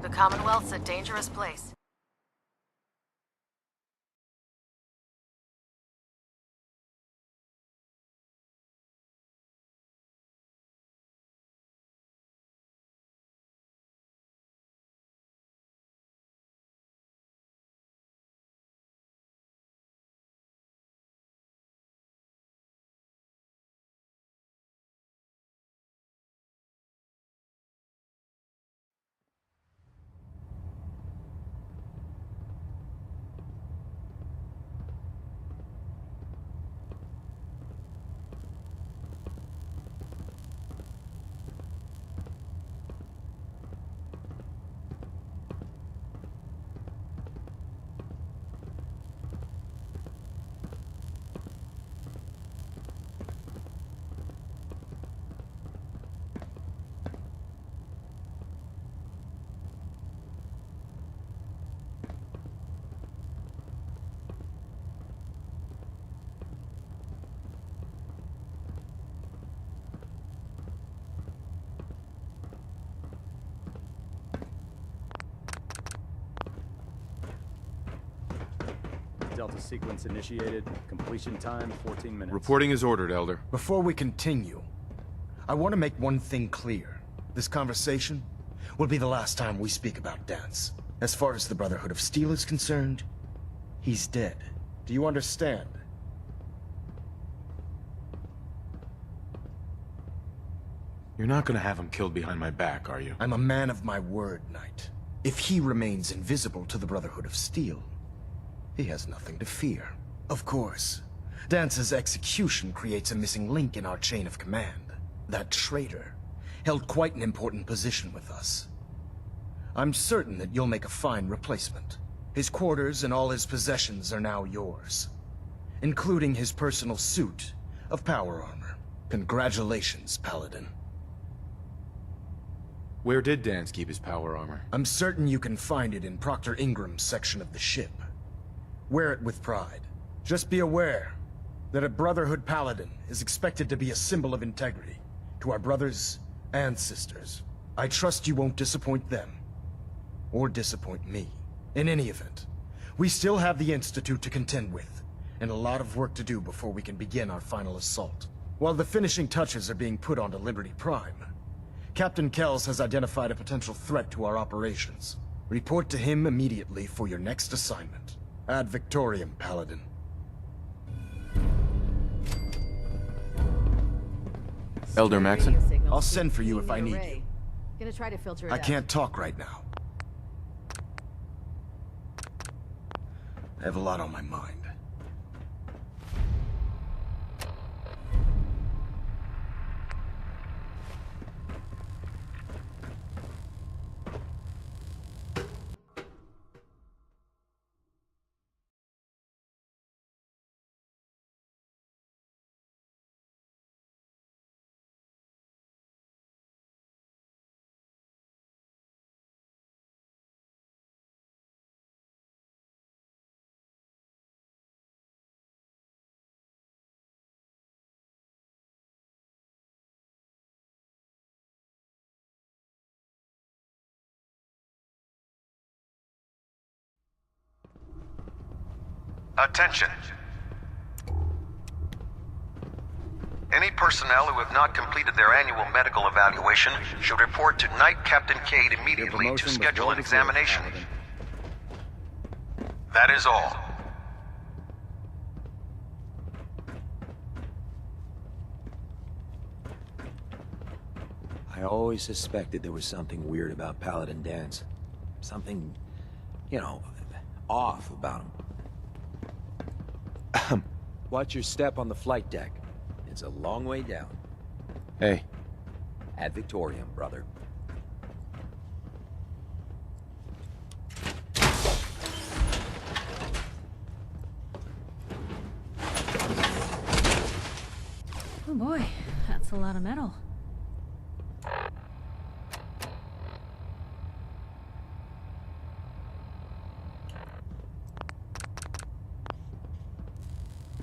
The Commonwealth's a dangerous place. Delta sequence initiated. Completion time, 14 minutes. Reporting is ordered, Elder. Before we continue, I want to make one thing clear. This conversation will be the last time we speak about Dance. As far as the Brotherhood of Steel is concerned, he's dead. Do you understand? You're not gonna have him killed behind my back, are you? I'm a man of my word, Knight. If he remains invisible to the Brotherhood of Steel, he has nothing to fear. Of course, Dance's execution creates a missing link in our chain of command. That traitor held quite an important position with us. I'm certain that you'll make a fine replacement. His quarters and all his possessions are now yours, including his personal suit of power armor. Congratulations, Paladin. Where did Dance keep his power armor? I'm certain you can find it in Proctor Ingram's section of the ship. Wear it with pride. Just be aware that a Brotherhood Paladin is expected to be a symbol of integrity to our brothers and sisters. I trust you won't disappoint them, or disappoint me. In any event, we still have the Institute to contend with, and a lot of work to do before we can begin our final assault. While the finishing touches are being put onto Liberty Prime, Captain Kells has identified a potential threat to our operations. Report to him immediately for your next assignment. Ad Victoriam, Paladin. Elder Maxon? I'll send for you if I need you. Gonna try to filter it I out. can't talk right now. I have a lot on my mind. Attention. Any personnel who have not completed their annual medical evaluation should report to Knight Captain Cade immediately to schedule an examination. That is all. I always suspected there was something weird about Paladin Dance. Something, you know, off about him. Watch your step on the flight deck. It's a long way down. Hey. Ad Victoriam, brother. Oh boy, that's a lot of metal.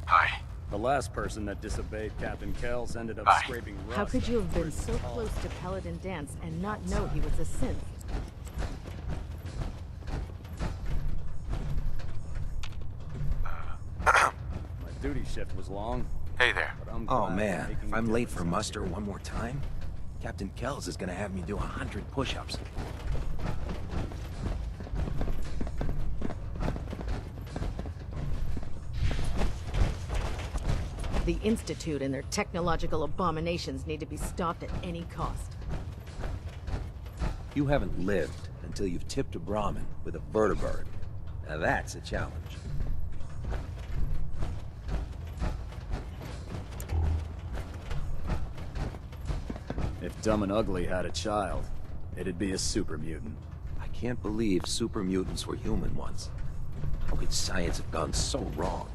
Hi. The last person that disobeyed Captain Kells ended up scraping rust. How could you have been off so close to Paladin Dance and not know he was a synth? shift was long. Hey there. But I'm Oh glad we're man, making if a I'm late difference for out muster here. one more time, Captain Kells is gonna have me do 100 push-ups. The Institute and their technological abominations need to be stopped at any cost. You haven't lived until you've tipped a Brahmin with a vertibird. Now that's a challenge. If Dumb and Ugly had a child, it'd be a super mutant. I can't believe super mutants were human once. How could science have gone so wrong?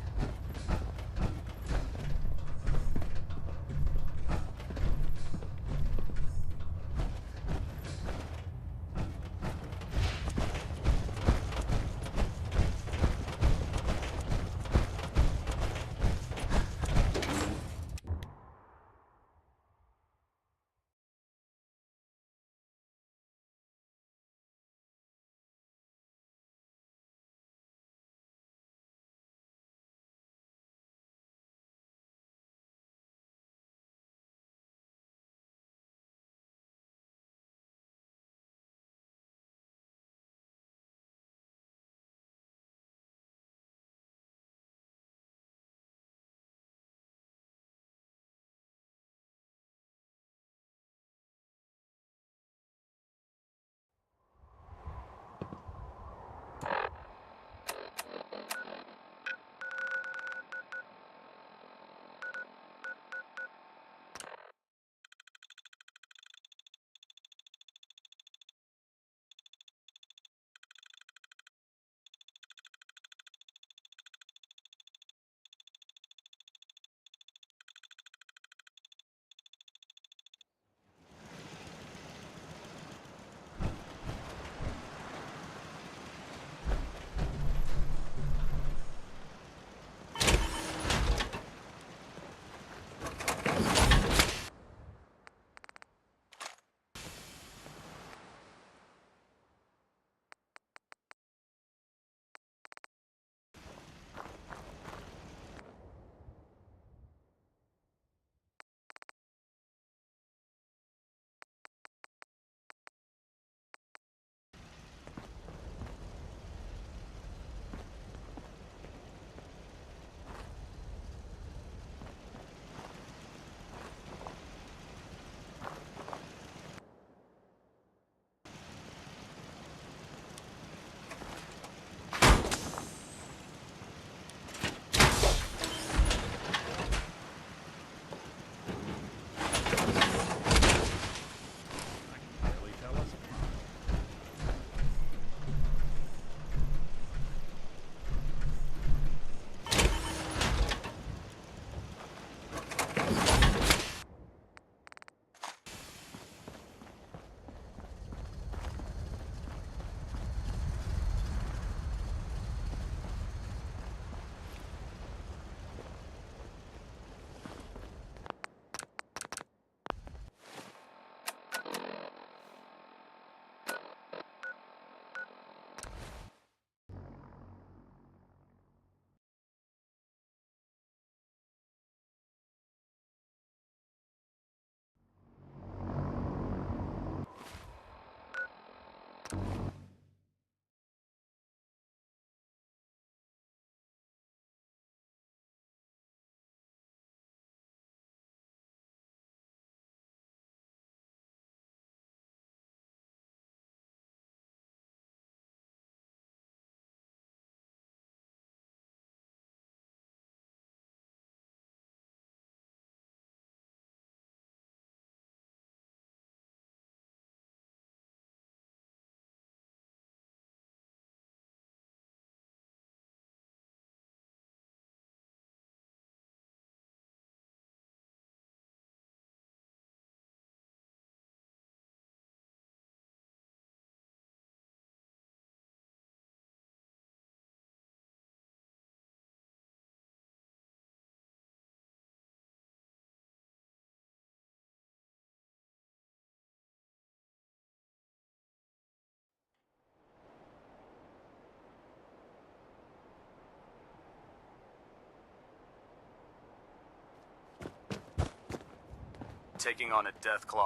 taking on a death claw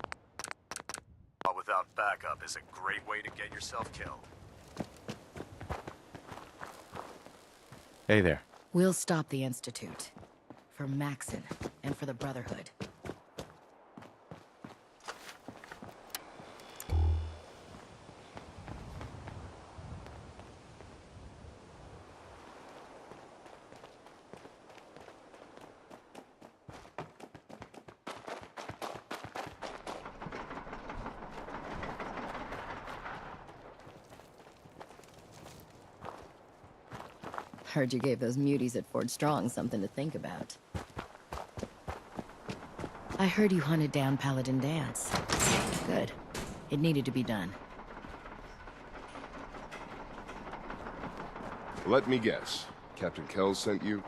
without backup is a great way to get yourself killed. Hey there. We'll stop the Institute. For Maxon, and for the Brotherhood. Heard you gave those muties at Fort Strong something to think about. I heard you hunted down Paladin Dance. Good. It needed to be done. Let me guess. Captain Kells sent you?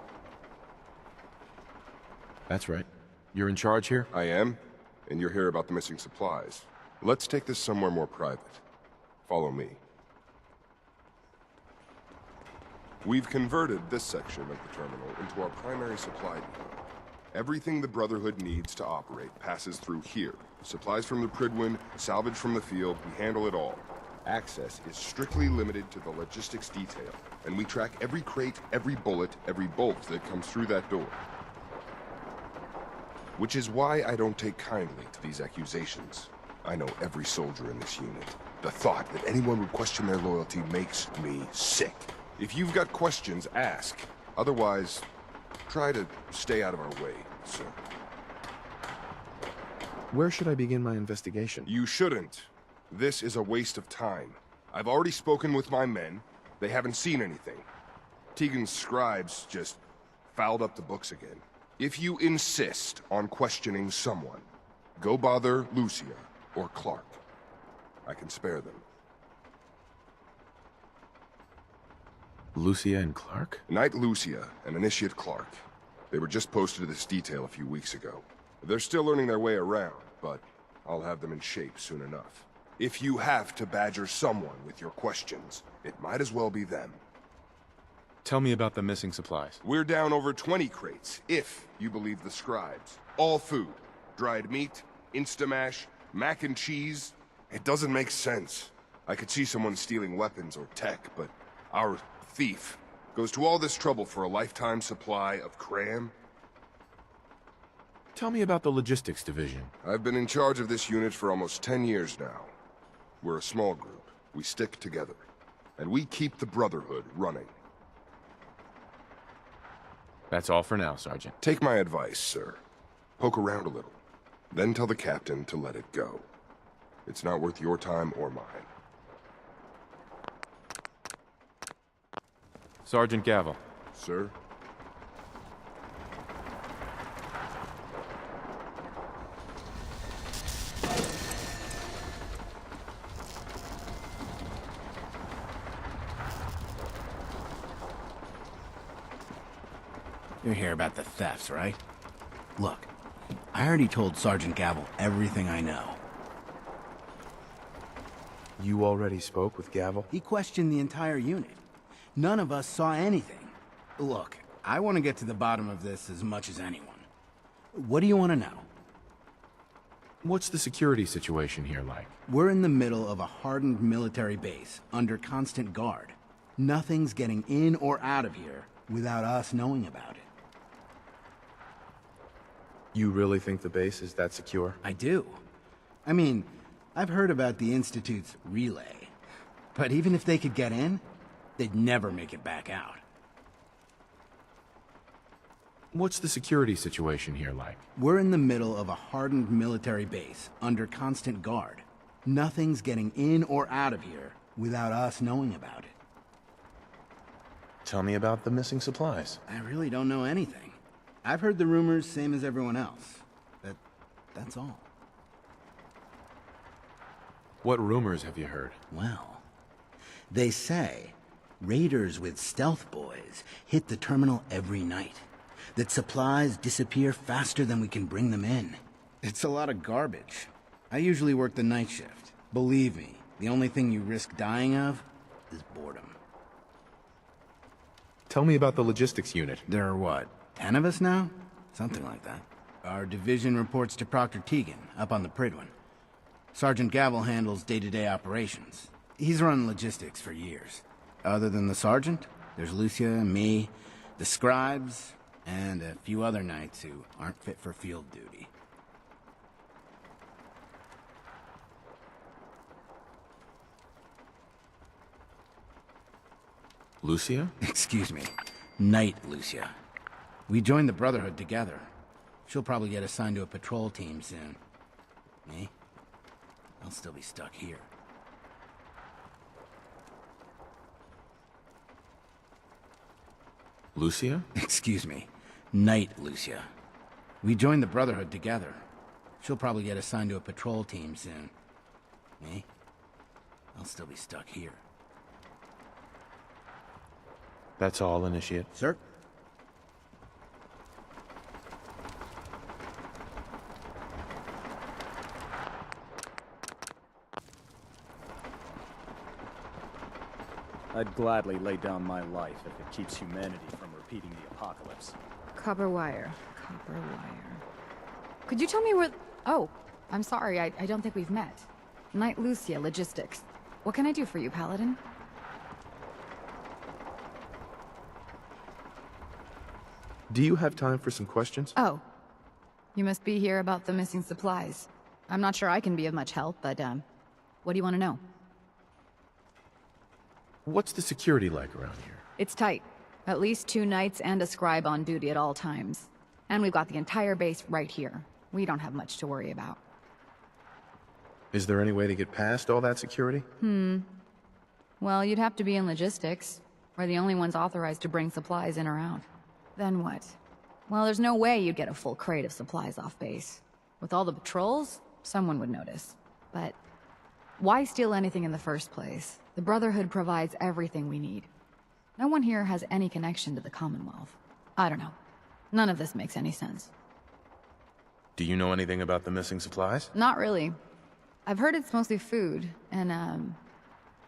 That's right. You're in charge here? I am, and you're here about the missing supplies. Let's take this somewhere more private. Follow me. We've converted this section of the terminal into our primary supply depot. Everything the Brotherhood needs to operate passes through here. Supplies from the Pridwin, salvage from the field, we handle it all. Access is strictly limited to the logistics detail, and we track every crate, every bullet, every bolt that comes through that door. Which is why I don't take kindly to these accusations. I know every soldier in this unit. The thought that anyone would question their loyalty makes me sick. If you've got questions, ask. Otherwise, try to stay out of our way, sir. Where should I begin my investigation? You shouldn't. This is a waste of time. I've already spoken with my men. They haven't seen anything. Tegan's scribes just fouled up the books again. If you insist on questioning someone, go bother Lucia or Clark. I can spare them. Lucia and Clark? Knight Lucia and Initiate Clark. They were just posted to this detail a few weeks ago. They're still learning their way around, but I'll have them in shape soon enough. If you have to badger someone with your questions, it might as well be them. Tell me about the missing supplies. We're down over 20 crates, if you believe the scribes. All food. Dried meat, Instamash, mac and cheese. It doesn't make sense. I could see someone stealing weapons or tech, but our thief goes to all this trouble for a lifetime supply of cram? Tell me about the logistics division. I've been in charge of this unit for almost 10 years now. We're a small group. We stick together. And we keep the Brotherhood running. That's all for now, Sergeant. Take my advice, sir. Poke around a little. Then tell the captain to let it go. It's not worth your time or mine. Sergeant Gavel. Sir? You're here about the thefts, right? Look, I already told Sergeant Gavel everything I know. You already spoke with Gavel? He questioned the entire unit. None of us saw anything. Look, I want to get to the bottom of this as much as anyone. What do you want to know? What's the security situation here like? We're in the middle of a hardened military base, under constant guard. Nothing's getting in or out of here without us knowing about it. You really think the base is that secure? I do. I mean, I've heard about the Institute's relay. But even if they could get in, they'd never make it back out. What's the security situation here like? We're in the middle of a hardened military base, under constant guard. Nothing's getting in or out of here without us knowing about it. Tell me about the missing supplies. I really don't know anything. I've heard the rumors, same as everyone else. That's all. What rumors have you heard? Well, they say raiders with stealth boys hit the terminal every night. That supplies disappear faster than we can bring them in. It's a lot of garbage. I usually work the night shift. Believe me, the only thing you risk dying of is boredom. Tell me about the logistics unit. There are what, 10 of us now? Something like that. Our division reports to Proctor Teagan, up on the Pridwin. Sergeant Gavel handles day-to-day operations. He's run logistics for years. Other than the sergeant, there's Lucia, me, the scribes, and a few other knights who aren't fit for field duty. Lucia? Excuse me. Knight Lucia. We joined the Brotherhood together. She'll probably get assigned to a patrol team soon. Me? I'll still be stuck here. Lucia? Excuse me. Knight Lucia. We joined the Brotherhood together. She'll probably get assigned to a patrol team soon. Me? I'll still be stuck here. That's all, Initiate. Sir? I'd gladly lay down my life if it keeps humanity from repeating the apocalypse. Copper wire. Copper wire. Could you tell me where... Oh, I'm sorry, I don't think we've met. Knight Lucia, Logistics. What can I do for you, Paladin? Do you have time for some questions? Oh. You must be here about the missing supplies. I'm not sure I can be of much help, but, what do you want to know? What's the security like around here? It's tight. At least 2 knights and a scribe on duty at all times. And we've got the entire base right here. We don't have much to worry about. Is there any way to get past all that security? Well, you'd have to be in logistics. We're the only ones authorized to bring supplies in or out. Then what? Well, there's no way you'd get a full crate of supplies off base. With all the patrols, someone would notice. But why steal anything in the first place? The Brotherhood provides everything we need. No one here has any connection to the Commonwealth. I don't know. None of this makes any sense. Do you know anything about the missing supplies? Not really. I've heard it's mostly food and,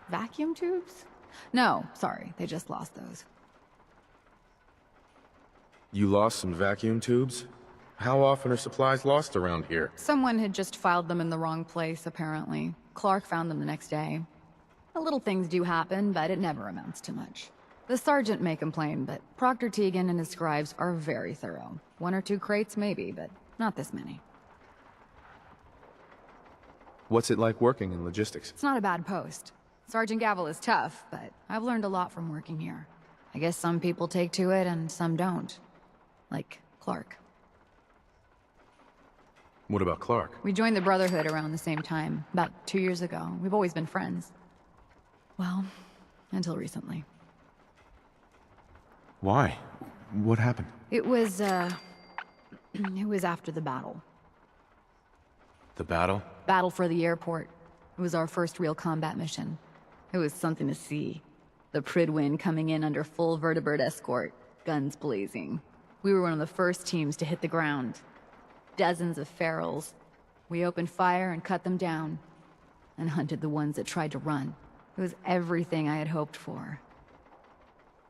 vacuum tubes? No, sorry, they just lost those. You lost some vacuum tubes? How often are supplies lost around here? Someone had just filed them in the wrong place, apparently. Clark found them the next day. The little things do happen, but it never amounts to much. The sergeant may complain, but Proctor Teagan and his scribes are very thorough. 1 or 2 crates, maybe, but not this many. What's it like working in logistics? It's not a bad post. Sergeant Gavel is tough, but I've learned a lot from working here. I guess some people take to it and some don't. Like Clark. What about Clark? We joined the Brotherhood around the same time, about 2 years ago. We've always been friends. Well, until recently. Why? What happened? It was after the battle. The battle? Battle for the airport. It was our first real combat mission. It was something to see. The Pridwin coming in under full vertibird escort, guns blazing. We were one of the first teams to hit the ground. Dozens of ferals. We opened fire and cut them down, and hunted the ones that tried to run. It was everything I had hoped for.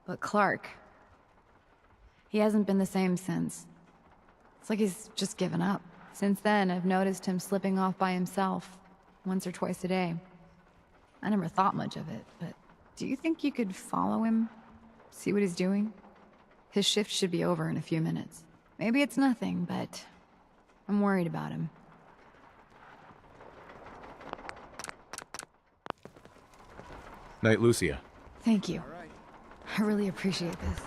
But Clark, he hasn't been the same since. It's like he's just given up. Since then, I've noticed him slipping off by himself, once or twice a day. I never thought much of it, but do you think you could follow him? See what he's doing? His shift should be over in a few minutes. Maybe it's nothing, but I'm worried about him. Knight Lucia. Thank you. I really appreciate this.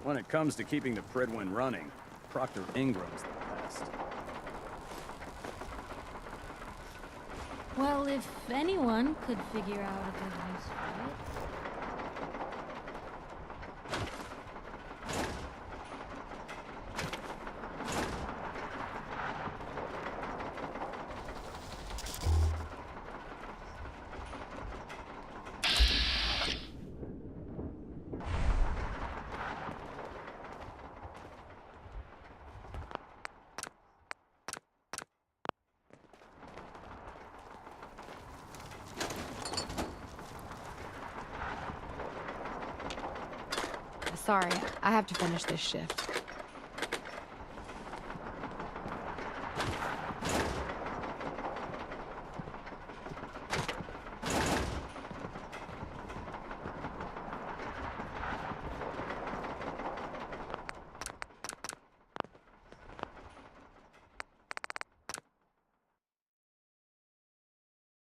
When it comes to keeping the Pridwin running, Proctor Ingram's the best. Well, if anyone could figure out a good use for it. Sorry, I have to finish this shift.